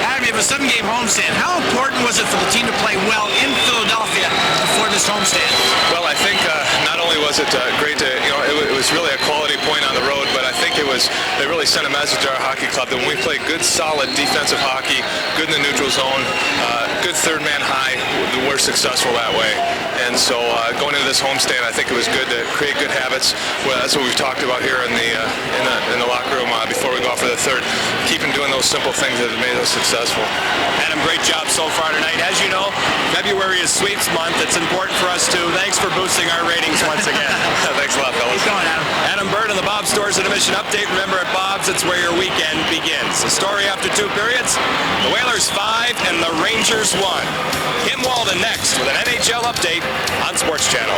Adam, you have a 7-game homestand. How important was it for the team to play well in Philadelphia before this homestand? Well, I think not only was it great to, it was really a quality point on the road, but I think it really sent a message to our hockey club that when we play good, solid defensive hockey, good in the neutral zone, good third man high, we're successful that way. And so going into this homestand, I think it was good to create good habits. Well, that's what we've talked about here in the locker room before we go off for the third. Keeping doing those simple things that have made us successful. Adam, great job so far tonight. As you know, February is sweeps month. It's important for us too. Thanks for boosting our ratings once again. Thanks a lot, fellas. Keep going, Adam. Adam Bird in the Bob's Stores and Admission Update. Remember, at Bob's, it's where your weekend begins. The story after 2 periods, the Whalers 5 and the Rangers 1. Kim Walden next with an NHL update on Sports Channel.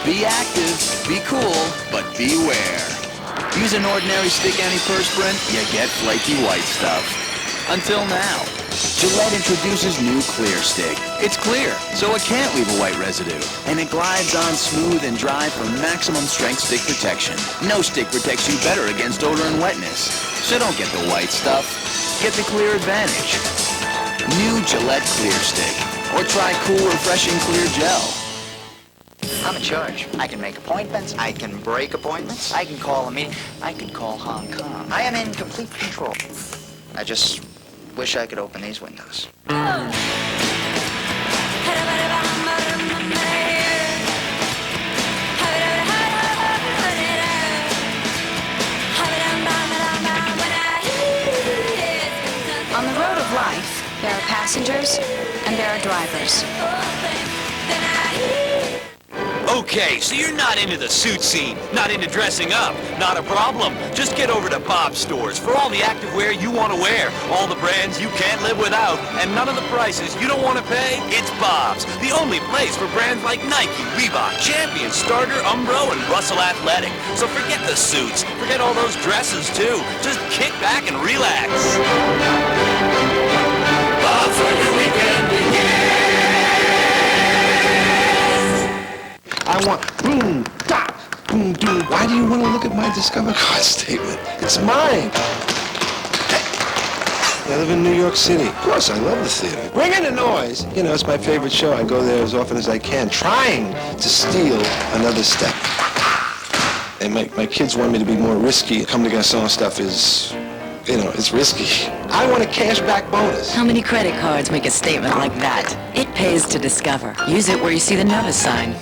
Be active, be cool, but beware. Use an ordinary stick antiperspirant, you get flaky white stuff. Until now. Gillette introduces new Clear Stick. It's clear, so it can't leave a white residue. And it glides on smooth and dry for maximum strength stick protection. No stick protects you better against odor and wetness. So don't get the white stuff. Get the clear advantage. New Gillette Clear Stick. Or try cool, refreshing clear gel. I'm in charge. I can make appointments. I can break appointments. I can call a meeting. I can call Hong Kong. I am in complete control. I just wish I could open these windows. On the road of life, there are passengers and there are drivers. Okay, so you're not into the suit scene, not into dressing up, not a problem. Just get over to Bob's Stores for all the activewear you want to wear, all the brands you can't live without, and none of the prices you don't want to pay. It's Bob's, the only place for brands like Nike, Reebok, Champion, Starter, Umbro, and Russell Athletic. So forget the suits, forget all those dresses too. Just kick back and relax. Bob's, where your weekend begins. I want boom, da, boom, doom. Why do you want to look at my Discover card statement? It's mine. I live in New York City. Of course, I love the theater. Bring in the noise. It's my favorite show. I go there as often as I can, trying to steal another step. And my kids want me to be more risky. Come to Garçon stuff is, it's risky. I want a cashback bonus. How many credit cards make a statement like that? It pays to Discover. Use it where you see the notice sign.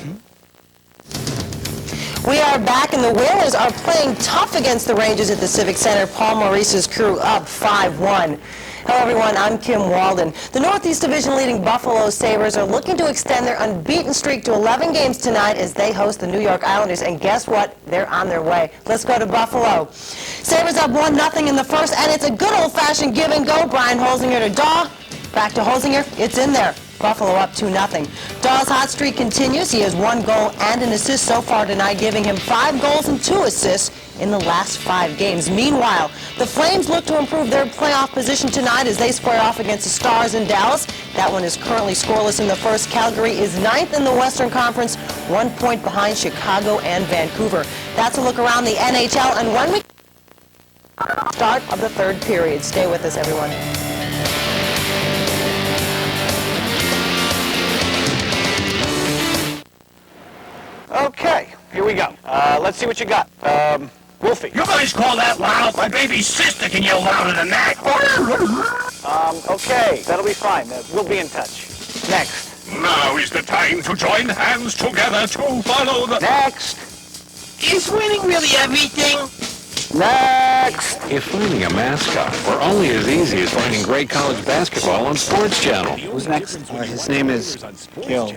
We are back, and the Whalers are playing tough against the Rangers at the Civic Center. Paul Maurice's crew up 5-1. Hello, everyone. I'm Kim Walden. The Northeast Division leading Buffalo Sabres are looking to extend their unbeaten streak to 11 games tonight as they host the New York Islanders. And guess what? They're on their way. Let's go to Buffalo. Sabres up 1-0 in the first, and it's a good old-fashioned give and go. Brian Holzinger to Daw. Back to Holzinger. It's in there. Buffalo up 2-0. Daw's hot streak continues. He has 1 goal and an assist so far tonight, giving him 5 goals and 2 assists in the last 5 games. Meanwhile, the Flames look to improve their playoff position tonight as they square off against the Stars in Dallas. That one is currently scoreless in the first. Calgary is 9th in the Western Conference, 1 point behind Chicago and Vancouver. That's a look around the NHL, and when we start of the third period. Stay with us, everyone. Okay, here we go. Let's see what you got. Wolfie. You guys call that loud? My baby sister can yell louder than that. Okay, that'll be fine. We'll be in touch. Next. Now is the time to join hands together to follow the... Next. Is winning really everything? Next. If finding a mascot were only as easy as finding great college basketball on Sports Channel. Who's next? His name is Gil.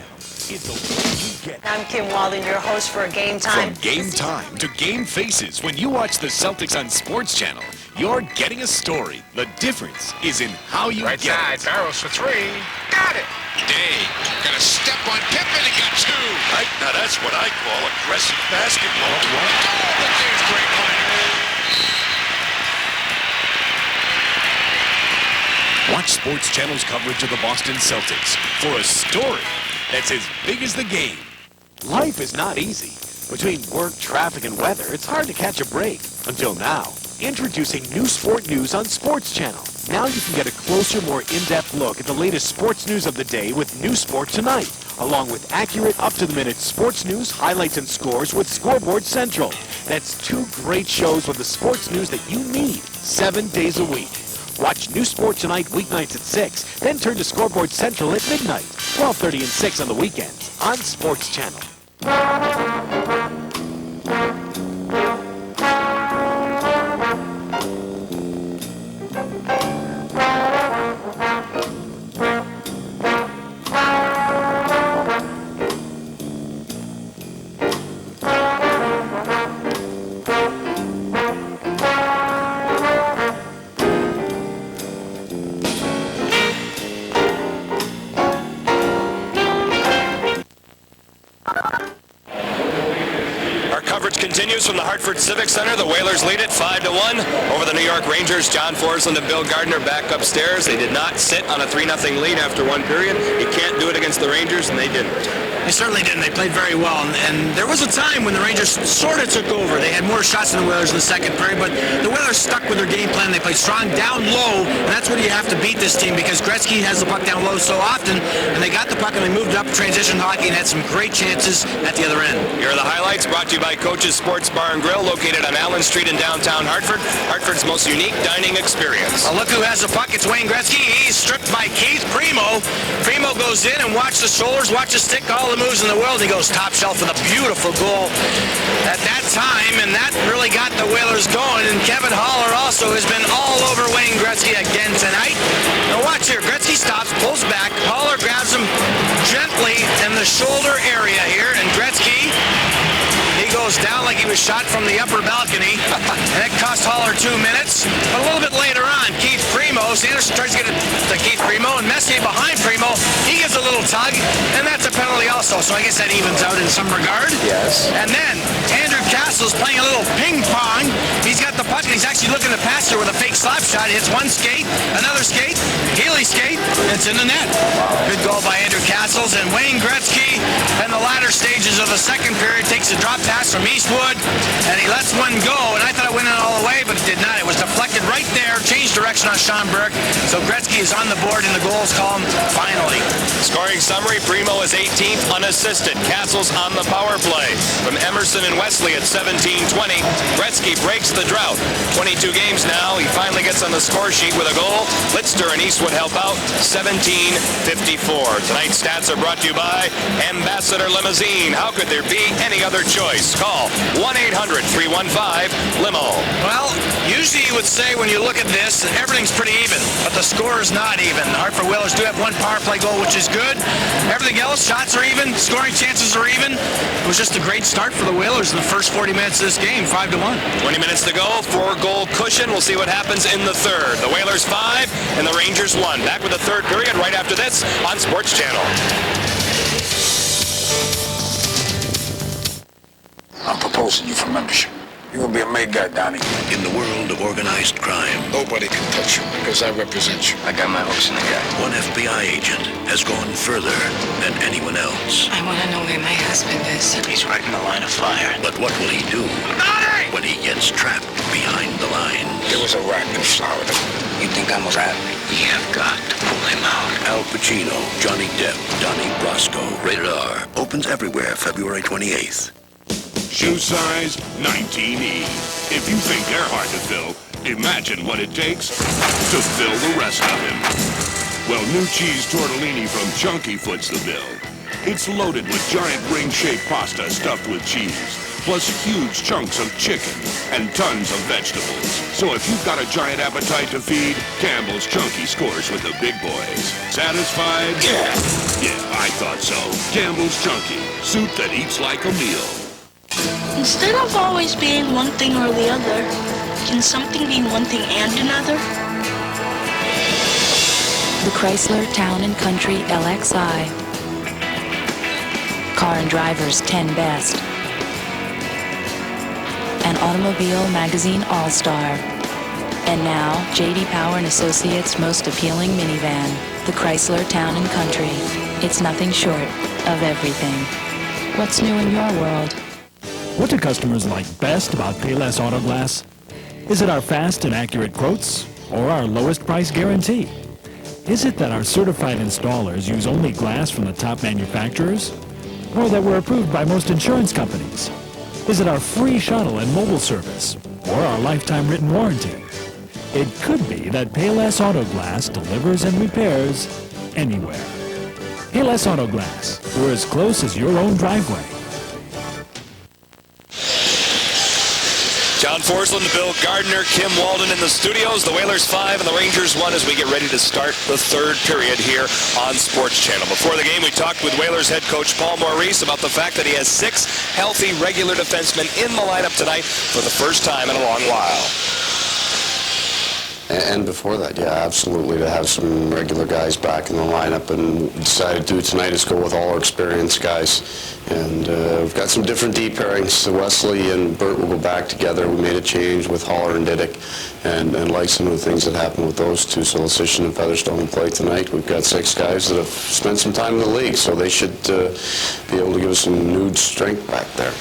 I'm Kim Walden, your host for Game Time. From Game Time to Game Faces, when you watch the Celtics on Sports Channel, you're getting a story. The difference is in how you Right get side, it. barrels for 3. Got it. Day, gonna step on Pippen and got 2. Now that's what I call aggressive basketball. Oh, the game's great line. Sports Channel's coverage of the Boston Celtics for a story that's as big as the game. Life is not easy. Between work, traffic, and weather, it's hard to catch a break. Until now. Introducing new sport news on Sports Channel. Now you can get a closer, more in-depth look at the latest sports news of the day with New Sport Tonight, along with accurate, up-to-the-minute sports news, highlights, and scores with Scoreboard Central. That's 2 great shows with the sports news that you need 7 days a week. Watch New Sport Tonight weeknights at 6, then turn to Scoreboard Central at midnight, 12:30 and 6 on the weekends on Sports Channel. Continues from the Hartford Civic Center. The Whalers lead it 5-1 over the New York Rangers. John Forsland and Bill Gardner back upstairs. They did not sit on a 3-0 lead after 1 period. You can't do it against the Rangers, and they didn't. They certainly didn't. They played very well, and there was a time when the Rangers sort of took over. They had more shots than the Whalers in the second period, but the Whalers stuck with their game plan. They played strong down low, and that's what you have to beat this team because Gretzky has the puck down low so often, and they got the puck and they moved up transition hockey and had some great chances at the other end. Here are the highlights brought to you by Coach's Sports Bar and Grill, located on Allen Street in downtown Hartford. Hartford's most unique dining experience. Well, look who has the puck. It's Wayne Gretzky. He's stripped by Keith Primo. Primo goes in and watch the shoulders, watch the stick, all the moves in the world. He goes top shelf with a beautiful goal at that time, and that really got the Whalers going. And Kevin Haller also has been all over Wayne Gretzky again tonight. Now watch here. Gretzky stops, pulls back. Haller grabs him gently in the shoulder area here, and Gretzky, he goes down like he was shot from the upper balcony, and it cost Haller 2 minutes. But a little bit later on, Keith Primo, Sanderson tries to get it to Keith Primo, and Messier behind Primo, he gives a little tug, and that's a penalty also. So I guess that evens out in some regard. Yes. And then Andrew Castle's playing a little ping pong. He's got the puck, and he's actually looking to pass here with a fake slap shot. Hits one skate, another skate, Healy skate, it's in the net. Good goal by Andrew Castles, and Wayne Gretzky in the latter stages of the second period takes a drop pass from Eastwood, and he lets one go, and I thought it went in all the way, but it did not. It was deflected right there, changed direction on Sean Burke, so Gretzky is on the board in the goals column finally. Scoring summary, Primo is 18th unassisted. Castles on the power play. From Emerson and Wesley at 17-20, Gretzky breaks the drought. 22 games now, he finally gets on the score sheet with a goal. Lister and Eastwood help out, 17-54. Tonight's stats are brought to you by Ambassador Limousine. How could there be any other choice? Call 1-800-315-LIMO. Well, usually you would say when you look at this, everything's pretty even, but the score is not even. The Hartford Whalers do have 1 power play goal, which is good. Everything else, shots are even, scoring chances are even. It was just a great start for the Whalers in the first 40 minutes of this game, 5-1. 20 minutes to go, 4-goal cushion. We'll see what happens in the third. The Whalers 5 and the Rangers 1. Back with the third period right after this on Sports Channel. I'm proposing you for membership. You're gonna be a made guy, Donnie. In the world of organized crime, Nobody can touch you, because I represent you. I got my hooks in the guy. one FBI agent has gone further than anyone else. I want to know where my husband is. He's right in the line of fire. But what will he do when he gets trapped behind the line? There was a rat in Florida. You think I'm a rat? We have got to pull him out. Al Pacino, Johnny Depp, Donnie Brasco. Rated R. Opens everywhere February 28th. Shoe size 19E. If you think they're hard to fill, imagine what it takes to fill the rest of him. Well, new cheese tortellini from Chunky foots the bill. It's loaded with giant ring-shaped pasta stuffed with cheese, plus huge chunks of chicken and tons of vegetables. So if you've got a giant appetite to feed, Campbell's Chunky scores with the big boys. Satisfied? Yeah, I thought so. Campbell's Chunky, soup that eats like a meal. Instead of always being one thing or the other, can something be one thing and another? The Chrysler Town & Country LXI. Car and Driver's 10 Best. An Automobile Magazine All-Star. And now, J.D. Power and Associates' most appealing minivan, the Chrysler Town & Country. It's nothing short of everything. What's new in your world? What do customers like best about Payless Auto Glass? Is it our fast and accurate quotes, or our lowest price guarantee? Is it that our certified installers use only glass from the top manufacturers? Or that we're approved by most insurance companies? Is it our free shuttle and mobile service, or our lifetime written warranty? It could be that Payless Auto Glass delivers and repairs anywhere. Payless Auto Glass, we're as close as your own driveway. John Forsland, Bill Gardner, Kim Walden in the studios. The Whalers 5 and the Rangers 1 as we get ready to start the third period here on Sports Channel. Before the game, we talked with Whalers head coach Paul Maurice about the fact that he has 6 healthy regular defensemen in the lineup tonight for the first time in a long while. And before that, yeah, absolutely, to have some regular guys back in the lineup, and decided to do tonight is go with all our experienced guys. And we've got some different D pairings. So Wesley and Bert will go back together. We made a change with Holler and Didick, and like some of the things that happened with those two. So Lecition and Featherstone will play tonight. We've got 6 guys that have spent some time in the league, so they should be able to give us some renewed strength back there.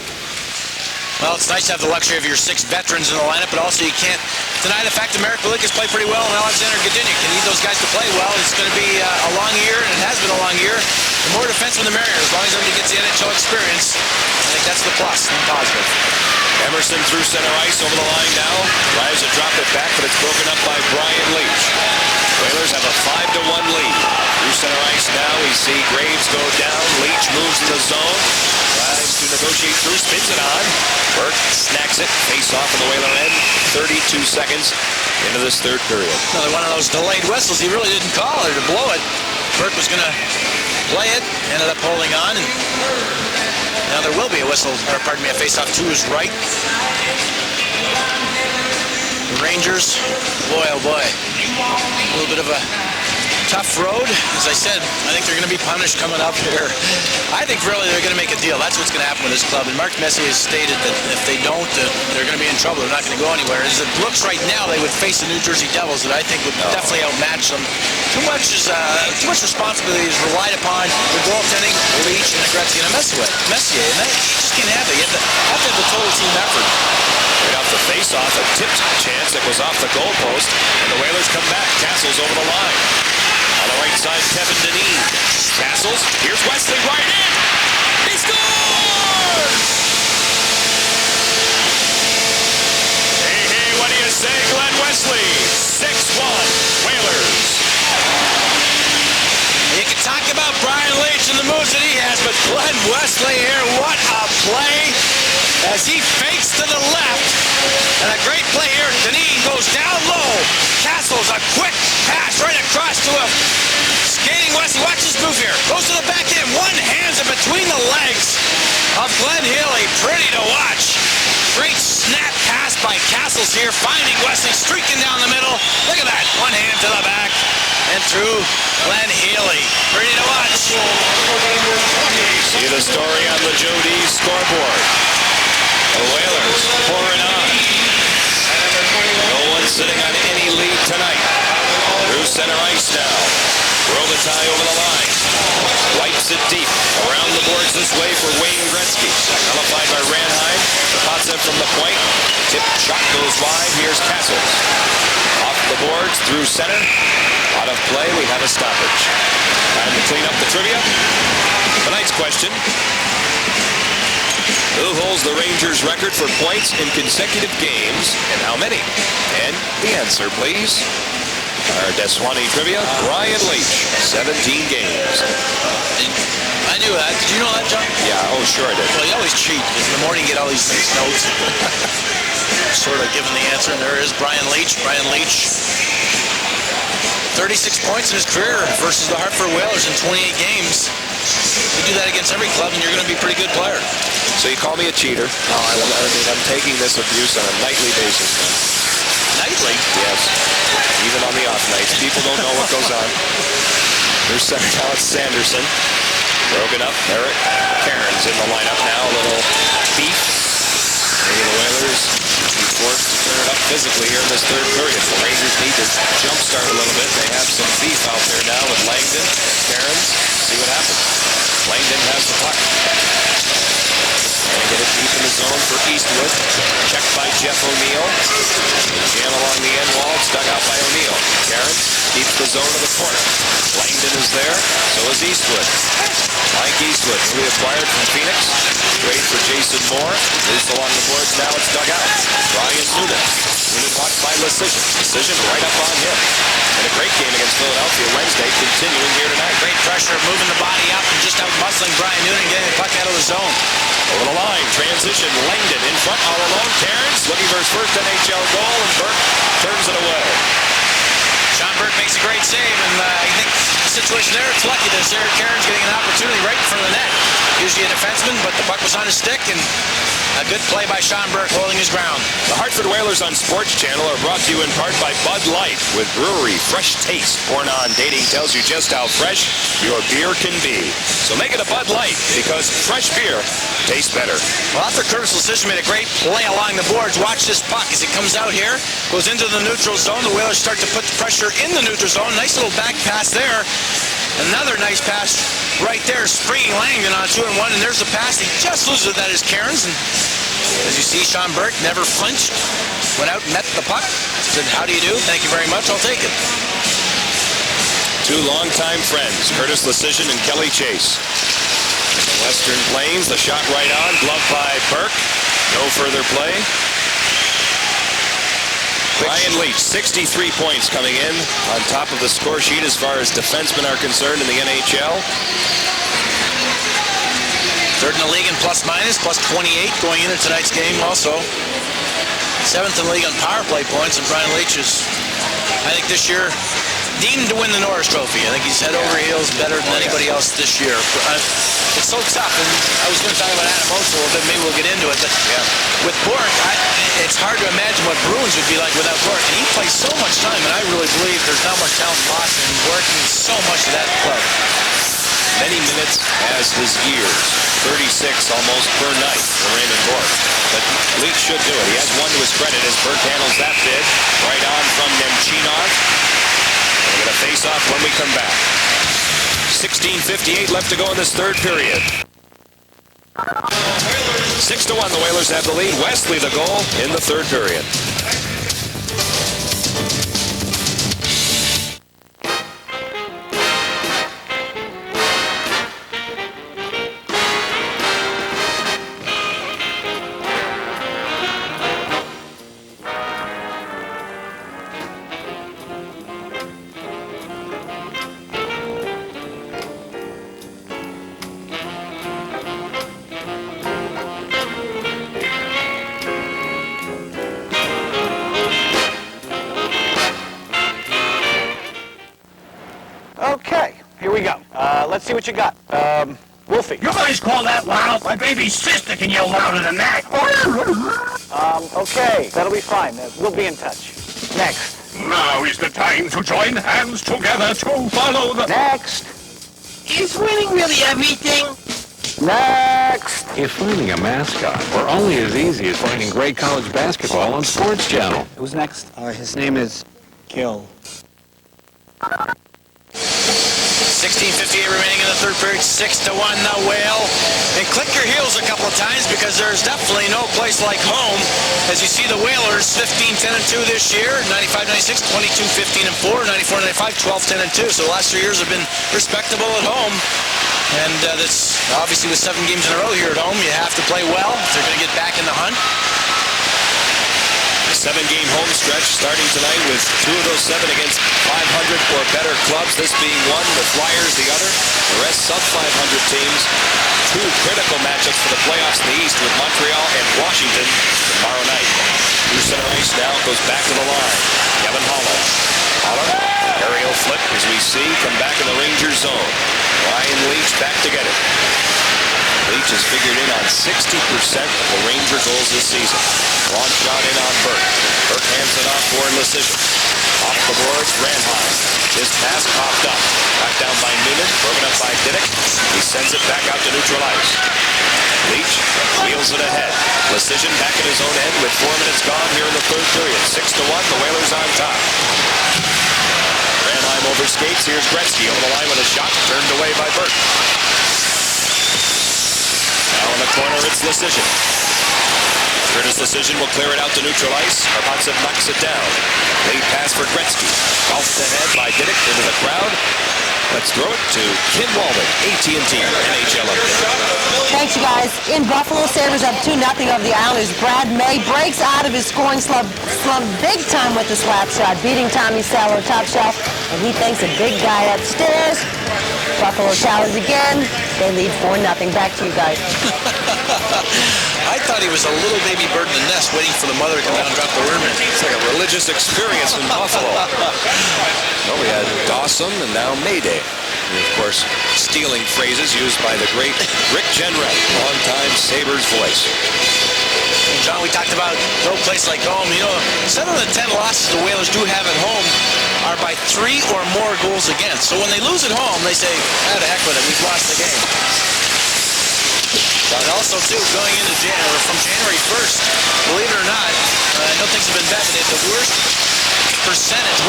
Well, it's nice to have the luxury of your 6 veterans in the lineup, but also you can't deny the fact that Marek Belikas played pretty well, and Alexander Godinnik. You need those guys to play well. It's going to be a long year, and it has been a long year. The more defensemen, the merrier. As long as everybody gets the NHL experience, I think that's the plus and positive. Emerson through center ice over the line now. Tries to drop it back, but it's broken up by Brian Leach. Whalers have a 5-1 lead. Through center ice now, we see Graves go down. Leach moves in the zone. Tries to negotiate through, spins it on. Burke snacks it. Face off in the Whaler end. 32 seconds into this third period. Another one of those delayed whistles. He really didn't call it or blow it. Burke was going to play it. Ended up holding on. And now there will be a whistle, or pardon me, a face-off to his right. The Rangers, boy oh boy, a little bit of a tough road. As I said, I think they're going to be punished coming up here. I think really they're going to make a deal. That's what's going to happen with this club. And Mark Messier has stated that if they don't, they're going to be in trouble. They're not going to go anywhere. As it looks right now, they would face the New Jersey Devils that I think would definitely outmatch them. Too much responsibility is relied upon the goaltending, Leach, and Gretzky, and Messier. And that just can't happen. You have to have the total team effort. Right off the face-off, a tipped chance that was off the goalpost, and the Whalers come back. Castles over the line. On the right side, Kevin Dineen. Castles, here's Wesley right in. He scores! Hey, what do you say, Glenn Wesley? 6-1, Whalers. You can talk about Brian Leach and the moves that he has, but Glenn Wesley here, what a play as he fakes to the left. And a great play here. Dineen goes down low. Castles, a quick pass right across to him. Skating Wesley, watch this move here. Goes to the back end, one hands it between the legs of Glenn Healy. Pretty to watch. Great snap pass by Castles here, finding Wesley, streaking down the middle. Look at that, one hand to the back and through Glenn Healy. Pretty to watch. See the story on the Joe D scoreboard. The Whalers pouring on. No one sitting on any lead tonight. Through center ice now. Robitaille over the line. Wipes it deep. Around the boards this way for Wayne Gretzky. Nullified by Ranheim. Karpovtsev from the point. Tip shot goes wide. Here's Castles. Off the boards. Through center. Out of play. We have a stoppage. Time to clean up the trivia. Tonight's question. Who holds the Rangers' record for points in consecutive games, and how many? And the answer, please. Our Deswani trivia, Brian Leach, 17 games. I knew that. Did you know that, John? Yeah, oh, sure I did. Well, you always cheat, because in the morning you get all these notes. Sort of given the answer, and there is Brian Leach. Brian Leach, 36 points in his career versus the Hartford Whalers in 28 games. You do that against every club, and you're going to be a pretty good player. So you call me a cheater? No, I'm taking this abuse on a nightly basis. Nightly? Yes. Even on the off nights. People don't know what goes on. There's center talent Sanderson. Broken up. Eric Cairns in the lineup now. A little beef. Maybe the Whalers forced to turn it up physically here in this third period. The Rangers need to jumpstart a little bit. They have some beef out there now with Langdon, Cairns. See what happens. Langdon has the puck. And get it deep in the zone for Eastwood. Checked by Jeff O'Neill. Jam along the end wall. It's dug out by O'Neill. Cairns keeps the zone to the corner. Langdon is there. So is Eastwood. Mike Eastwood, who we acquired from Phoenix. Trade for Jason Moore. Loose along the boards now. It's dug out. Brian Noonan. Noonan watched by Lecision. Lecision right up on him. And a great game against Philadelphia Wednesday, continuing here tonight. Great pressure, moving the body up and just out muscling Brian Noonan, getting the puck out of the zone. Over the line, transition, Langdon in front, all alone. Cairns looking for his first NHL goal, and Burke turns it away. Sean Burke makes a great save, and I think the situation there, it's lucky that Sarah Cairns getting an opportunity right in front of the net. Usually a defenseman, but the puck was on his stick, and a good play by Sean Burke holding his ground. The Hartford Whalers on Sports Channel are brought to you in part by Bud Light, with brewery fresh taste. Born on dating tells you just how fresh your beer can be. So make it a Bud Light, because fresh beer tastes better. Well, after Curtis Lecision made a great play along the boards, watch this puck as it comes out here, goes into the neutral zone. The Whalers start to put the pressure in the neutral zone. Nice little back pass there. Another nice pass right there, springing Langdon on 2-1, and there's the pass. He just loses it. That is Cairns. And as you see, Sean Burke never flinched, went out and met the puck, said, "How do you do? Thank you very much. I'll take it." Two longtime friends, Curtis Lecision and Kelly Chase. In the Western Plains, the shot right on, gloved by Burke. No further play. Brian Leach, 63 points coming in on top of the score sheet as far as defensemen are concerned in the NHL. Third in the league in plus-minus, plus 28 going into tonight's game also. Seventh in the league on power play points, and Brian Leach is, I think this year, deemed to win the Norris Trophy. I think he's head over heels better than anybody else this year. It's so tough, and I was going to talk about Adam Oates a little bit, maybe we'll get into it, but with Bork, it's hard to imagine what Bruins would be like without Bork, and he plays so much time, and I really believe there's not much talent lost, and Bork needs so much of that club. Many minutes as his years, 36 almost per night for Raymond Bork. But Leach should do it. He has one to his credit as Burke handles that bid. Right on from Nemchinov. We're going to face off when we come back. 16:58 left to go in this third period. 6-1, the Whalers have the lead. Wesley the goal in the third period. Okay, here we go. Let's see what you got. Wolfie. You guys call that loud? My baby sister can yell louder than that. Okay, that'll be fine. We'll be in touch. Next. Now is the time to join hands together to follow the... Next. Is winning really everything? Next. If finding a mascot were only as easy as finding great college basketball on Sports Channel. Who's next? His name is Gil. 16:58 remaining in the third period, 6-1 the Whale. And click your heels a couple of times because there's definitely no place like home. As you see the Whalers, 15-10-2 this year, 95-96, 22-15-4, 94-95, 12-10-2. So the last 3 years have been respectable at home. And that's obviously with 7 games in a row here at home, you have to play well if they're going to get back in the hunt. 7-game home stretch starting tonight with 2 of those 7 against 500 or better clubs. This being one, the Flyers the other. The rest sub-500 teams. 2 critical matchups for the playoffs in the East with Montreal and Washington tomorrow night. Through center ice now, goes back to the line. Kevin Haller. Haller, aerial flip as we see, come back in the Rangers zone. Ryan Leach back to get it. Leach has figured in on 60% of the Ranger goals this season. Long shot in on Burke. Burke hands it off for Lecision. Off the boards, Ranheim. His pass popped up. Knocked down by Noonan, broken up by Diddick. He sends it back out to neutral ice. Leach wheels it ahead. Precision back at his own end with 4 minutes gone here in the third period. 6-1, the Whalers on top. Ranheim over skates. Here's Gretzky over the line with a shot. Turned away by Burt. Now in the corner, it's Precision. Curtis Precision will clear it out to neutral ice. Karpovtsev knocks it down. Late pass for Gretzky. Golfed ahead by Diddick into the crowd. Let's throw it to Kim Walden, AT&T NHL update. Thanks, you guys. In Buffalo, Sabres up 2-0 over the Islanders. Brad May breaks out of his scoring slump big time with the slap shot, beating Tommy Salo top shelf, and he thanks a big guy upstairs. Buffalo towers again. They lead 4-0. Back to you guys. I thought he was a little baby bird in the nest waiting for the mother to come down and drop the worm in. It's like a religious experience in Buffalo. Well, we had Dawson and now Mayday. And of course, stealing phrases used by the great Rick Jenrette, longtime Sabres voice. And John, we talked about no place like home. You know, 7 of the 10 losses the Whalers do have at home are by 3 or more goals against. So when they lose at home, they say, ah, the heck with it, we've lost the game. And also, too, going into from January 1st, believe it or not, I know things have been bad, but they have the worst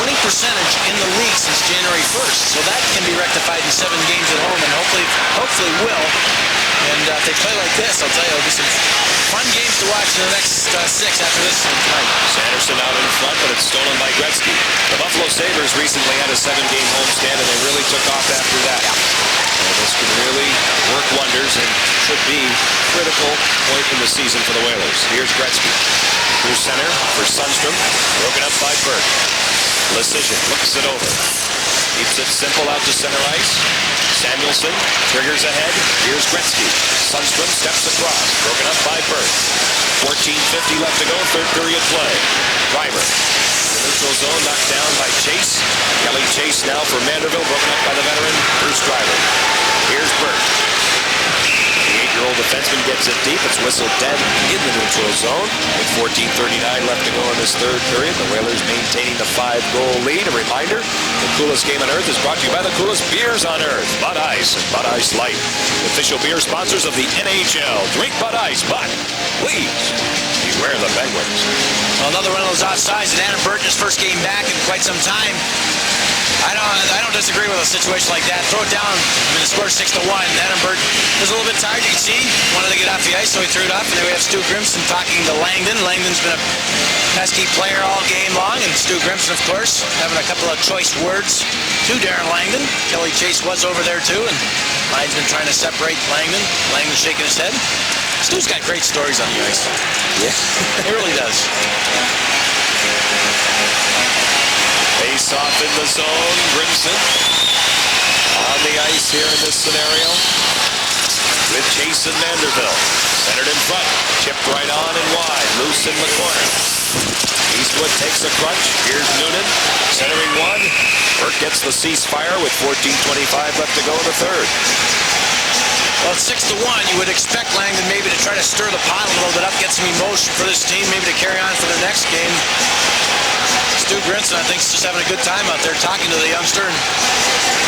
winning percentage in the league since January 1st. So that can be rectified in 7 games at home, and hopefully will. And if they play like this, I'll tell you, it'll be some fun games to watch in the next 6 after this tonight. Sanderson out in front, but it's stolen by Gretzky. The Buffalo Sabres recently had a 7-game homestand, and they really took off after that. And this can really work wonders and should be a critical point in the season for the Whalers. Here's Gretzky. Through center for Sundstrom. Broken up by Burt. Precision looks it over. Keeps it simple out to center ice. Samuelson triggers ahead. Here's Gretzky. Sundstrom steps across. Broken up by Burt. 14:50 left to go. Third period play. Driver. The neutral zone knocked down by Chase. Kelly Chase now for Manderville. Broken up by the veteran Bruce Driver. Here's Burt. The 8-year-old defenseman gets it deep. It's whistled dead in the neutral zone. With 14:39 left to go in this third period. The Whalers maintaining the 5-goal lead. A reminder, the coolest game on earth is brought to you by the coolest beers on earth. Bud Ice and Bud Ice Light. The official beer sponsors of the NHL. Drink Bud Ice, but please beware the Penguins. Well, another one of those offsides, and Adam Burt in his first game back in quite some time. I don't disagree with a situation like that. Throw it down. I mean, the score 6-1. Adam Burt was a little bit tired, you can see. Wanted to get off the ice, so he threw it up. And then we have Stu Grimson talking to Langdon. Langdon's been a pesky player all game long. And Stu Grimson, of course, having a couple of choice words to Darren Langdon. Kelly Chase was over there, too. And Langdon's been trying to separate Langdon. Langdon shaking his head. Stu's got great stories on the ice. Yeah. He really does. Face off in the zone. Grimson on the ice here in this scenario with Chase and Manderville. Centered in front. Chipped right on and wide. Loose in the corner. Eastwood takes a crunch. Here's Noonan. Centering one. Burke gets the ceasefire with 14:25 left to go in the third. Well, it's 6-1. You would expect Langdon maybe to try to stir the pot a little bit up, get some emotion for this team, maybe to carry on for the next game. Stu Grimson, I think, is just having a good time out there talking to the youngster and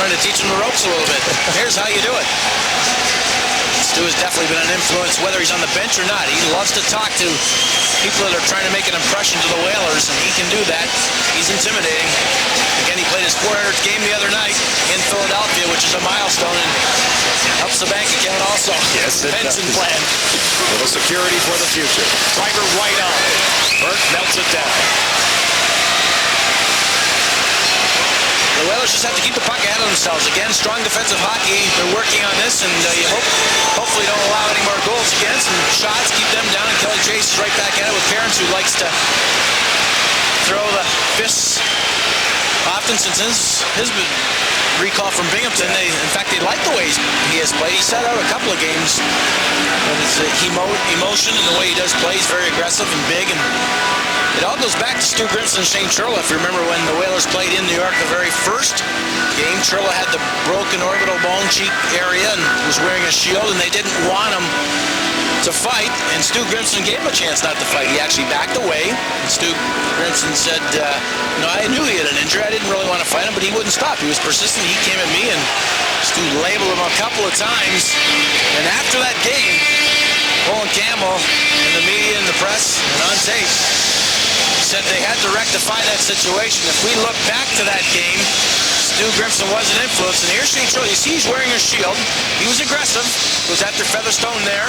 trying to teach him the ropes a little bit. Here's how you do it. Stu has definitely been an influence, whether he's on the bench or not. He loves to talk to people that are trying to make an impression to the Whalers, and he can do that. He's intimidating. Again, he played his 400th game the other night in Philadelphia, which is a milestone, and helps the bank account also. Yes, it pension does. plan. Little security for the future. Driver right on. Burke melts it down. The Whalers just have to keep the puck ahead of themselves. Again, strong defensive hockey. They're working on this, and you hopefully don't allow any more goals against. And shots, keep them down. And Kelly Chase is right back at it with Cairns, who likes to throw the fists often since his recall from Binghamton. In fact, they like the way he has played. He sat out a couple of games. But his emotion and the way he does play, he's very aggressive and big. And it all goes back to Stu Grimson and Shane Churla. If you remember when the Whalers played in New York the very first game, Churla had the broken orbital bone cheek area and was wearing a shield, and they didn't want him to fight, and Stu Grimson gave him a chance not to fight. He actually backed away. And Stu Grimson said, I knew he had an injury. I didn't really want to fight him, but he wouldn't stop. He was persistent. He came at me, and Stu labeled him a couple of times. And after that game, Colin Campbell and the media and the press and on tape said they had to rectify that situation. If we look back to that game, Stu Grimson wasn't influenced, and here's Shane. You see he's wearing a shield. He was aggressive. Was after Featherstone there.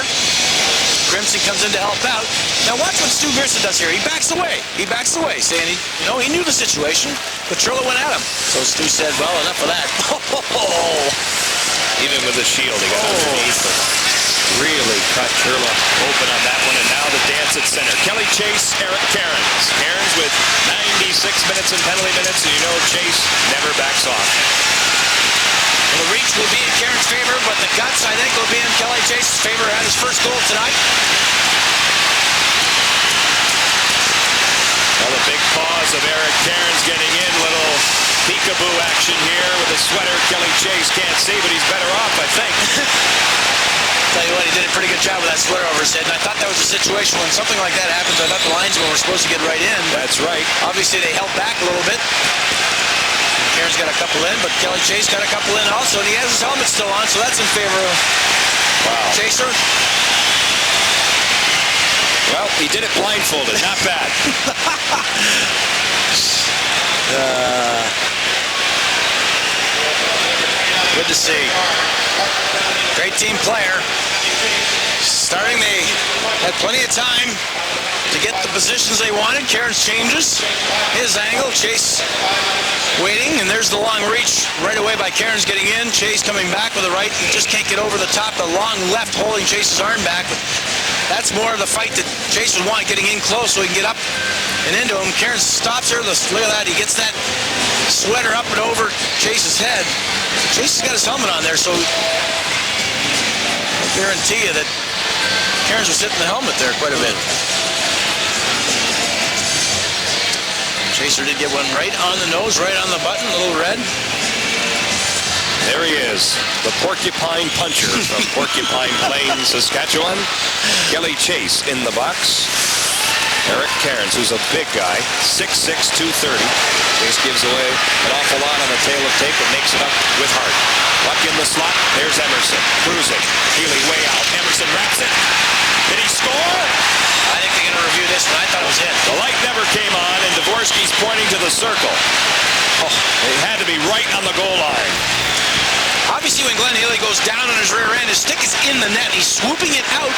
Grimson comes in to help out. Now watch what Stu Grimson does here. He backs away. He backs away, saying he knew the situation, but Trillo went at him. So Stu said, well, enough of that. Even with the shield, he got underneath and really cut Trillo open on that one. And now the dance at center. Kelly Chase, Eric Cairns. Cairns with 96 minutes in penalty minutes, and you know Chase never backs off. Well, the reach will be in Cairns' favor, but the guts, I think, will be in Kelly Chase's favor. Had his first goal tonight. Well, the big pause of Eric Cairns getting in. Little peekaboo action here with a sweater. Kelly Chase can't see, but he's better off, I think. Tell you what, he did a pretty good job with that sweater over his head, and I thought that was a situation when something like that happens. I thought the linesmen were supposed to get right in. That's right. Obviously, they held back a little bit. Cairns got a couple in, but Kelly Chase got a couple in also, and he has his helmet still on, so that's in favor of Chaser. Well, he did it blindfolded. Not bad. Good to see. Great team player. Starting, they had plenty of time to get the positions they wanted. Cairns changes his angle. Chase waiting, and there's the long reach right away by Cairns getting in. Chase coming back with the right. He just can't get over the top. The long left holding Chase's arm back. But that's more of the fight that Chase would want, getting in close so he can get up and into him. Cairns stops her. Look at that. He gets that sweater up and over Chase's head. Chase has got his helmet on there, so I guarantee you that Cairns was hitting the helmet there quite a bit. Chaser did get one right on the nose, right on the button, a little red. There he is, the Porcupine Puncher from Porcupine Plain, Saskatchewan. Kelly Chase in the box. Eric Cairns, who's a big guy, 6'6", 230. Chase gives away an awful lot on the tail of tape, but makes it up with heart. Luck in the slot. There's Emerson. Cruising. Healy way out. Emerson wraps it. Did he score? I think they're going to review this one. I thought it was in. The light never came on, and Dvorsky's pointing to the circle. Oh, it had to be right on the goal line. Obviously, when Glenn Healy goes down on his rear end, his stick is in the net. He's swooping it out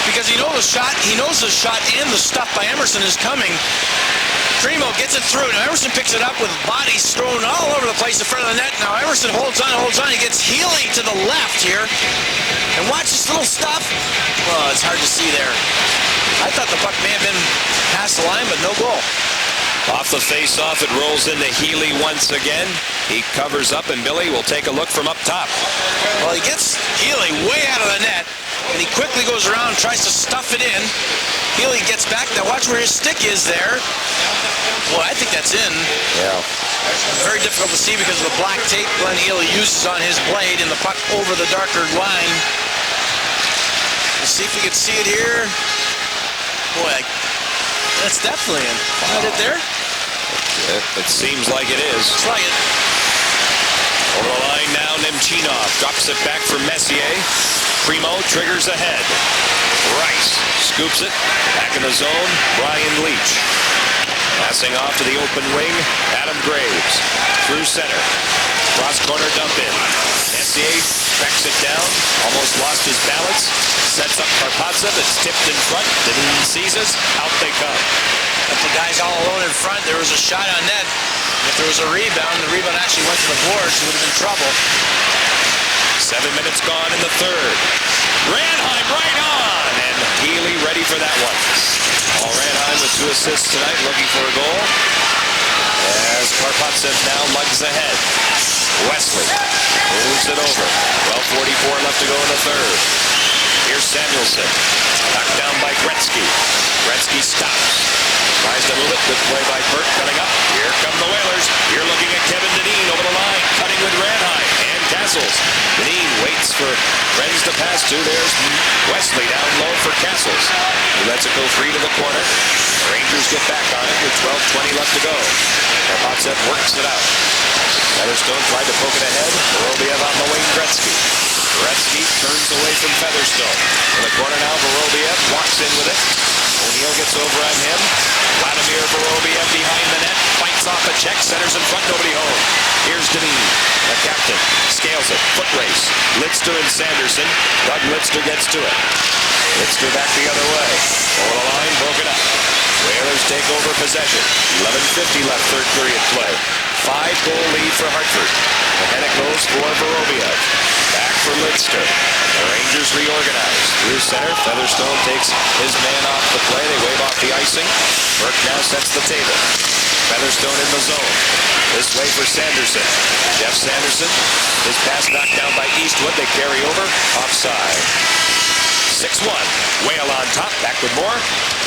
because he knows the shot. He knows the shot and the stuff by Emerson is coming. Primo gets it through. Now Emerson picks it up with bodies thrown all over the place in front of the net. Now Emerson holds on. He gets Healy to the left here. And watch this little stuff. Well, it's hard to see there. I thought the puck may have been past the line, but no goal. Off the face-off, it rolls into Healy once again. He covers up, and Billy will take a look from up top. Well, he gets Healy way out of the net, and he quickly goes around and tries to stuff it in. Healy gets back. Now watch where his stick is there. Boy, I think that's in. Yeah. Very difficult to see because of the black tape Glenn Healy uses on his blade and the puck over the darker line. Let's see if we can see it here. Boy, that's definitely in. Find it there? It seems like it is. Looks like it. Over the line now, Nemchinov drops it back for Messier. Primo triggers ahead. Rice scoops it. Back in the zone, Brian Leach. Passing off to the open wing, Adam Graves. Through center. Cross corner dump in. Messier tracks it down. Almost lost his balance. Sets up Karpovtsev. It's tipped in front. Didn't seize it. Out they come. But the guy's all alone in front. There was a shot on net. If there was a rebound, the rebound actually went to the boards. He would have been in trouble. 7 minutes gone in the third. Ranheim right on. And Healy ready for that one. Paul Ranheim with 2 assists tonight, looking for a goal. As Karpovtsev now lugs ahead. Wesley moves it over. 12:44 left to go in the third. Here's Samuelson. Knocked down by Gretzky. Gretzky stops. Tries to move it. Good play by Burt cutting up. Here come the Whalers. You're looking at Kevin Dineen over the line. Cutting with Ranheim and Castles. Dineen waits for Sends the pass to. There's Wesley down low for Castles. He lets it go 3 to the corner. The Rangers get back on it with 12:20 left to go. Karpovtsev works it out. Featherstone tried to poke it ahead. Vorobiev on the wing, Gretzky. Gretzky turns away from Featherstone. In the corner now, Vorobiev walks in with it. O'Neill gets over on him. Vladimir Vorobiev behind the net. Fights off a check. Centers in front. Nobody home. Here's Demine, the captain. Scales it. Foot race. Lidster and Sanderson. Doug Lidster gets to it. Lidster back the other way. Over the line. Broken up. Whalers take over possession. 11:50 left third period play. 5-goal lead for Hartford. Ahead it goes for Vorobiev. Back for Lidster. The Rangers reorganize. Through center, Featherstone takes his man off the play. They wave off the icing. Burke now sets the table. Featherstone in the zone. This way for Sanderson. Jeff Sanderson. His pass knocked down by Eastwood. They carry over. Offside. 6-1. Whale on top. Back with more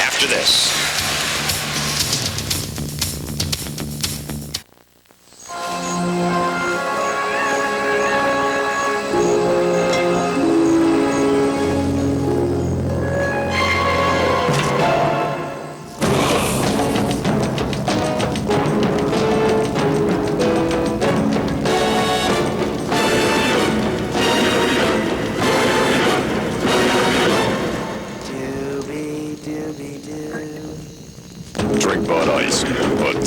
after this. Drink Bud Ice, but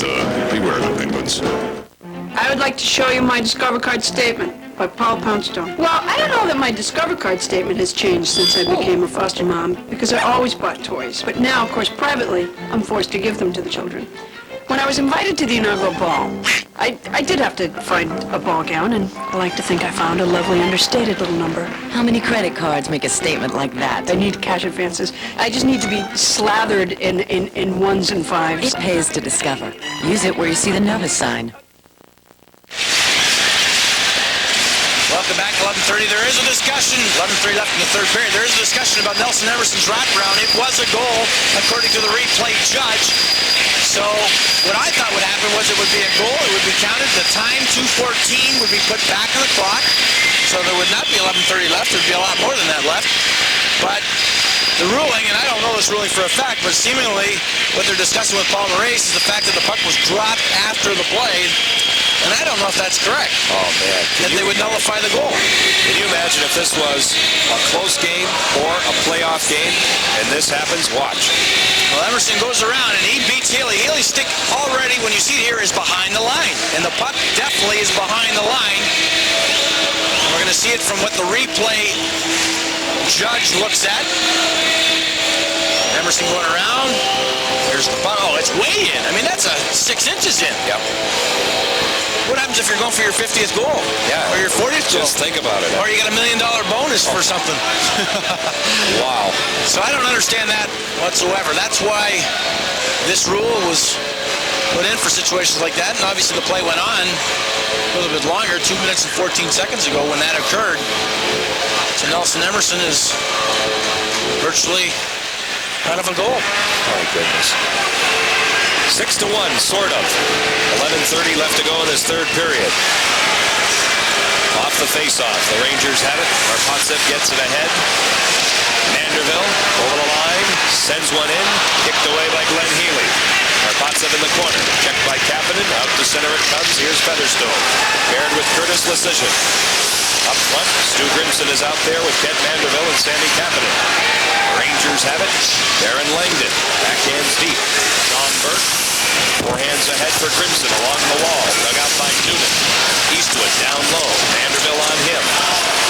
beware the penguins. I would like to show you my Discover Card statement by Paul Poundstone. Well, I don't know that my Discover Card statement has changed since I became a foster mom, because I always bought toys. But now, of course, privately, I'm forced to give them to the children. When I was invited to the inaugural ball, I did have to find a ball gown, and I like to think I found a lovely understated little number. How many credit cards make a statement like that? I need cash advances. I just need to be slathered in ones and fives. It pays to Discover. Use it where you see the notice sign. Welcome back, 11:30. There is a discussion. 11:30 left in the third period. There is a discussion about Nelson Emerson's wraparound. It was a goal, according to the replay judge. So what I thought would happen was it would be a goal. It would be counted. The time, 2:14, would be put back on the clock. So there would not be 11:30 left. There would be a lot more than that left. But the ruling, and I don't know this ruling for a fact, but seemingly what they're discussing with Paul Maurice is the fact that the puck was dropped after the play. And I don't know if that's correct. Oh, man. That they would nullify the goal. Can you imagine if this was a close game or a playoff game and this happens? Watch. Well, Emerson goes around and he beats Healy. Healy's stick already, when you see it here, is behind the line. And the puck definitely is behind the line. And we're going to see it from what the replay judge looks at. Emerson going around. There's the puck. Oh, it's way in. I mean, that's 6 inches in. Yep. What happens if you're going for your 50th goal? Yeah. Or your 40th goal? Just think about it. Or you got $1 million bonus for something. Wow. So I don't understand that whatsoever. That's why this rule was put in for situations like that. And obviously the play went on a little bit longer, 2 minutes and 14 seconds ago when that occurred. So Nelson Emerson is virtually out of a goal. My goodness. 6-1, sort of. 11:30 left to go in this third period. Off the face-off, the Rangers have it. Karpovtsev gets it ahead. Manderville over the line, sends one in, kicked away by Glenn Healy. Karpovtsev in the corner, checked by Kapanen, out to center it comes. Here's Featherstone, paired with Curtis Lecision. Up front, Stu Grimson is out there with Kent Manderville and Sandy Kapanen. Rangers have it. Darren Langdon, backhands deep. Sean Burke, forehands ahead for Grimson along the wall. Dug out by Noonan. Eastwood down low. Manderville on him.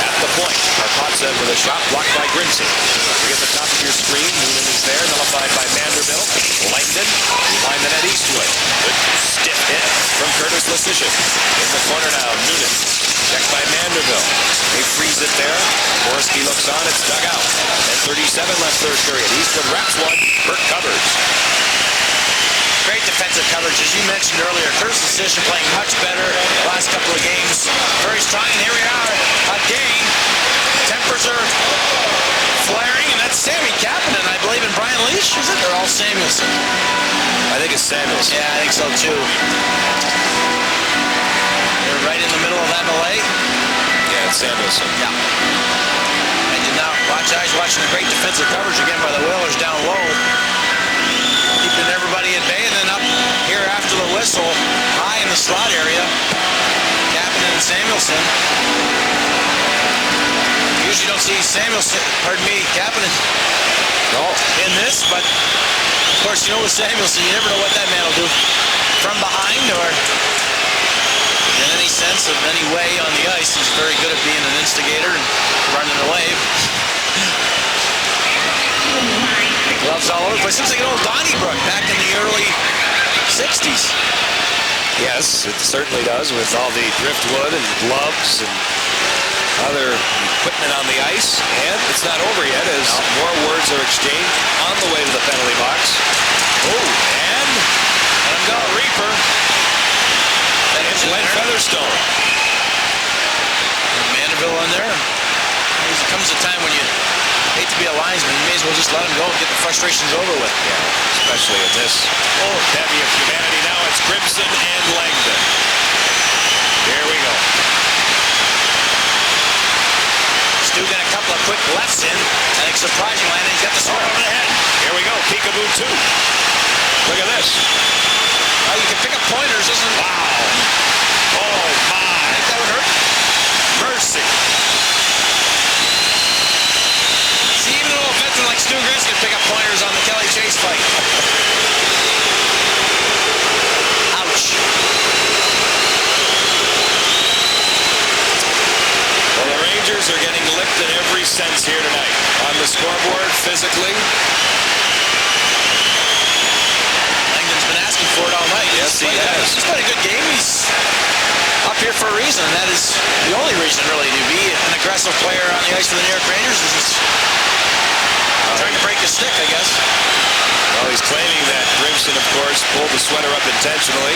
At the point. Karpovtsev with a shot blocked by Grimson. You get the top of your screen. Noonan is there, nullified by Manderville. Langdon behind the net. Eastwood. Good stiff hit from Curtis Lecision. In the corner now. Noonan. Checked by Manderville. They freeze it there. Borski looks on. It's dug out. And 37 left third period. Eastwood wraps one. Burke covers. Great defensive coverage, as you mentioned earlier. Curtis Lecision playing much better last couple of games. Very strong, and here we are again. Tempers are flaring, and that's Sammy Kapanen, I believe, and Brian Leach. Is it? They're all Samuelson. I think it's Samuelson. Yeah, I think so too. They're right in the middle of that melee. Yeah, it's Samuelson. Yeah. Watching the great defensive coverage again by the Whalers down low. Keeping everybody at bay, and then up here after the whistle, high in the slot area, Kapanen and Samuelsson. Usually don't see Kapanen in this, but of course, you know with Samuelsson, you never know what that man will do from behind or in any sense of any way on the ice. He's very good at being an instigator and running away. Gloves all over the place. Seems like an old Donnybrook back in the early 60s. Yes, it certainly does, with all the driftwood and gloves and other equipment on the ice. And it's not over yet as more words are exchanged on the way to the penalty box. Oh, and let him go, Reaper. That's Glenn Featherstone. Mandeville in there. There comes a time when you hate to be a linesman, you may as well just let him go and get the frustrations over with. Yeah, especially at this heavy of humanity. Now it's Grimson and Langdon. Here we go. Stu got a couple of quick lefts in. I think surprisingly, and he's got the sword over the head. Here we go, peekaboo 2. Look at this. Oh, you can pick up pointers, isn't it? Wow. Oh, my. I think that would hurt. Mercy. See, even a little veteran like Stu Grimson can pick up pointers on the Kelly Chase fight. Ouch. Well, the Rangers are getting licked in every sense here tonight. On the scoreboard, physically. Langdon's been asking for it all night. Yes, he has. He's played a good game. He's up here for a reason, and that is the only reason, really, to be an aggressive player on the ice for the New York Rangers is trying to break his stick, I guess. Well, he's claiming that Grimson, of course, pulled the sweater up intentionally.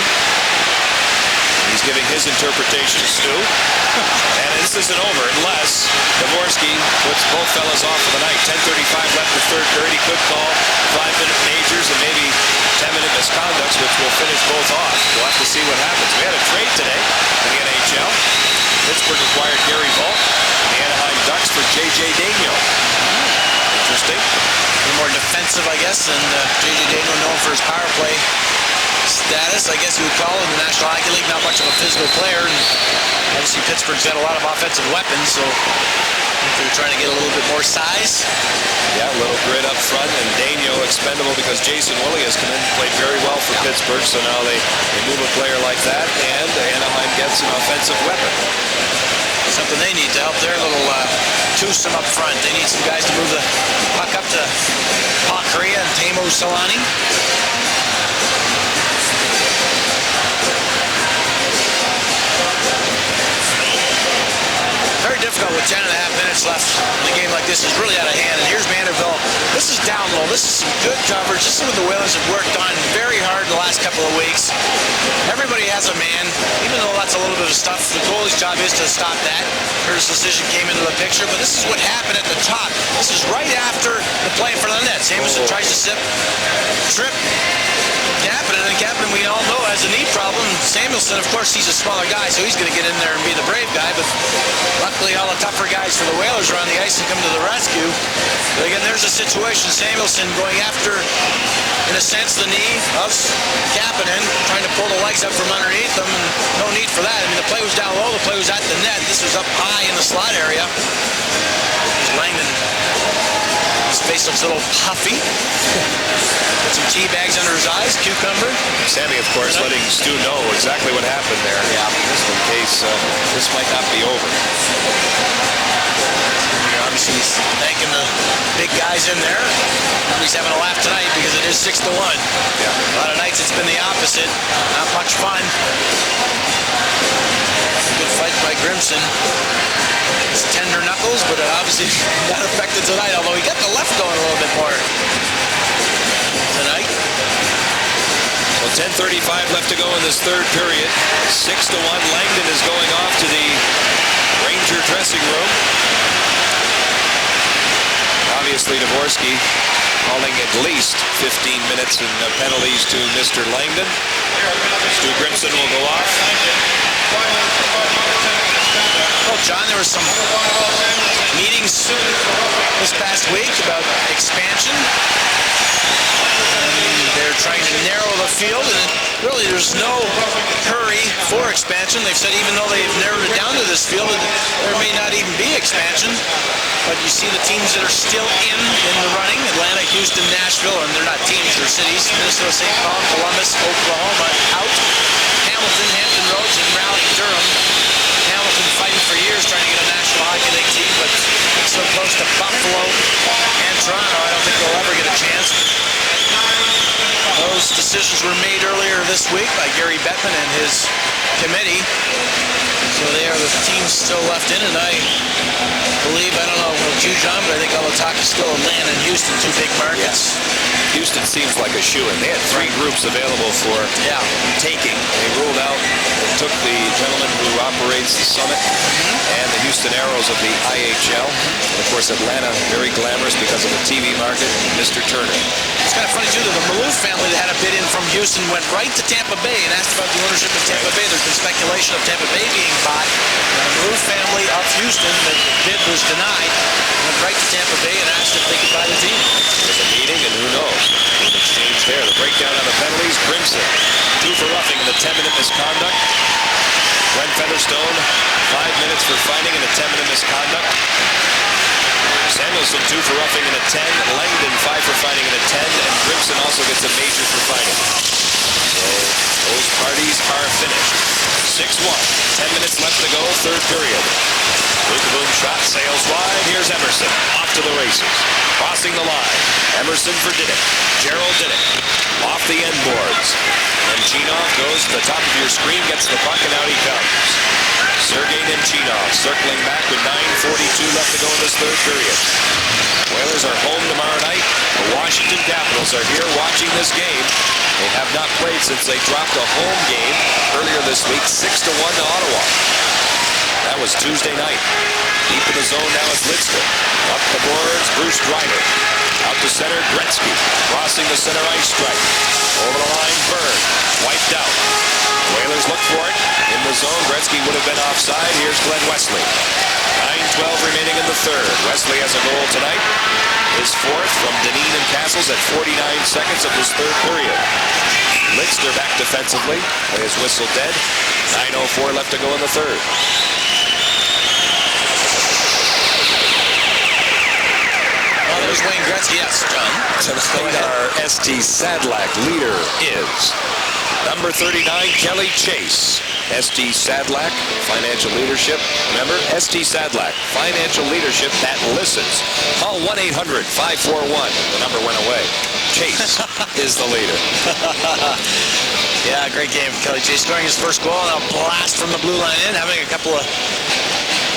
He's giving his interpretation, Stu. And this isn't over unless Dvorsky puts both fellas off for the night. 10:35 left in the third period. He could call 5-minute majors and maybe 10-minute misconducts, which will finish both off. We'll have to see what happens. We had a trade today in the NHL. Pittsburgh acquired Gary Volk, the Anaheim Ducks, for J.J. Daigneault. Interesting. A little more defensive, I guess, and J.J. Daigneault known for his power play status, I guess you would call it, in the National Hockey League. Not much of a physical player, and obviously Pittsburgh's got a lot of offensive weapons, so I think they're trying to get a little bit more size. Yeah, a little grit up front, and Daigneault expendable because Jason Woolley has come in and played very well for Pittsburgh, so now they move a player like that, and Anaheim gets an offensive weapon. Something they need to help their little twosome up front. They need some guys to move the puck up to Paul Kariya and Teemu Selanne. Very difficult with 10.5 minutes left in a game like this. Is really out of hand. And here's Mandeville. This is down low. This is some good coverage. This is what the Whalers have worked on very hard the last couple of weeks. Everybody has a man, even though that's a little bit of stuff. The goalie's job is to stop that. Curtis' decision came into the picture, but this is what happened at the top. This is right after the play in front of the net. Samuelsson tries to trip Kapanen, and Kapanen, we all know, has a knee problem. Samuelsson, of course, he's a smaller guy, so he's going to get in there and be the brave guy, but luckily all the tougher guys for the Whalers are on the ice and come to the rescue. But again, there's a situation. Samuelsson going after, in a sense, the knee of Kapanen, trying to pull the legs up from underneath them, and no need for that. I mean, the play was down low, the play was at the net. This was up high in the slot area. There's Langdon. His face looks a little puffy. Got some tea bags under his eyes, cucumber. Sammy, of course, letting Stu know exactly what happened there. Yeah. Just in case this might not be over. Obviously, he's thanking the big guys in there. He's having a laugh tonight because it is 6-1. Yeah. A lot of nights it's been the opposite. Not much fun. Good fight by Grimson. It's tender knuckles, but obviously not affected tonight, although he got the left going a little bit more tonight. Well, 10:35 left to go in this third period. 6-1. Langdon is going off to the Ranger dressing room. Obviously, Dvorsky calling at least 15 minutes in penalties to Mr. Langdon. Stu Grimson will go off. Well, John, there was some meetings this past week about expansion. They're trying to narrow the field, and really there's no hurry for expansion. They've said even though they've narrowed it down to this field, there may not even be expansion. But you see the teams that are still in the running: Atlanta, Houston, Nashville, and they're not teams, they're cities. Minnesota, St. Paul, Columbus, Oklahoma out. Hamilton, Hampton Roads, and Raleigh-Durham. Hamilton fighting for years trying to get a National Hockey League team, but so close to Buffalo and Toronto, I don't think they'll ever get a chance. Those decisions were made earlier this week by Gary Bettman and his committee. So they are the teams still left in, and I believe, I don't know about you, John, but I think all the talk is still Atlanta and Houston, two big markets. Houston seems like a shoo-in. They had 3 groups available for taking. They ruled out and took the gentleman who operates the Summit and the Houston Aeros of the IHL. And of course, Atlanta, very glamorous because of the TV market, Mr. Turner. It's kind of funny, too, that the Maloof family that had a bid in from Houston went right to Tampa Bay and asked about the ownership of Tampa Bay. There's been speculation of Tampa Bay being bought. And the Maloof family of Houston, the bid was denied, went right to Tampa Bay and asked if they could buy the team. There's a meeting, and who knows? An exchange there. The breakdown on the penalties. Grimson, 2 for roughing in the 10-minute misconduct. Glenn Featherstone, 5 minutes for fighting in a 10-minute misconduct. Samuelson, 2 for roughing in a 10. Langdon, 5 for fighting in a 10. And Grimson also gets a major for fighting. So those parties are finished. 6-1. 10 minutes left to go, 3rd period. Boom shot sails wide. Here's Emerson. Off to the races. Crossing the line. Emerson for Diddick. Gerald Diddick. Off the end boards. And Nemchinov goes to the top of your screen, gets the puck, and out he comes. Sergei Nemchinov circling back with 9:42 left to go in this 3rd period. Whalers are home tomorrow night. The Washington Capitals are here watching this game. They have not played since they dropped a home game earlier this week, 6-1 to Ottawa. That was Tuesday night. Deep in the zone now is Richter. Up the boards, Bruce Driver. Out to center, Gretzky. Crossing the center ice stripe. Over the line, Bird. Wiped out. Whalers look for it. In the zone, Gretzky would have been offside. Here's Glenn Wesley. 9:12 remaining in the 3rd. Wesley has a goal tonight. His 4th from Deneen and Castles at 49 seconds of this 3rd period. Richter back defensively. His whistle dead. 9:04 left to go in the 3rd. Well, there's Wayne Gretzky. Yes, John. Tonight our ST Sadlak leader is number 39, Kelly Chase. ST Sadlak, financial leadership. Remember, ST Sadlak, financial leadership that listens. Call 1-800-541. The number went away. Chase is the leader. Yeah, great game for Kelly Chase, scoring his first goal and a blast from the blue line in, having a couple of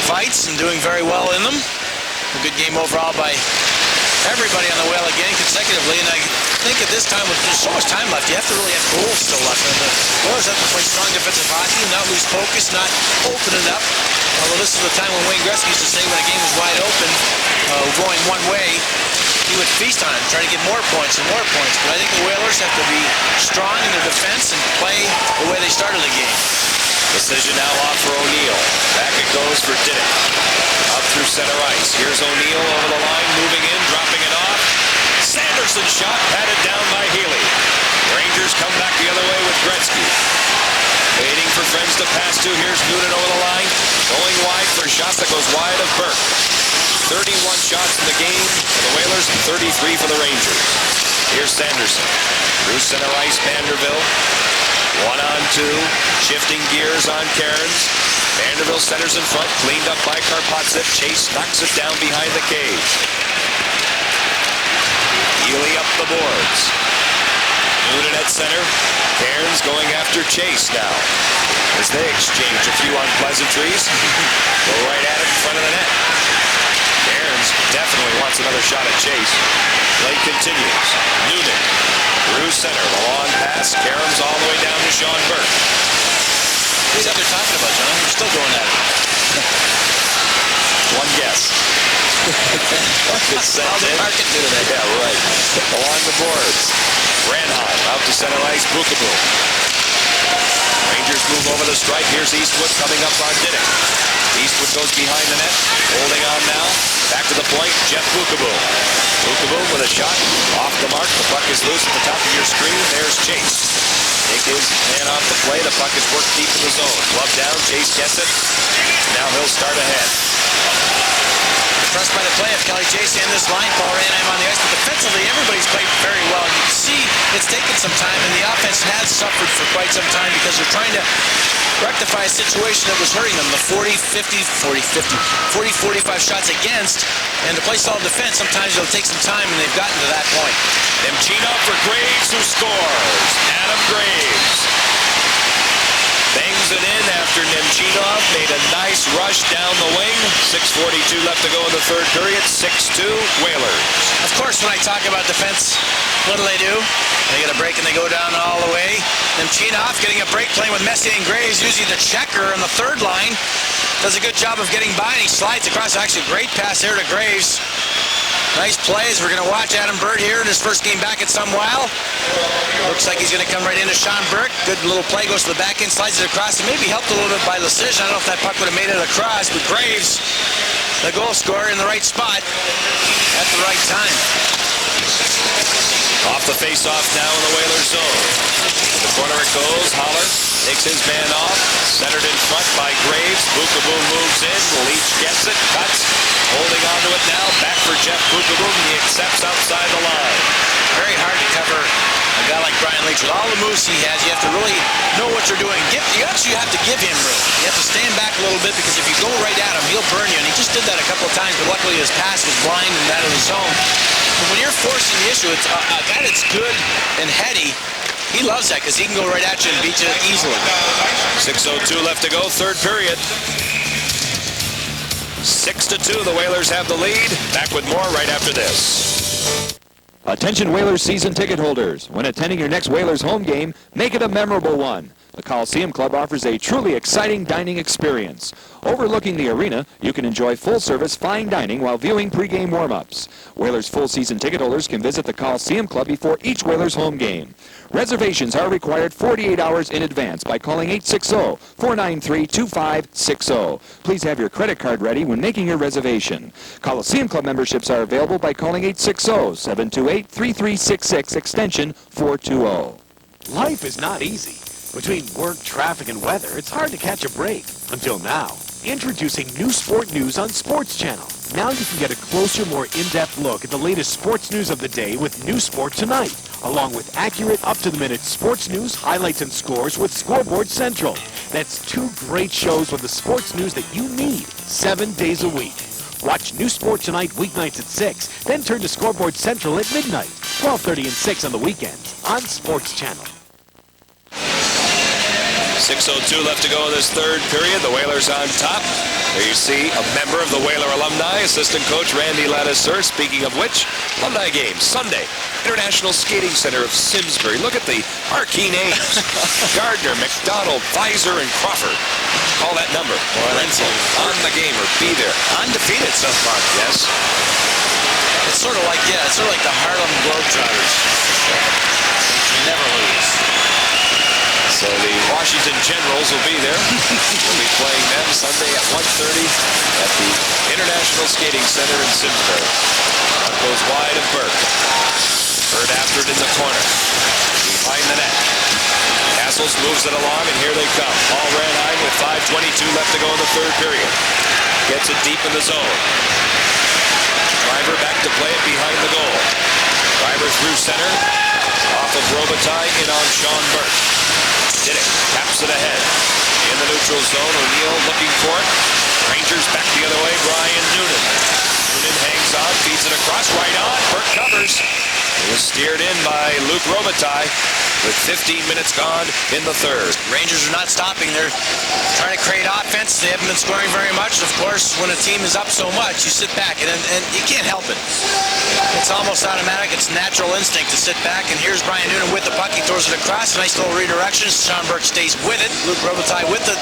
fights and doing very well in them. A good game overall by everybody on the Whale again consecutively, and I think at this time, with there's so much time left, you have to really have goals still left. And the Whalers have to play strong defensive hockey, not lose focus, not open it up. Although this is the time when Wayne Gretzky used to say when a game was wide open, going one way, he would feast on it, try to get more points and more points. But I think the Whalers have to be strong in their defense and play the way they started the game. Decision now off for O'Neill. Back it goes for Diddick. Up through center ice. Here's O'Neill over the line, moving in, dropping it off. Sanderson shot, patted down by Healy. Rangers come back the other way with Gretzky. Waiting for friends to pass to. Here's Noonan over the line. Going wide for a shot that goes wide of Burke. 31 shots in the game for the Whalers and 33 for the Rangers. Here's Sanderson. Through center ice, Vanderbilt. 1-on-2. Shifting gears on Cairns. Vanderbilt centers in front. Cleaned up by Karpovtsev. Chase knocks it down behind the cage. Healy up the boards. Noonan at center. Cairns going after Chase now. As they exchange a few unpleasantries. Go right at it in front of the net. Cairns definitely wants another shot at Chase. Play continues. Noonan through center. The long pass. Cairns all the way down to Sean Burke. Who's that they're talking about, John? We're still going at it. One guess. It's sent in. Yeah, right. Along the boards. Ranheim out to center ice. Bukaboom. Rangers move over the stripe. Here's Eastwood coming up on Diddick. Eastwood goes behind the net. Holding on now. Back to the point. Jeff Bukaboom. Bukaboom with a shot. Off the mark. The puck is loose at the top of your screen. There's Chase. Nick is man off the play. The puck is worked deep in the zone. Glove down. Chase gets it. Now he'll start ahead. Impressed by the play of Kelly Chase in this line. Paul Ranheim on the ice, but defensively, everybody's played very well. You can see it's taken some time, and the offense has suffered for quite some time because they're trying to rectify a situation that was hurting them. The 40, 45 shots against, and to play solid defense, sometimes it'll take some time, and they've gotten to that point. Nemchinov for Graves, who scores. Adam Graves bangs it in after Nemchinov made a nice rush down the wing. 6:42 left to go in the third period. 6-2 Whalers. Of course, when I talk about defense, what do? They get a break and they go down all the way. Nemchinov getting a break, playing with Messier and Graves, using the checker on the third line. Does a good job of getting by, and he slides across. Actually, great pass here to Graves. Nice plays. We're going to watch Adam Bird here in his first game back at some while. Looks like he's going to come right into Sean Burke. Good little play, goes to the back end, slides it across. It maybe helped a little bit by Lecision. I don't know if that puck would have made it across, but Graves, the goal scorer, in the right spot at the right time. Off the face-off now in the Whalers zone. The corner it goes. Holler takes his man off. Centered in front by Graves. Bukaboom moves in. Leach gets it. Cuts. Holding on to it now. Back for Jeff Bukaboom. He accepts outside the line. Very hard to cover a guy like Brian Leach. With all the moves he has, you have to really know what you're doing. You actually have to give him room. You have to stand back a little bit, because if you go right at him, he'll burn you. And he just did that a couple of times, but luckily his pass was blind and out of the zone. But when you're forcing the issue, it's a guy that's good and heady. He loves that because he can go right at you and beat you easily. 6:02 left to go, third period. 6-2, the Whalers have the lead. Back with more right after this. Attention Whalers season ticket holders. When attending your next Whalers home game, make it a memorable one. The Coliseum Club offers a truly exciting dining experience. Overlooking the arena, you can enjoy full-service fine dining while viewing pregame warm-ups. Whalers full-season ticket holders can visit the Coliseum Club before each Whalers home game. Reservations are required 48 hours in advance by calling 860-493-2560. Please have your credit card ready when making your reservation. Coliseum Club memberships are available by calling 860-728-3366, extension 420. Life is not easy. Between work, traffic, and weather, it's hard to catch a break. Until now. Introducing new sport news on Sports Channel. Now you can get a closer, more in-depth look at the latest sports news of the day with New Sport Tonight, along with accurate, up-to-the-minute sports news, highlights, and scores with Scoreboard Central. That's 2 great shows with the sports news that you need 7 days a week. Watch New Sport Tonight weeknights at 6, then turn to Scoreboard Central at midnight, 12:30 and 6 on the weekends on Sports Channel. 6:02 left to go in this third period. The Whalers on top. There you see a member of the Whaler alumni, assistant coach Randy Ladouceur. Speaking of which, alumni games Sunday, International Skating Center of Simsbury. Look at the marquee names. Gardner, McDonald, Visor, and Crawford. Call that number. Lindsay. On the game or be there. Undefeated so far. Yes. It's sort of like the Harlem Globetrotters. Never lose. So the Washington Generals will be there. We'll be playing them Sunday at 1:30 at the International Skating Center in Simsbury. Puck goes wide of Burke. Bird after it in the corner. Behind the net. Castles moves it along, and here they come. Paul Ranheim with 5:22 left to go in the third period. Gets it deep in the zone. Driver back to play it behind the goal. Driver through center. Off of Robitaille, in on Sean Burke. Did it. Taps it ahead. In the neutral zone, O'Neill looking for it. Rangers back the other way, Brian Noonan. Noonan hangs on, feeds it across, right on. Burke covers. It was steered in by Luc Robitaille with 15 minutes gone in the third. Rangers are not stopping. They're trying to create offense. They haven't been scoring very much. Of course, when a team is up so much, you sit back, and you can't help it. It's almost automatic. It's natural instinct to sit back, and here's Brian Noonan with the puck. He throws it across. Nice little redirection. Sean Burke stays with it. Luc Robitaille with the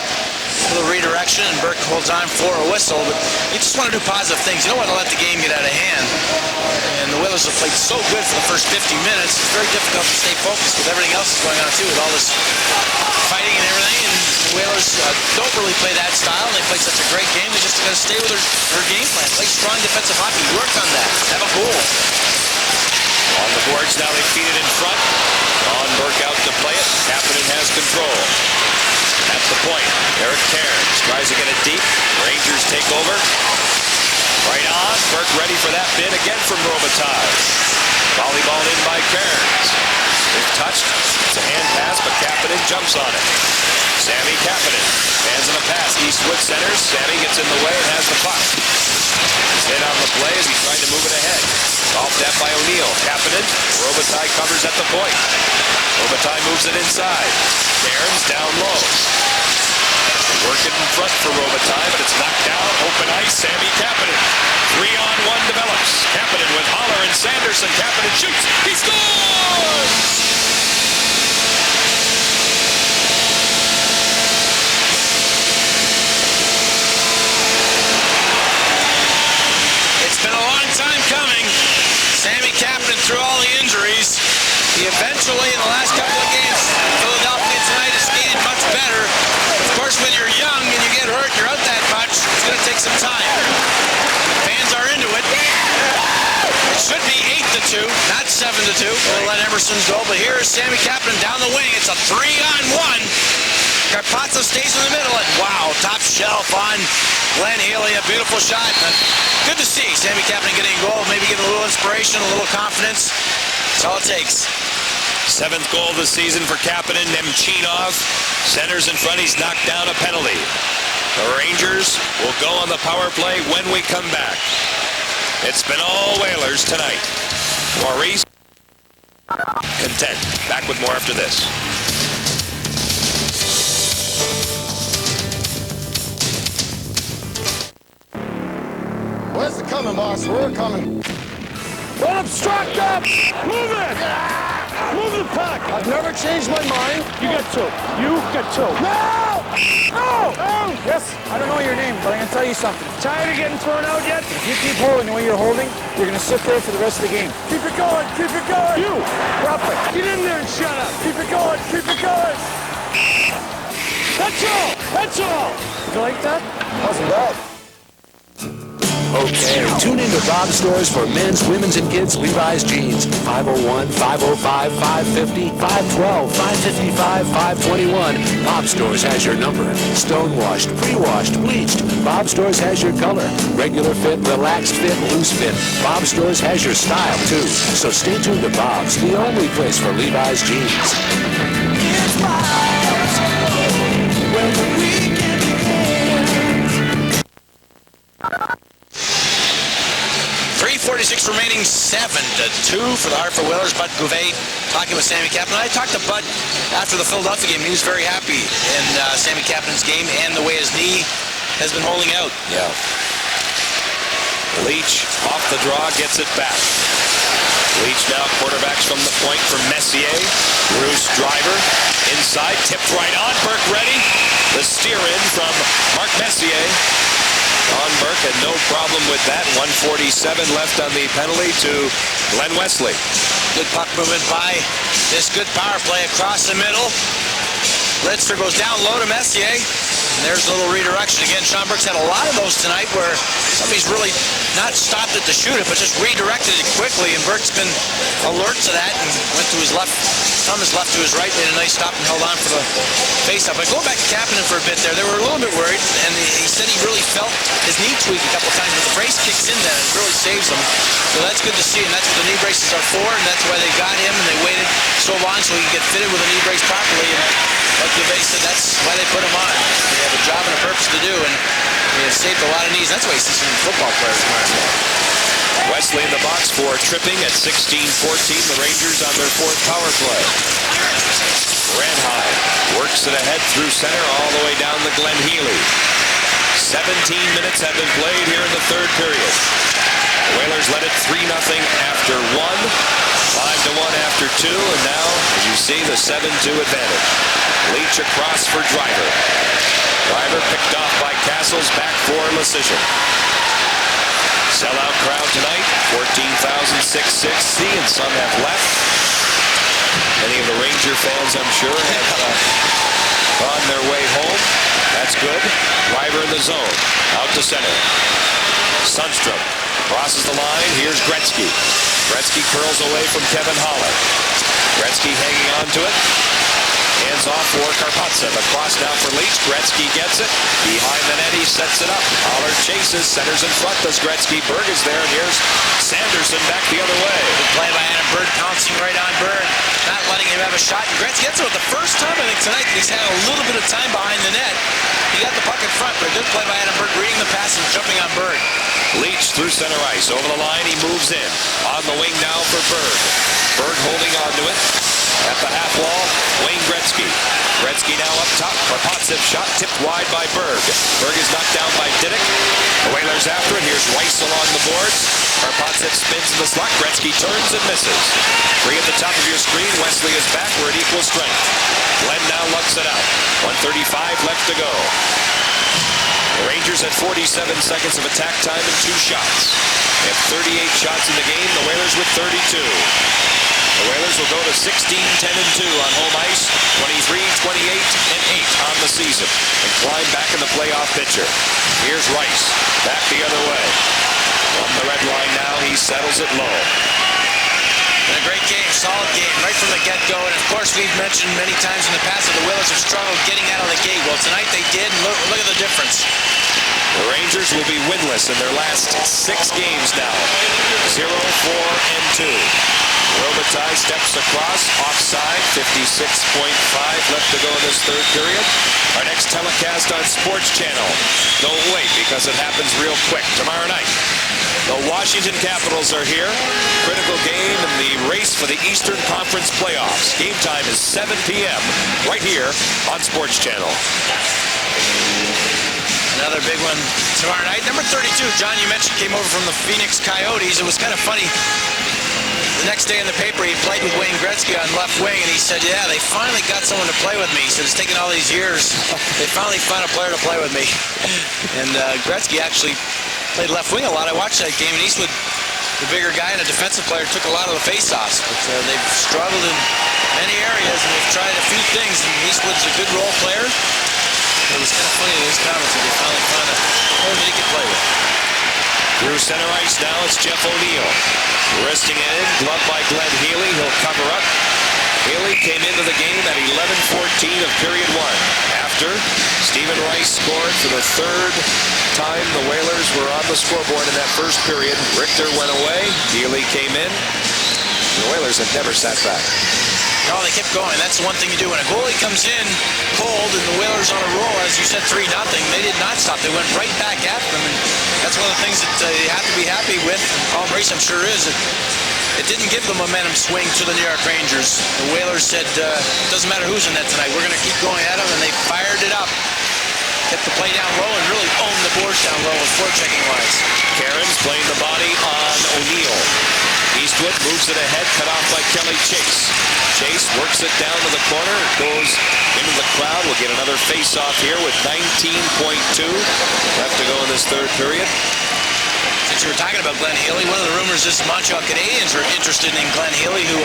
little redirection, and Burke holds on for a whistle. But you just want to do positive things. You don't want to let the game get out of hand. And the Whalers have played so good for the first 50 minutes. It's very difficult to stay focused with everything else that's going on, too, with all this fighting and everything. And the Whalers don't really play that style, and they play such a great game. They just got to stay with her game plan. Play strong defensive hockey. Work on that. Have a goal. On the boards now, they feed it in front. Onberg out to play it. Kapanen has control. At the point, Eric Cairns tries to get it deep. Rangers take over. Right on. Burke ready for that bid again from Robitaille. Volleyball in by Cairns. They've touched. It's a hand pass, but Kapanen jumps on it. Sammy Kapanen hands him a pass. Eastwood centers. Sammy gets in the way and has the puck. He's hit on the play as he tried to move it ahead. Off that by O'Neill. Kapanen. Robitaille covers at the point. Robitaille moves it inside. Cairns down low. Working in front for Robitaille, but it's knocked down. Open ice. Sammy Kapanen. 3-on-1 develops. Kapanen with Haller and Sanderson. Kapanen shoots. He scores! It's been a long time coming. Sammy Kapanen through all the injuries. He eventually, in the last couple of games, Philadelphia tonight has skated much better. Of course, when you're young and you get hurt, you're out that much, it's going to take some time. Fans are into it. It should be 8-2, not 7-2. We'll let Emerson's go, but here is Sammy Kapanen down the wing. It's a 3-on-1. Karpovtsev stays in the middle, and wow, top shelf on Glenn Healy. A beautiful shot. Good to see Sammy Kapanen getting a goal, maybe getting a little inspiration, a little confidence. That's all it takes. 7th goal of the season for Kapanen. Nemchinov centers in front. He's knocked down a penalty. The Rangers will go on the power play when we come back. It's been all Whalers tonight. Maurice content. Back with more after this. Where's the coming, boss? We're coming. Don't obstruct up! Move it! Move the puck! I've never changed my mind. You got two. You got two. No! No! No! Yes, I don't know your name, but I'm going to tell you something. Tired of getting thrown out yet? If you keep holding the way you're holding, you're going to sit there for the rest of the game. Keep it going! Keep it going! You! Drop it! Get in there and shut up! Keep it going! Keep it going! That's all! That's all! Did you like that? Wasn't bad. Okay, tune in to Bob Stores for men's, women's, and kids' Levi's jeans. 501, 505, 550, 512, 555, 521. Bob Stores has your number. Stonewashed, pre-washed, bleached. Bob Stores has your color. Regular fit, relaxed fit, loose fit. Bob Stores has your style, too. So stay tuned to Bob's, the only place for Levi's jeans. It's Bob's. When the weekend begins. 3:46 remaining, 7-2 for the Hartford Whalers. Bud Gouvet talking with Sammy Kapanen. I talked to Bud after the Philadelphia game. He was very happy in Sammy Kapanen's game and the way his knee has been holding out. Yeah. Leach off the draw, gets it back. Leach now quarterbacks from the point for Messier. Bruce Driver inside, tipped right on. Burke ready. The steer in from Mark Messier. Onberg had no problem with that. 147 left on the penalty to Glenn Wesley. Good puck movement by this good power play across the middle. Richter goes down low to Messier. And there's a little redirection. Again, Sean Burke's had a lot of those tonight where somebody's really not stopped it to shoot it, but just redirected it quickly. And Burke's been alert to that and went to his left, from his left to his right, made a nice stop and held on for the face-up. But going back to Kapanen for a bit there, they were a little bit worried, and he said he really felt his knee tweak a couple times, but the brace kicks in then and really saves him. So that's good to see, and that's what the knee braces are for, and that's why they got him, and they waited so long so he could get fitted with a knee brace properly. And like Gouvet said, that's why they put him on. They have a job and a purpose to do, and they have saved a lot of knees. That's why you see some football players wearing them. Wesley in the box for tripping at 16-14. The Rangers on their 4th power play. Ranheim works it ahead through center all the way down to Glenn Healy. 17 minutes have been played here in the 3rd period. The Whalers led it 3-0 after 1, 5-1 after 2, and now, as you see, the 7-2 advantage. Leach across for Driver. Driver picked off by Castles, back for Lecision. Sellout crowd tonight, 14,660, and some have left. Many of the Ranger fans, I'm sure, have gone their way home. That's good. zone. Out to center. Sundstrom crosses the line. Here's Gretzky. Gretzky curls away from Kevin Haller. Gretzky hanging on to it. Hands off for Karpovtsev. Across now for Leach. Gretzky gets it. Behind the net, he sets it up. Haller chases. Centers in front. Does Gretzky. Berg is there. And here's Sanderson back the other way. Good play by Adam Bird, pouncing right on Bird. Not letting him have a shot. And Gretzky gets it for the first time, I think, tonight. He's had a little bit of time behind the net. He got the puck in front, but a good play by Adam Bird, reading the pass and jumping on Bird. Leach through center ice. Over the line, he moves in. On the wing now for Berg. Berg holding on to it. At the half wall, Wayne Gretzky. Gretzky now up top. Karpovtsev shot tipped wide by Berg. Berg is knocked down by Diddick. The Whalers after it. Here's Rice along the boards. Karpovtsev spins in the slot. Gretzky turns and misses. 3 at the top of your screen. Wesley is backward, equal strength. Glenn now lugs it out. 1:35 left to go. The Rangers at 47 seconds of attack time and 2 shots. They have 38 shots in the game. The Whalers with 32. The Whalers will go to 16-10-2 on home ice, 23-28-8 on the season, and climb back in the playoff picture. Here's Rice, back the other way. On the red line now, he settles it low. A great game, solid game, right from the get-go. And of course, we've mentioned many times in the past that the Whalers have struggled getting out of the gate. Well, tonight they did, and look at the difference. The Rangers will be winless in their last 6 games now. 0-4-2. Robitaille steps across, offside, 56.5 left to go in this third period. Our next telecast on Sports Channel. Don't wait, because it happens real quick. Tomorrow night, the Washington Capitals are here. Critical game in the race for the Eastern Conference playoffs. Game time is 7 p.m. right here on Sports Channel. Another big one tomorrow night. Number 32, John, you mentioned, came over from the Phoenix Coyotes. It was kind of funny. The next day in the paper, he played with Wayne Gretzky on left wing, and he said, yeah, they finally got someone to play with me. He said, it's taken all these years. They finally found a player to play with me. And Gretzky actually played left wing a lot. I watched that game, and Eastwood, the bigger guy and a defensive player, took a lot of the face-offs. But they've struggled in many areas, and they've tried a few things. And Eastwood's a good role player. It was kind of funny in his comments that they finally found a player that he could play with. Through center ice now, it's Jeff O'Neill. Wristing it in, gloved by Glenn Healy. He'll cover up. Healy came into the game at 11:14 of period 1. After Stephen Rice scored for the 3rd time the Whalers were on the scoreboard in that first period. Richter went away. Healy came in. The Whalers have never sat back. No, they kept going. That's the one thing you do. When a goalie comes in cold and the Whalers on a roll, as you said, 3-0, they did not stop. They went right back at them. And that's one of the things that you have to be happy with. Paul Maurice, I'm sure, is. It didn't give the momentum swing to the New York Rangers. The Whalers said, it doesn't matter who's in net tonight. We're going to keep going at them, and they fired it up. Kept the play down low and really owned the boards down low with forechecking-wise. Cairns playing the body on O'Neill. Eastwood moves it ahead, cut off by Kelly Chase. Chase works it down to the corner, goes into the crowd. We'll get another face-off here with 19.2 left to go in this third period. Since you were talking about Glenn Healy, one of the rumors is Montreal Canadiens are interested in Glenn Healy, who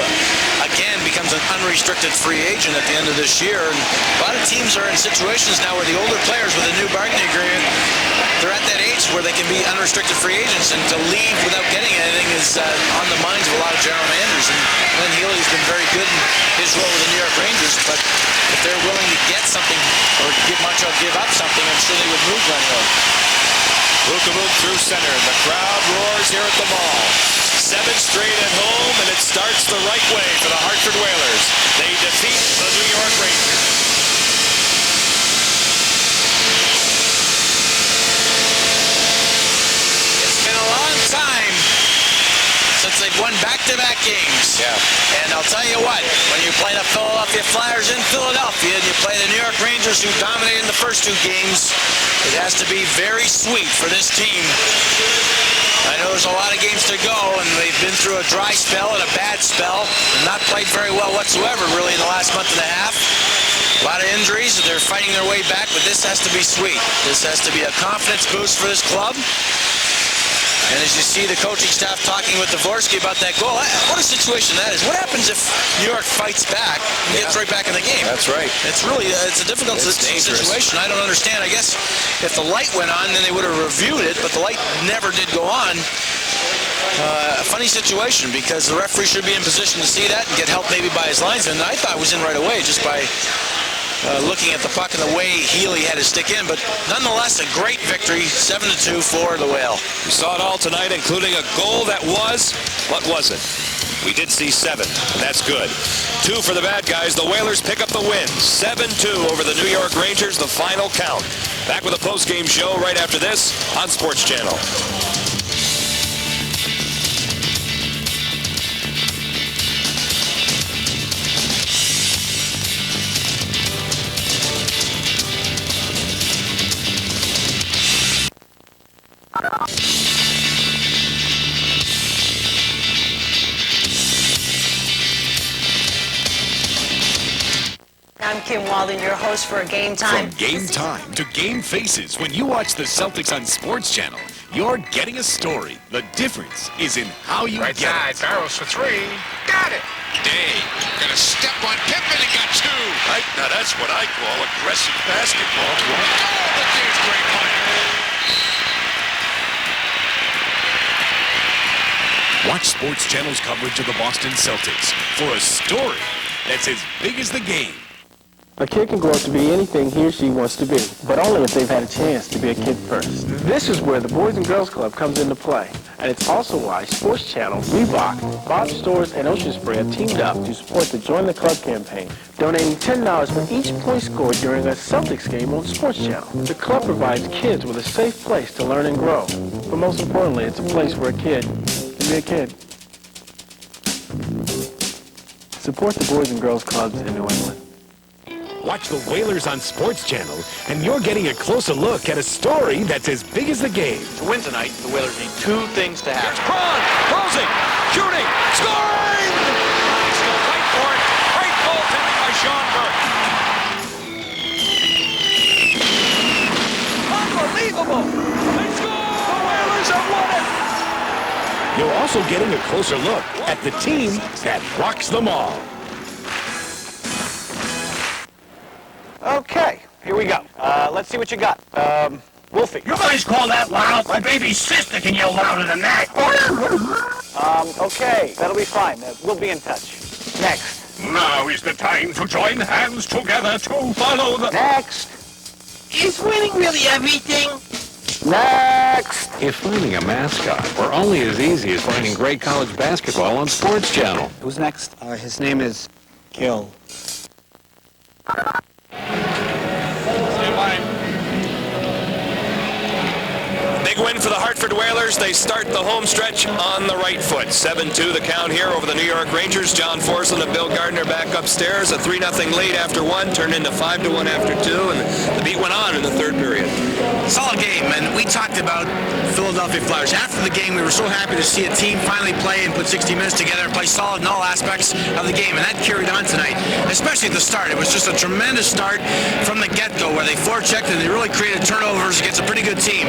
again becomes an unrestricted free agent at the end of this year. And a lot of teams are in situations now where the older players with a new bargaining agreement, they're at that age where they can be unrestricted free agents, and to leave without getting anything is on the minds of a lot of general managers. And Glenn Healy's been very good in his role with the New York Rangers, but if they're willing to get something or give Montreal give up something, I'm sure they would move Glenn Healy. Vukovic through center. The crowd roars here at the Mall. 7 straight at home, and it starts the right way for the Hartford Whalers. They defeat the New York Rangers. It's been a long time since they've won back-to-back games. Yeah. And I'll tell you what, when you play the Philadelphia Flyers in Philadelphia and you play the New York Rangers, who dominated in the first 2 games, it has to be very sweet for this team. I know there's a lot of games to go, and they've been through a dry spell and a bad spell, and not played very well whatsoever, really, in the last month and a half. A lot of injuries, they're fighting their way back, but this has to be sweet. This has to be a confidence boost for this club. And as you see the coaching staff talking with Dvorsky about that goal, what a situation that is. What happens if New York fights back and gets right back in the game? That's right. It's really, it's a difficult situation. I don't understand. I guess If the light went on, then they would have reviewed it, but the light never did go on. A funny situation, because the referee should be in position to see that and get help maybe by his linesman. I thought it was in right away just by looking at the puck and the way Healy had to stick in. But nonetheless, a great victory, 7-2 for the Whale. We saw it all tonight, including a goal that was, what was it? We did see 7, and that's good. 2 for the bad guys. The Whalers pick up the win. 7-2 over the New York Rangers, the final count. Back with a post-game show right after this on Sports Channel. I'm Kim Walden, your host for Game Time. From Game Time to Game Faces, when you watch the Celtics on Sports Channel, you're getting a story. The difference is in how you Right get side, it. barrels for 3. Got it. Day, gonna step on Pippen and got 2. Right, now that's what I call aggressive basketball. Oh, but there's great play. Watch Sports Channel's coverage of the Boston Celtics for a story that's as big as the game. A kid can grow up to be anything he or she wants to be, but only if they've had a chance to be a kid first. This is where the Boys and Girls Club comes into play, and it's also why Sports Channel, Reebok, Bob Stores, and Ocean Spray have teamed up to support the Join the Club campaign, donating $10 for each point scored during a Celtics game on Sports Channel. The club provides kids with a safe place to learn and grow, but most importantly, it's a place for a kid to be a kid. Support the Boys and Girls Clubs in New England. Watch the Whalers on Sports Channel, and you're getting a closer look at a story that's as big as the game. To win tonight, the Whalers need 2 things to happen. Cron, closing, shooting, scoring! He's going right for it. Great goaltending by Sean Burke. Unbelievable! They score! The Whalers have won it! You're also getting a closer look at the team that rocks them all. Okay, here we go. Let's see what you got. Wolfie. You guys call that loud? My baby sister can yell louder than that. Okay, that'll be fine. We'll be in touch. Next. Now is the time to join hands together to follow the... Next. Is winning really everything? Next. If finding a mascot were only as easy as finding great college basketball on Sports Channel. Who's next? His name is Gil. Big win for the Hartford Whalers. They start the home stretch on the right foot. 7-2 the count here over the New York Rangers. John Forsland and Bill Gardner back upstairs. A 3-0 lead after 1 turned into 5-1 after 2, and the beat went on in the third period. Solid game, and we talked about Philadelphia Flyers. After the game, we were so happy to see a team finally play and put 60 minutes together and play solid in all aspects of the game, and that carried on tonight, especially at the start. It was just a tremendous start from the get-go where they forechecked and they really created turnovers against a pretty good team,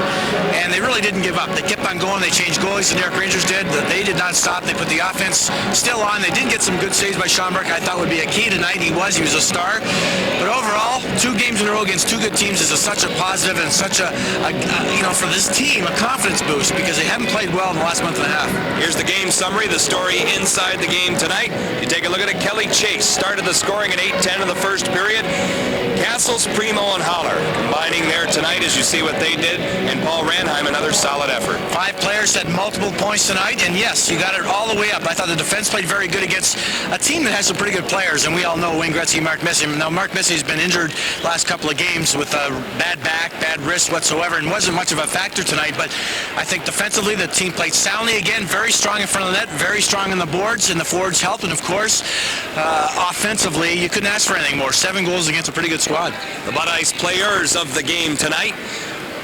and they really didn't give up. They kept on going. They changed goalies, the New York Rangers did. They did not stop. They put the offense still on. They did get some good saves by Sean Burke. I thought would be a key tonight. He was a star. But overall, 2 games in a row against 2 good teams is such a positive and such a for this team, a confidence boost because they haven't played well in the last month and a half. Here's the game summary, the story inside the game tonight. You take a look at it. Kelly Chase started the scoring at 8:10 in the first period. Castles, Primo, and Holler combining there tonight as you see what they did. And Paul Ranheim, another solid effort. 5 players had multiple points tonight, and yes, you got it all the way up. I thought the defense played very good against a team that has some pretty good players, and we all know Wayne Gretzky, Mark Messier. Now, Mark Messier's been injured last couple of games with a bad back, bad wrist whatsoever, and wasn't much of a factor tonight, but I think defensively the team played soundly again, very strong in front of the net, very strong in the boards, and the forwards helped, and of course, offensively, you couldn't ask for anything more. 7 goals against a pretty good squad. The Bud Ice players of the game tonight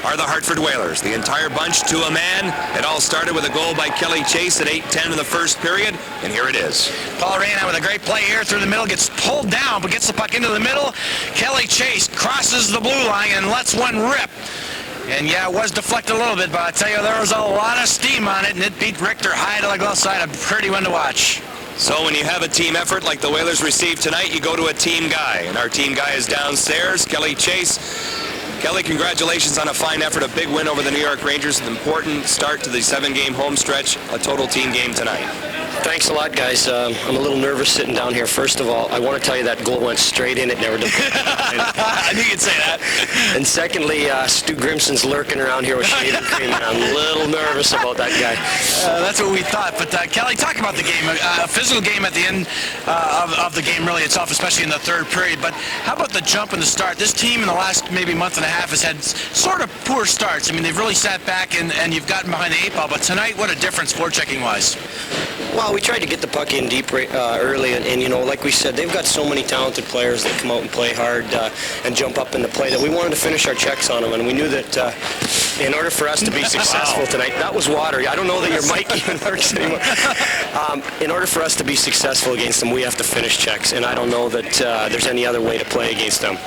are the Hartford Whalers. The entire bunch to a man. It all started with a goal by Kelly Chase at 8:10 in the first period, and here it is. Paul Ranheim with a great play here through the middle, gets pulled down, but gets the puck into the middle. Kelly Chase crosses the blue line and lets one rip. And yeah, it was deflected a little bit, but I tell you, there was a lot of steam on it, and it beat Richter high to the glove side. A pretty one to watch. So when you have a team effort like the Whalers received tonight, you go to a team guy. And our team guy is downstairs, Kelly Chase. Kelly, congratulations on a fine effort, a big win over the New York Rangers, an important start to the 7-game home stretch, a total team game tonight. Thanks a lot, guys. I'm a little nervous sitting down here. First of all, I want to tell you that goal went straight in. It never did. I knew you'd say that. And secondly, Stu Grimson's lurking around here with shaving cream, and I'm a little nervous about that guy. That's what we thought. But Kelly, talk about the game. A physical game at the end of the game really itself, especially in the third period. But how about the jump and the start? This team in the last maybe month and a half has had sort of poor starts. I mean, they've really sat back and you've gotten behind the 8-ball. But tonight, what a difference forechecking-wise. Well, we tried to get the puck in deep early, and you know, like we said, they've got so many talented players that come out and play hard and jump up in the play that we wanted to finish our checks on them, and we knew that in order for us to be successful tonight, that was water. I don't know that your mic even works anymore. In order for us to be successful against them, we have to finish checks, and I don't know that there's any other way to play against them.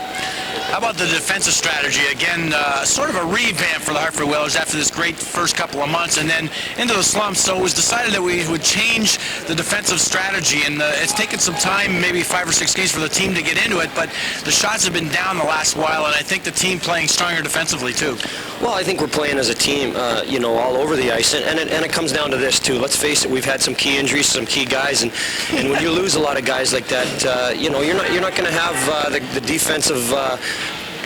How about the defensive strategy? Again, sort of a revamp for the Hartford Whalers after this great first couple of months and then into the slumps. So it was decided that we would change the defensive strategy, and it's taken some time, maybe 5 or 6 games for the team to get into it, but the shots have been down the last while, and I think the team playing stronger defensively too. Well, I think we're playing as a team, you know, all over the ice, and it comes down to this too. Let's face it, we've had some key injuries, some key guys, and when you lose a lot of guys like that, you know, you're not going to have the defensive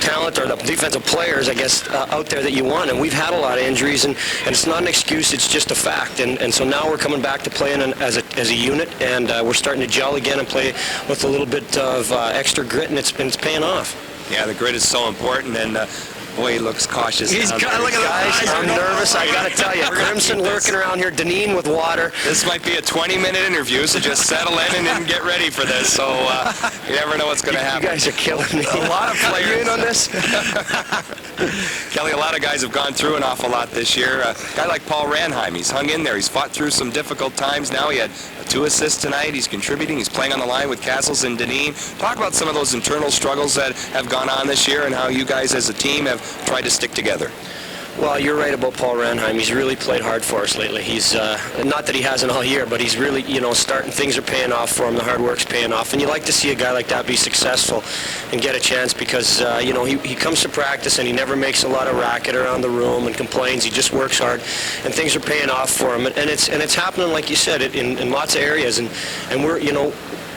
talent or the defensive players, I guess, out there that you want, and we've had a lot of injuries, and it's not an excuse, it's just a fact, and so now we're coming back to playing as a unit, and we're starting to gel again and play with a little bit of extra grit, and it's paying off. Yeah, the grit is so important, and boy, he looks cautious. He's look at guys, I'm nervous, I gotta tell you. Crimson lurking around here, Deneen with water. This might be a 20-minute interview, so just settle in and get ready for this. So you never know what's going to happen. You guys are killing me. A lot of players. Are you in on this? Kelly, a lot of guys have gone through an awful lot this year. A guy like Paul Ranheim, he's hung in there. He's fought through some difficult times now. He had 2 assists tonight. He's contributing. He's playing on the line with Castles and Deneen. Talk about some of those internal struggles that have gone on this year and how you guys as a team have tried to stick together. Well, you're right about Paul Ranheim. He's really played hard for us lately. He's not that he hasn't all year, but he's really, you know, starting. Things are paying off for him. The hard work's paying off, and you like to see a guy like that be successful and get a chance because you know, he comes to practice and he never makes a lot of racket around the room and complains. He just works hard, and things are paying off for him. And it's happening, like you said, in lots of areas. And we're, you know,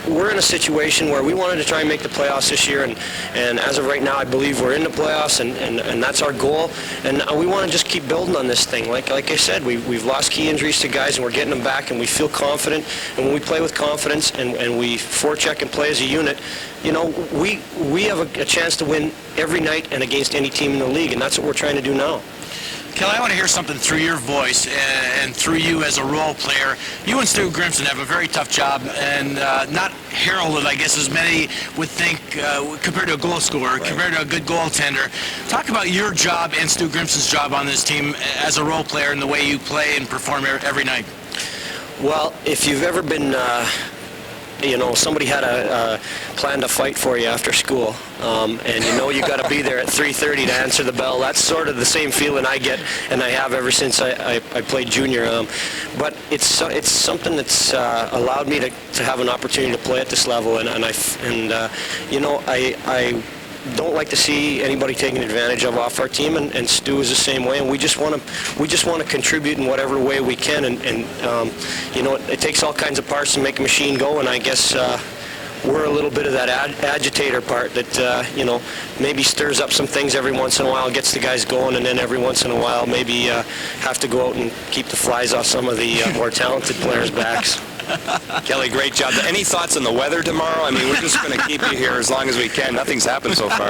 we're in a situation where we wanted to try and make the playoffs this year, and as of right now, I believe we're in the playoffs, and that's our goal. And we want to just keep building on this thing. Like I said, we've lost key injuries to guys, and we're getting them back, and we feel confident. And when we play with confidence and we forecheck and play as a unit, you know, we have a chance to win every night and against any team in the league, and that's what we're trying to do now. Kelly, I want to hear something through your voice and through you as a role player. You and Stu Grimson have a very tough job and not heralded, I guess, as many would think compared to a goal scorer, compared to a good goaltender. Talk about your job and Stu Grimson's job on this team as a role player and the way you play and perform every night. Well, if you've ever been you know, somebody had a planned a fight for you after school, and you know you got to be there at 3:30 to answer the bell. That's sort of the same feeling I get, and I have ever since I played junior. But it's something that's allowed me to have an opportunity to play at this level, and you know, I don't like to see anybody taken advantage of off our team, and Stu is the same way, and we just want to contribute in whatever way we can, and you know, it takes all kinds of parts to make a machine go, and I guess we're a little bit of that agitator part that you know, maybe stirs up some things every once in a while, gets the guys going, and then every once in a while maybe have to go out and keep the flies off some of the more talented players' backs. Kelly, great job. Any thoughts on the weather tomorrow? I mean, we're just going to keep you here as long as we can. Nothing's happened so far.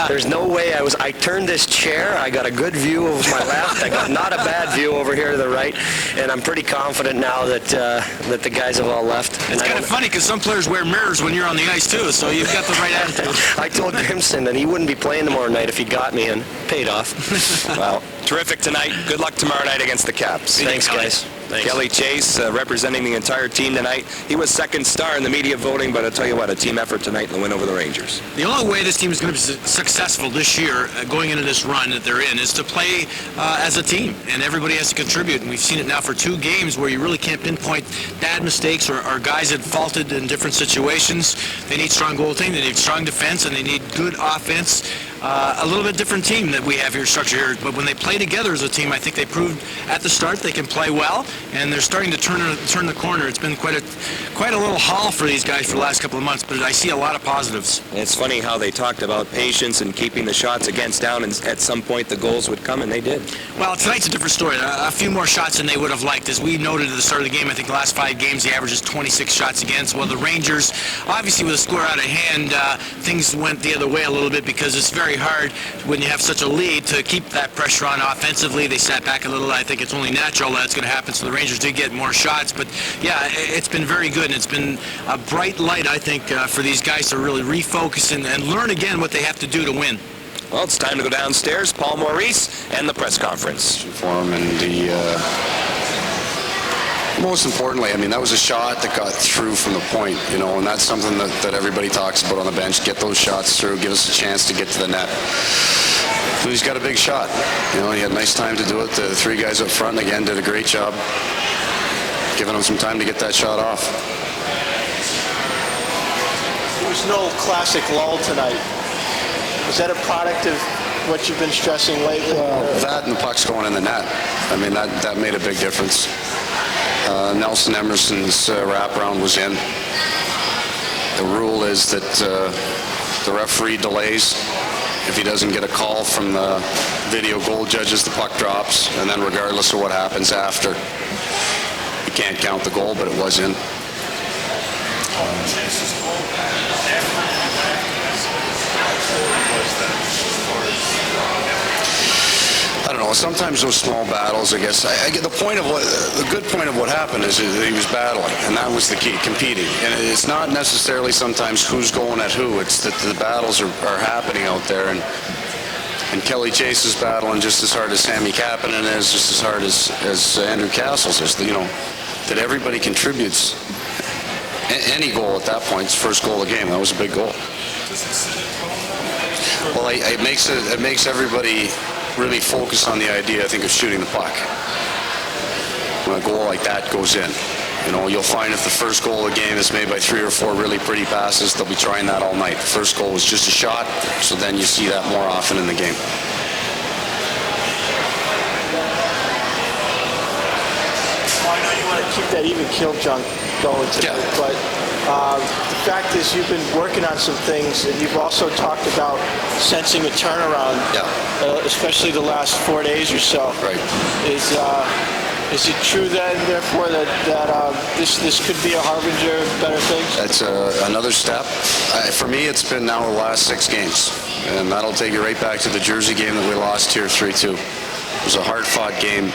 There's no way. I turned this chair. I got a good view of my left. I got not a bad view over here to the right, and I'm pretty confident now that the guys have all left. It's kind of funny because some players wear mirrors when you're on the ice too, so you've got the right attitude. I told Grimson that he wouldn't be playing tomorrow night if he got me, and paid off. Well, terrific tonight. Good luck tomorrow night against the Caps. Thanks, guys. Thanks. Kelly Chase representing the entire team tonight. He was second star in the media voting, but I'll tell you what, a team effort tonight and the win over the Rangers. The only way this team is going to be successful this year, going into this run that they're in, is to play as a team, and everybody has to contribute. And we've seen it now for 2 games where you really can't pinpoint bad mistakes or guys that faulted in different situations. They need strong goaltending, they need strong defense, and they need good offense. a little bit different team that we have here structured here. But when they play together as a team, I think they proved at the start they can play well, and they're starting to turn the corner. It's been quite a little haul for these guys for the last couple of months, but I see a lot of positives. It's funny how they talked about patience and keeping the shots against down, and at some point the goals would come, and they did. Well, tonight's a different story. A few more shots than they would have liked. As we noted at the start of the game, I think the last 5 games, the average is 26 shots against. Well, the Rangers, obviously with a score out of hand, things went the other way a little bit because it's very hard when you have such a lead to keep that pressure on offensively. They sat back a little. I think it's only natural that's going to happen, so the Rangers did get more shots. But, yeah, it's been very good, and it's been a bright light, I think, for these guys to really refocus and learn again what they have to do to win. Well, it's time to go downstairs. Paul Maurice and the press conference. For him, and most importantly, I mean, that was a shot that got through from the point, you know, and that's something that everybody talks about on the bench. Get those shots through, give us a chance to get to the net. So he's got a big shot. You know, he had nice time to do it. The 3 guys up front, again, did a great job giving him some time to get that shot off. There was no classic lull tonight. Is that a product of what you've been stressing lately? That and the puck's going in the net. I mean, that made a big difference. Nelson Emerson's wraparound was in. The rule is that the referee delays. If he doesn't get a call from the video goal judges, the puck drops, and then regardless of what happens after, you can't count the goal, but it was in. I don't know. Sometimes those small battles, I guess. I get the point of the good point of what happened is that he was battling, and that was the key, competing. And it's not necessarily sometimes who's going at who. It's that the battles are happening out there, and Kelly Chase is battling just as hard as Sammy Kapanen is, just as hard as Andrew Castles is. You know, that everybody contributes. Any goal at that point, it's first goal of the game. That was a big goal. Well, it makes everybody really focus on the idea, I think, of shooting the puck. When a goal like that goes in, you know, you'll find if the first goal of the game is made by 3 or 4 really pretty passes, they'll be trying that all night. The first goal was just a shot, so then you see that more often in the game. Well, I know you want to keep that even kill junk going tonight, but the fact is you've been working on some things, and you've also talked about sensing a turnaround, especially the last 4 days or so. Right. Is it true then, therefore, that this could be a harbinger of better things? That's another step. For me, it's been now the last 6 games, and that'll take you right back to the Jersey game that we lost here 3-2. It was a hard-fought game,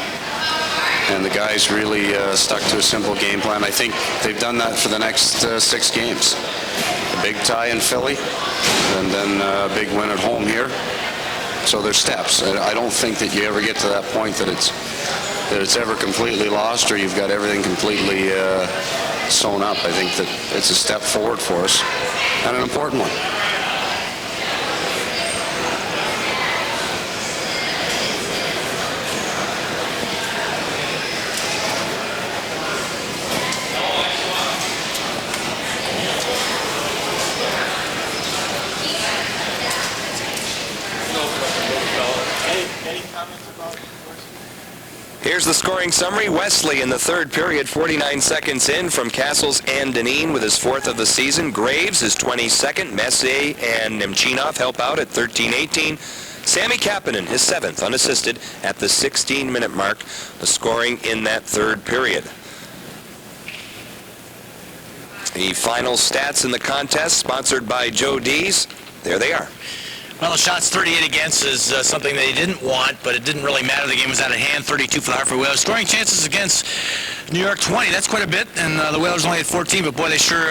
and the guys really stuck to a simple game plan. I think they've done that for the next 6 games. A big tie in Philly, and then a big win at home here. So there's steps. I don't think that you ever get to that point that it's ever completely lost or you've got everything completely sewn up. I think that it's a step forward for us, and an important one. Here's the scoring summary. Wesley in the 3rd period, 49 seconds in from Castles and Dineen with his 4th of the season. Graves his 22nd. Messier and Nemchinov help out at 13-18. Sammy Kapanen his 7th unassisted at the 16-minute mark. The scoring in that 3rd period. The final stats in the contest sponsored by Joe Dees. There they are. Well, the shots 38 against is something they didn't want, but it didn't really matter. The game was out of hand, 32 for the Hartford Whalers. Scoring chances against New York, 20. That's quite a bit, and the Whalers only had 14, but boy, they sure,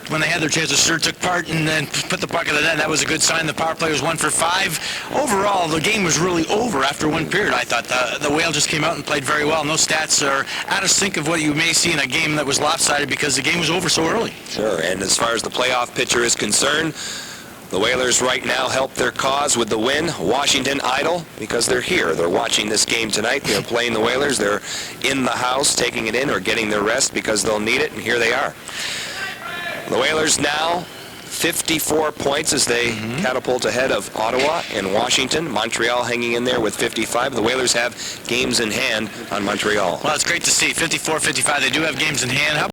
when they had their chances, sure took part and then put the puck in the net. That was a good sign. The power play was 1 for 5. Overall, the game was really over after 1 period. I thought the Whale just came out and played very well, and those stats are out of sync of what you may see in a game that was lopsided because the game was over so early. Sure, and as far as the playoff picture is concerned, the Whalers right now help their cause with the win. Washington idle because they're here. They're watching this game tonight. They're playing the Whalers. They're in the house taking it in or getting their rest because they'll need it, and here they are. The Whalers now 54 points as they catapult ahead of Ottawa and Washington. Montreal hanging in there with 55. The Whalers have games in hand on Montreal. Well, it's great to see. 54-55. They do have games in hand. How